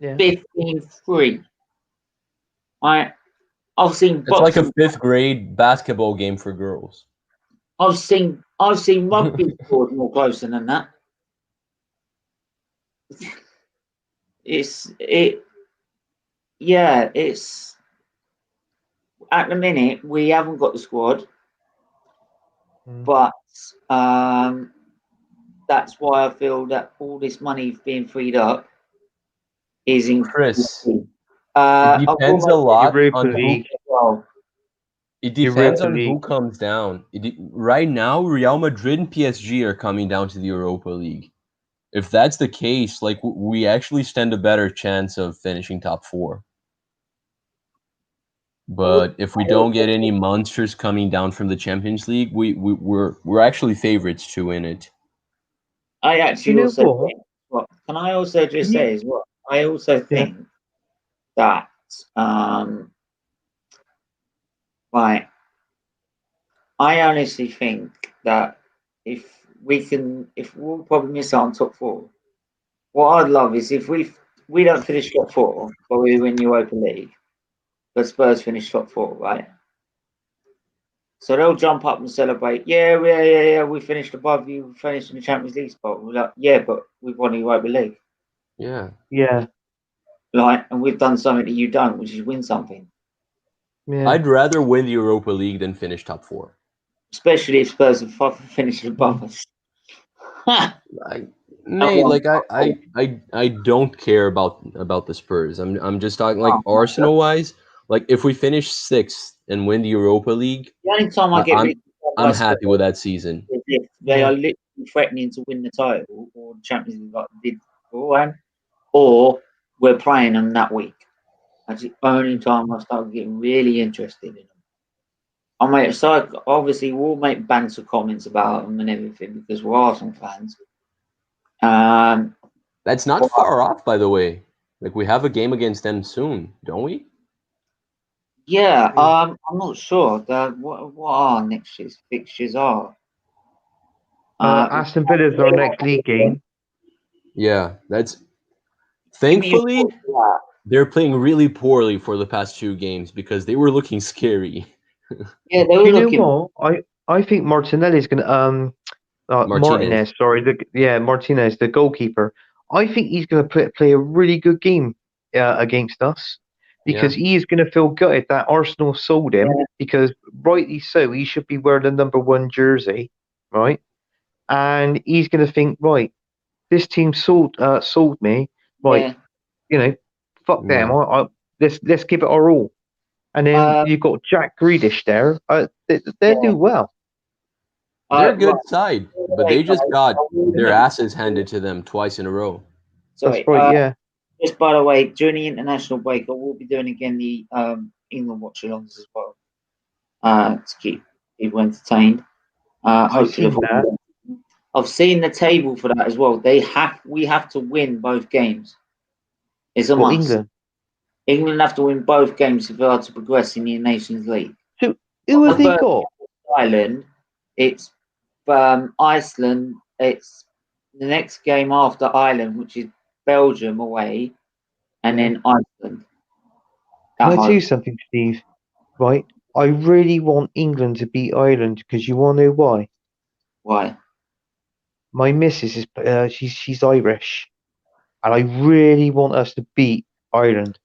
F: Yeah.
A: 15-3. I've seen
C: It's like a 5th grade basketball game for girls.
A: I've seen rugby scores more closer than that. It's at the minute we haven't got the squad, but that's why I feel that all this money being freed up is in
C: Chris. It depends a lot on who. It depends on who comes down. Right now, Real Madrid and PSG are coming down to the Europa League. If that's the case, like we actually stand a better chance of finishing top 4. But if we don't get any monsters coming down from the Champions League, we're actually favorites to win it.
A: I actually also think. Well, can I also just say as well? I also think that I honestly think that if we'll probably miss out on top 4. What I'd love is if we don't finish top 4, but we win Europa League, but Spurs finish top 4, right? So they'll jump up and celebrate. Yeah. We finished above you. We finished in the Champions League spot. We're like, yeah, but we've won the Europa League.
C: Yeah.
A: And we've done something that you don't, which is win something.
F: Yeah.
C: I'd rather win the Europa League than finish top 4.
A: Especially if Spurs have finished above us.
C: I don't care about the Spurs. I'm just talking like Arsenal wise. Like if we finish 6th and win the Europa League,
A: the only time
C: I'm happy with that season.
A: If they are literally threatening to win the title or the Champions League like they did beforehand, or we're playing them that week. That's the only time I start getting really interested in them. Obviously we'll make banter comments about them and everything because we're Arsenal fans.
C: That's not far off, by the way. Like we have a game against them soon, don't we?
A: Yeah, I'm not sure what our next year's fixtures are.
F: Aston Villa's our next league game.
C: Yeah, that's thankfully they're playing really poorly for the past 2 games because they were looking scary.
A: Yeah, they were looking.
F: Know what? I think Martinelli's gonna Martinez, Martinez, the goalkeeper. I think he's gonna play a really good game against us because he is gonna feel gutted that Arsenal sold him because rightly so he should be wearing the number 1 jersey, right? And he's gonna think, right, this team sold me, right? Fuck them. Let's give it our all. And then you've got Jack Grealish there. They do well.
C: They're a good side, but they just got their asses handed to them twice in a row.
A: That's right, Just by the way, during the international break, I will be doing again the England Watchalongs as well to keep people entertained. Hopefully, I've seen the table for that as well. We have to win both games. It's a must. England have to win both games if they are to progress in the Nations League.
F: So who have they got?
A: Ireland. It's Iceland. It's the next game after Ireland, which is Belgium away, and then Iceland.
F: Can I tell you something, Steve? Right, I really want England to beat Ireland because you want to know why?
A: Why?
F: My missus is she's Irish, and I really want us to beat Ireland.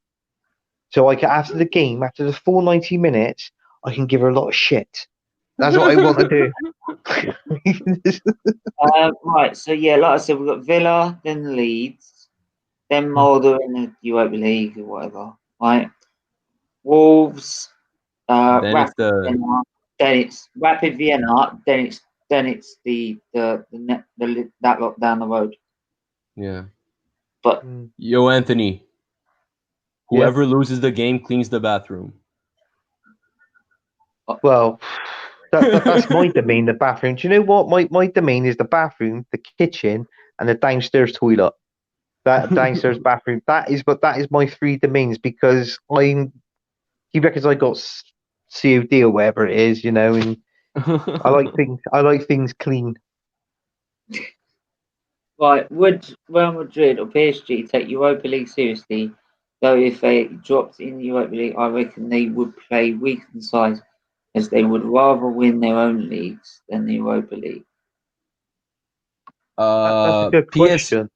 F: So after the game, after the full 90 minutes, I can give her a lot of shit. That's what I want to do.
A: Right, so like I said, we've got Villa, then Leeds, then Molde in the Europa League or whatever. Right, Wolves, Rapid Vienna, then it's Rapid Vienna, then it's the that lot down the road.
C: Yeah.
A: But
C: yo, Anthony. Whoever loses the game cleans the bathroom.
F: Well, that's my domain, the bathroom. Do you know what? My domain is the bathroom, the kitchen, and the downstairs toilet. That downstairs bathroom. That is my 3 domains because he reckons I got COD or whatever it is, and I like things clean.
A: Right, would Real Madrid or PSG take Europa League seriously? Though if they dropped in the Europa League, I reckon they would play weak in size, as they would rather win their own leagues than the Europa League.
F: That's a good question.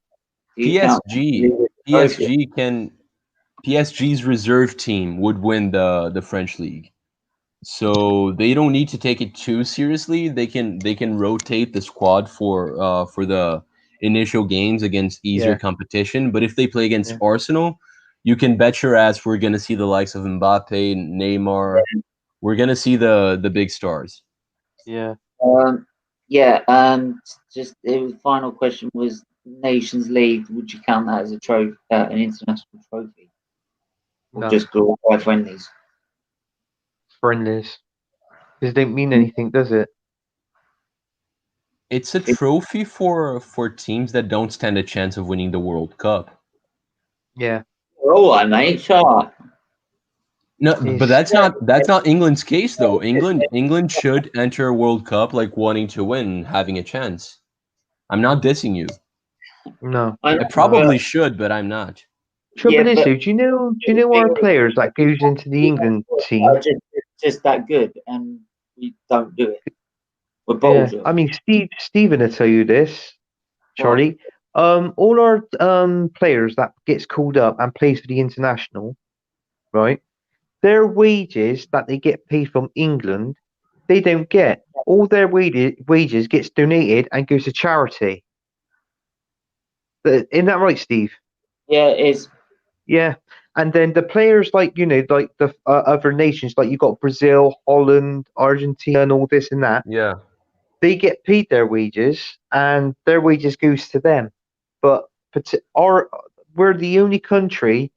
C: PSG's reserve team would win the French league, so they don't need to take it too seriously. They can rotate the squad for the initial games against easier competition. But if they play against Arsenal, you can bet your ass we're gonna see the likes of Mbappe, Neymar. We're gonna see the big stars.
F: Yeah.
A: Just the final question was Nations League. Would you count that as a trophy, an international trophy, or just glorified friendlies?
F: Friendlies. This don't mean anything, does it?
C: It's a trophy for teams that don't stand a chance of winning the World Cup.
F: Yeah.
A: All right, mate. Shut up.
C: No, but that's not England's case though. England should enter a World Cup like wanting to win, having a chance. I'm not dissing you.
F: No.
C: I probably should, but I'm not.
F: Trouble is, do you know our players that goes into the England team?
A: Just that good, and we don't do it. We're bold.
F: I mean, Stephen will tell you this, Charlie. All our players that gets called up and plays for the international, right? Their wages that they get paid from England, they don't get. All their wages gets donated and goes to charity. Isn't that right, Steve?
A: Yeah, it is.
F: Yeah, and then the players like the other nations, like you got Brazil, Holland, Argentina, and all this and that.
C: Yeah,
F: they get paid their wages, and their wages goes to them. But we're the only country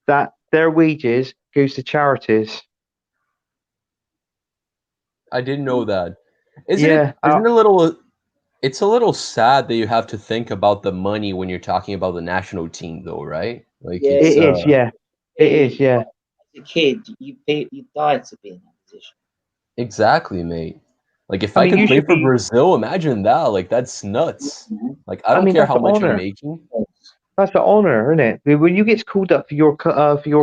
F: that their wages goes to charities.
C: I didn't know that. Isn't it a little? It's a little sad that you have to think about the money when you're talking about the national team, though, right? Like
F: it is.
A: As a kid, you die to be in that position.
C: Exactly, mate. Like if I could play for Brazil, imagine that. Like that's nuts. Like I don't care how much I'm making.
F: That's an honor, isn't it? When you get called up for your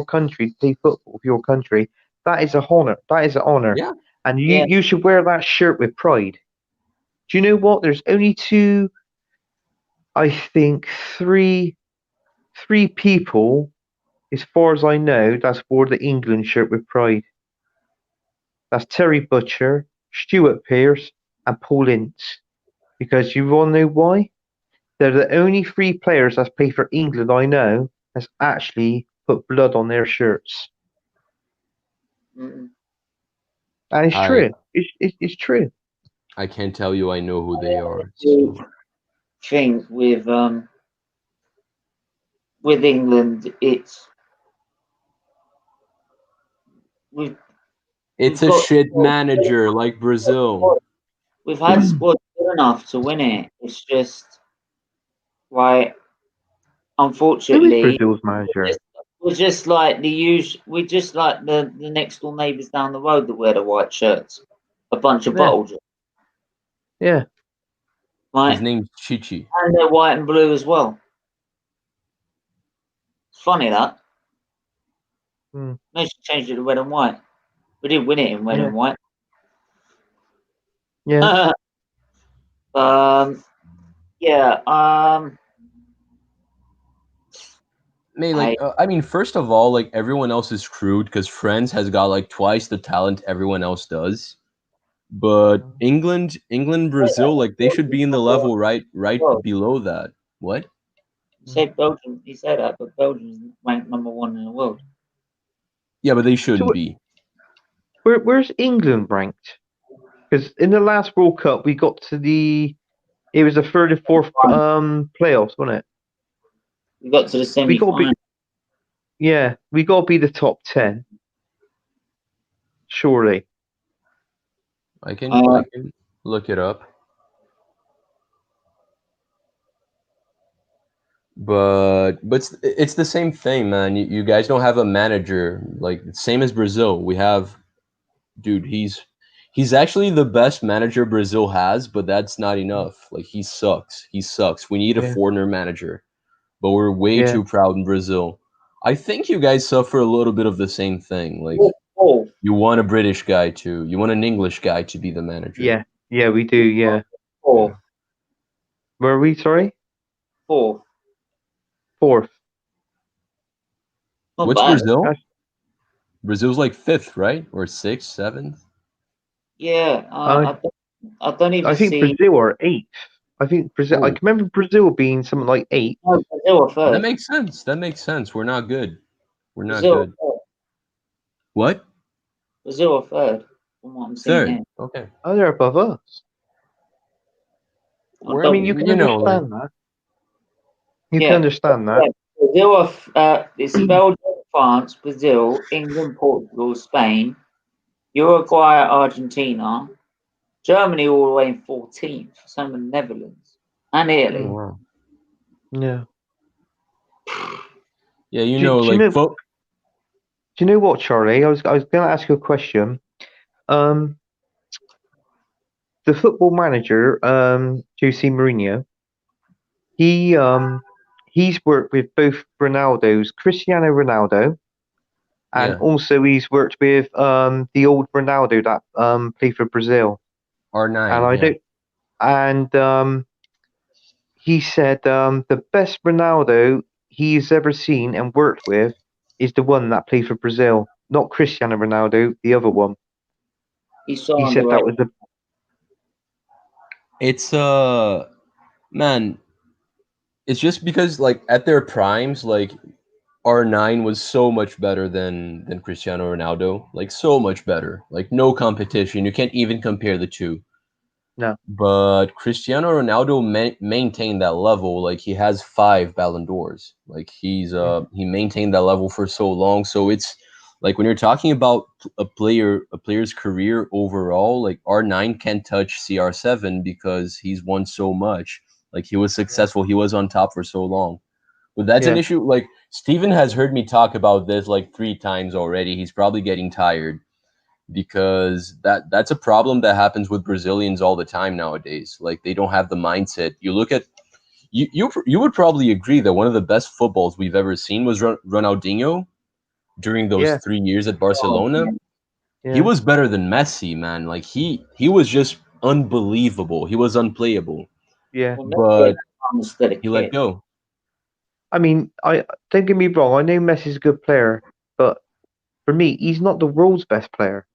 F: country to play football for your country, that is a honor. That is an honor.
C: Yeah.
F: And you should wear that shirt with pride. Do you know what? There's only three people, as far as I know, that's wore the England shirt with pride. That's Terry Butcher, Stuart Pearce, and Paul Ince. Because you want to know why? They're the only three players that's played for England I know has actually put blood on their shirts. And it's true. It's true.
C: I can't tell you I know who they are.
A: So. Think with England, it's
C: a shit manager like Brazil.
A: We've had squad good enough to win it. It's just unfortunately,
F: who is Brazil's manager?
A: We're just like we're just like the next door neighbours down the road that wear the white shirts. A bunch of bottles.
F: Yeah.
A: Right.
C: His name's Chichi.
A: And they're white and blue as well. It's funny that. No, she changed it to red and white. We did win it in red and white.
F: Yeah.
C: I mean, first of all, like everyone else is screwed because France has got like twice the talent everyone else does. But England, Brazil, like they should be in the level right below that. What?
A: You said Belgium. You said that, but Belgium's ranked number 1 in the world.
C: Yeah, but they shouldn't be.
F: Where's England ranked? Because in the last World Cup, we got to it was the third and fourth playoffs, wasn't it?
A: We got to the semi-final.
F: We got to be the top 10. Surely.
C: I can look it up. But it's the same thing, man. You guys don't have a manager like same as Brazil. We have, dude. He's He's actually the best manager Brazil has, but that's not enough. Like, he sucks. He sucks. We need a foreigner manager, but we're way too proud in Brazil. I think you guys suffer a little bit of the same thing. Like, you want a British guy you want an English guy to be the manager.
F: Yeah, we do. Yeah.
A: Fourth.
F: Where are we? Sorry.
A: Fourth.
C: What's Brazil? Brazil's like 5th, right? Or 6th, 7th?
A: Yeah, I don't even
F: I think
A: see...
F: Brazil are 8th. I think Brazil. I can remember Brazil being something like 8th.
A: No, Brazil are 3rd.
C: That makes sense. That makes sense. We're not good. We're not
A: Brazil
C: good. What?
A: Brazil are 3rd, from what I'm seeing
C: 3rd.
A: here.
C: Okay.
F: Oh, they're above us. I mean, you can understand that. You can understand that.
A: Brazil are it's Belgium, France, Brazil, England, Portugal, Spain, Uruguay, Argentina, Germany all the way in 14th, some of the Netherlands, and Italy.
C: Wow.
F: Yeah.
C: Yeah,
F: do you know what, Charlie? I was going to ask you a question. The football manager, Jose Mourinho, he's worked with both Cristiano Ronaldo, and also he's worked with the old Ronaldo that played for Brazil.
C: R9.
F: And he said the best Ronaldo he's ever seen and worked with is the one that played for Brazil, not Cristiano Ronaldo, the other one. He said that was the.
C: It's man, it's just because like at their primes, like R9 was so much better than Cristiano Ronaldo, like so much better, like no competition. You can't even compare the two.
F: No.
C: But Cristiano Ronaldo maintained that level. Like he has 5 Ballon d'Ors. Like he maintained that level for so long. So it's like when you're talking about a player's career overall, like R9 can't touch CR7 because he's won so much. Like he was successful. He was on top for so long. But that's an issue. Like Steven has heard me talk about this like 3 times already. He's probably getting tired because that's a problem that happens with Brazilians all the time nowadays. Like they don't have the mindset. You look at you would probably agree that one of the best footballs we've ever seen was Ronaldinho during those 3 years at Barcelona. He was better than Messi, man. Like he was just unbelievable. He was unplayable.
F: Yeah.
C: But he let go.
F: I mean, I don't get me wrong. I know Messi's a good player, but for me, he's not the world's best player.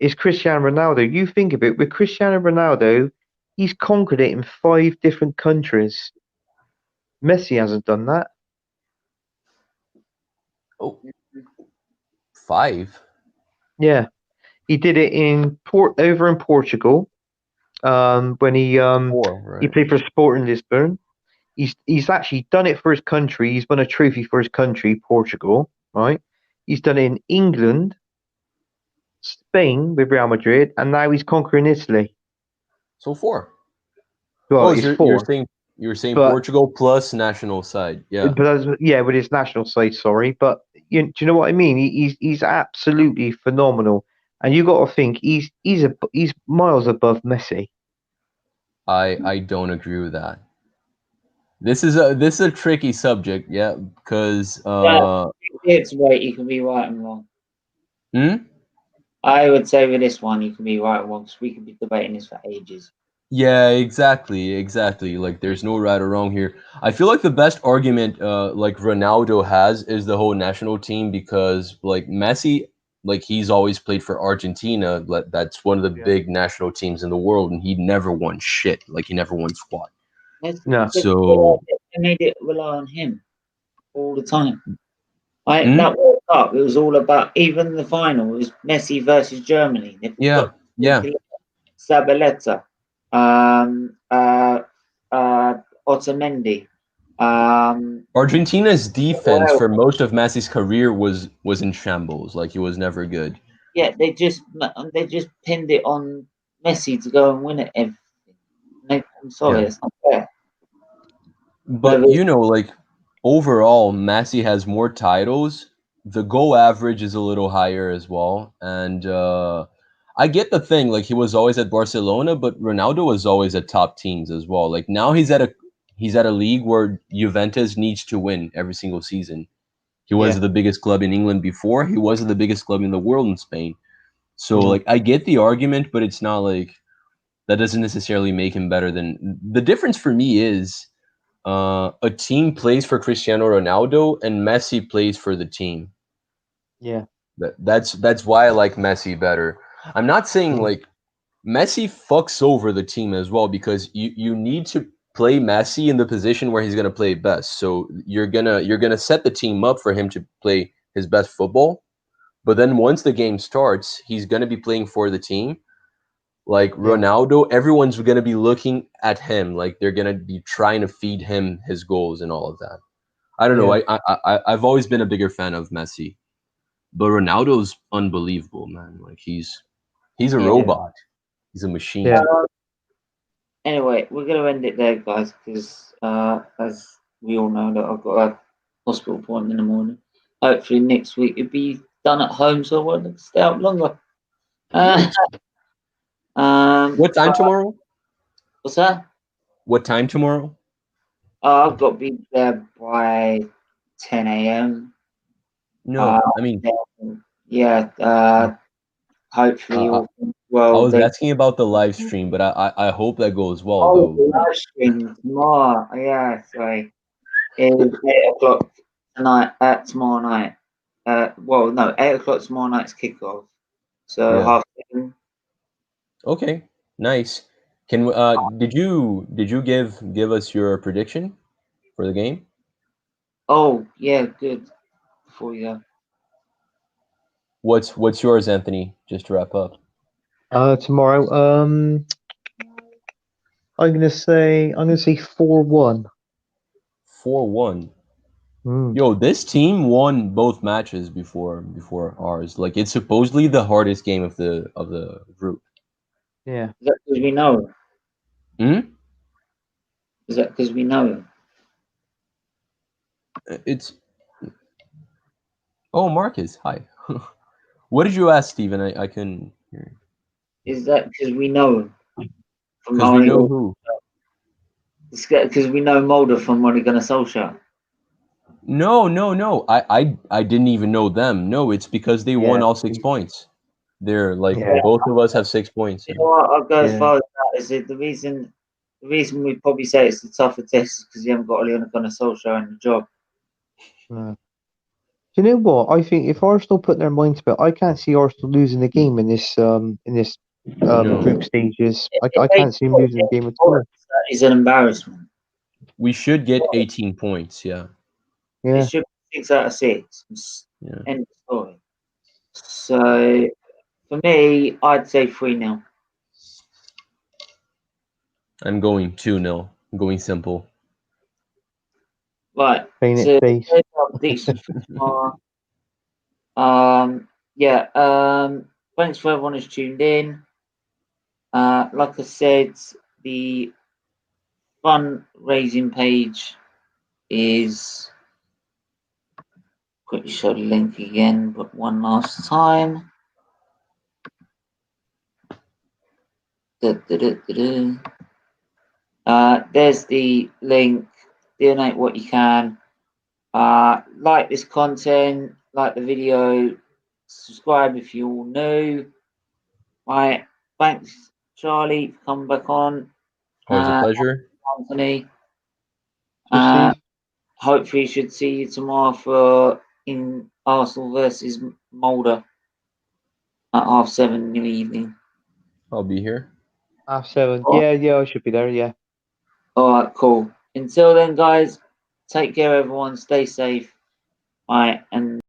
F: It's Cristiano Ronaldo. You think of it, with Cristiano Ronaldo, he's conquered it in 5 different countries. Messi hasn't done that.
C: Oh, 5?
F: Yeah, he did it over in Portugal. When he played for Sporting Lisbon. He's actually done it for his country. He's won a trophy for his country, Portugal. Right. He's done it in England, Spain with Real Madrid, and now he's conquering Italy.
C: So 4.
F: Well, it's 4.
C: You're saying Portugal plus national side, yeah.
F: But with his national side, sorry. But do you know what I mean? He's absolutely phenomenal, and you got to think he's miles above Messi.
C: I don't agree with that. This is a tricky subject, because
A: it's right. You can be right and wrong. I would say with this one, you can be right or wrong, because we could be debating this for ages.
C: Yeah, exactly. Like, there's no right or wrong here. I feel like the best argument, like Ronaldo has, is the whole national team, because like Messi, like he's always played for Argentina. That's one of the big national teams in the world, and he never won shit. Like he never won squat.
F: No.
C: So
A: they made it rely on him all the time. That World Cup, it was all about, even the final, it was Messi versus Germany.
C: Yeah.
A: Zabaleta, Otamendi.
C: Argentina's defense for most of Messi's career was in shambles. Like he was never good.
A: Yeah, they just pinned it on Messi to go and win it. I'm sorry, it's not fair.
C: But like overall, Messi has more titles. The goal average is a little higher as well, and I get the thing, like he was always at Barcelona, but Ronaldo was always at top teams as well. Like now he's at a league where Juventus needs to win every single season. He was the biggest club in England before. He was the biggest club in the world in Spain. So like I get the argument, but it's not like that doesn't necessarily make him better than. The difference for me is a team plays for Cristiano Ronaldo and Messi plays for the team.
F: Yeah.
C: That's why I like Messi better. I'm not saying like Messi fucks over the team as well, because you need to play Messi in the position where he's gonna play best. So you're gonna set the team up for him to play his best football. But then once the game starts, he's gonna be playing for the team. Like Ronaldo, everyone's gonna be looking at him, like they're gonna be trying to feed him his goals and all of that. I don't know. I've always been a bigger fan of Messi. But Ronaldo's unbelievable, man. Like he's a robot. He's a machine.
F: Yeah.
A: Anyway, we're going to end it there, guys, because as we all know, that I've got a hospital appointment in the morning. Hopefully next week it'll be done at home, so I won't stay out longer.
C: What time tomorrow?
A: What's that?
C: What time tomorrow?
A: I've got to be there by 10 a.m.
C: No, I mean,
A: hopefully.
C: I was asking about the live stream, but I hope that goes well.
A: Oh, the live stream tomorrow. Yeah, sorry. It's 8:00 tonight. Tomorrow night. 8:00 tomorrow night's kickoff. So 7:30.
C: Okay, nice. Can did you give us your prediction for the game?
F: Oh,
A: yeah, good. Before you go.
C: What's yours, Anthony? Just to wrap up.
F: Tomorrow. I'm gonna say 4-1.
C: 4-1. Yo, this team won both matches before ours. Like it's supposedly the hardest game of the group.
F: Yeah.
A: Is that because we know? Is that because we know?
C: It's. Oh, Marcus, hi. What did you ask, Steven? I couldn't hear.
A: Is that because we know?
C: Because we know who?
A: It's because we know Molde from Ole Gunnar Solskjaer.
C: No. I didn't even know them. No, it's because they won all 6 points. They're like both of us have 6 points.
A: You know what? I'll go as far as that. Is it the reason we probably say it's the tougher test is because you haven't got Ole Gunnar Solskjaer in the job.
F: Do you know what? I think if Arsenal put their minds to it, I can't see Arsenal losing the game in this group stages. I can't see them losing the game at all.
A: That is an embarrassment.
C: We should get 18 points. Yeah.
A: It should be 6 out of 6. End of story. So for me, I'd say 3-0.
C: I'm going 2-0. I'm going simple.
A: Right.
F: So
A: thanks for everyone who's tuned in. Like I said, the fundraising page is, quickly show the link again, but one last time. There's the link. Donate what you can. Like this content, like the video, subscribe if you're all new. Right, thanks Charlie for coming back on.
C: Always a pleasure.
A: Anthony. Hopefully you should see you tomorrow in Arsenal versus Molde at 7:30 in the evening.
C: I'll be here.
F: 7:30. Yeah, I should be there. Yeah.
A: All right, cool. Until then, guys, take care, everyone. Stay safe. All right, and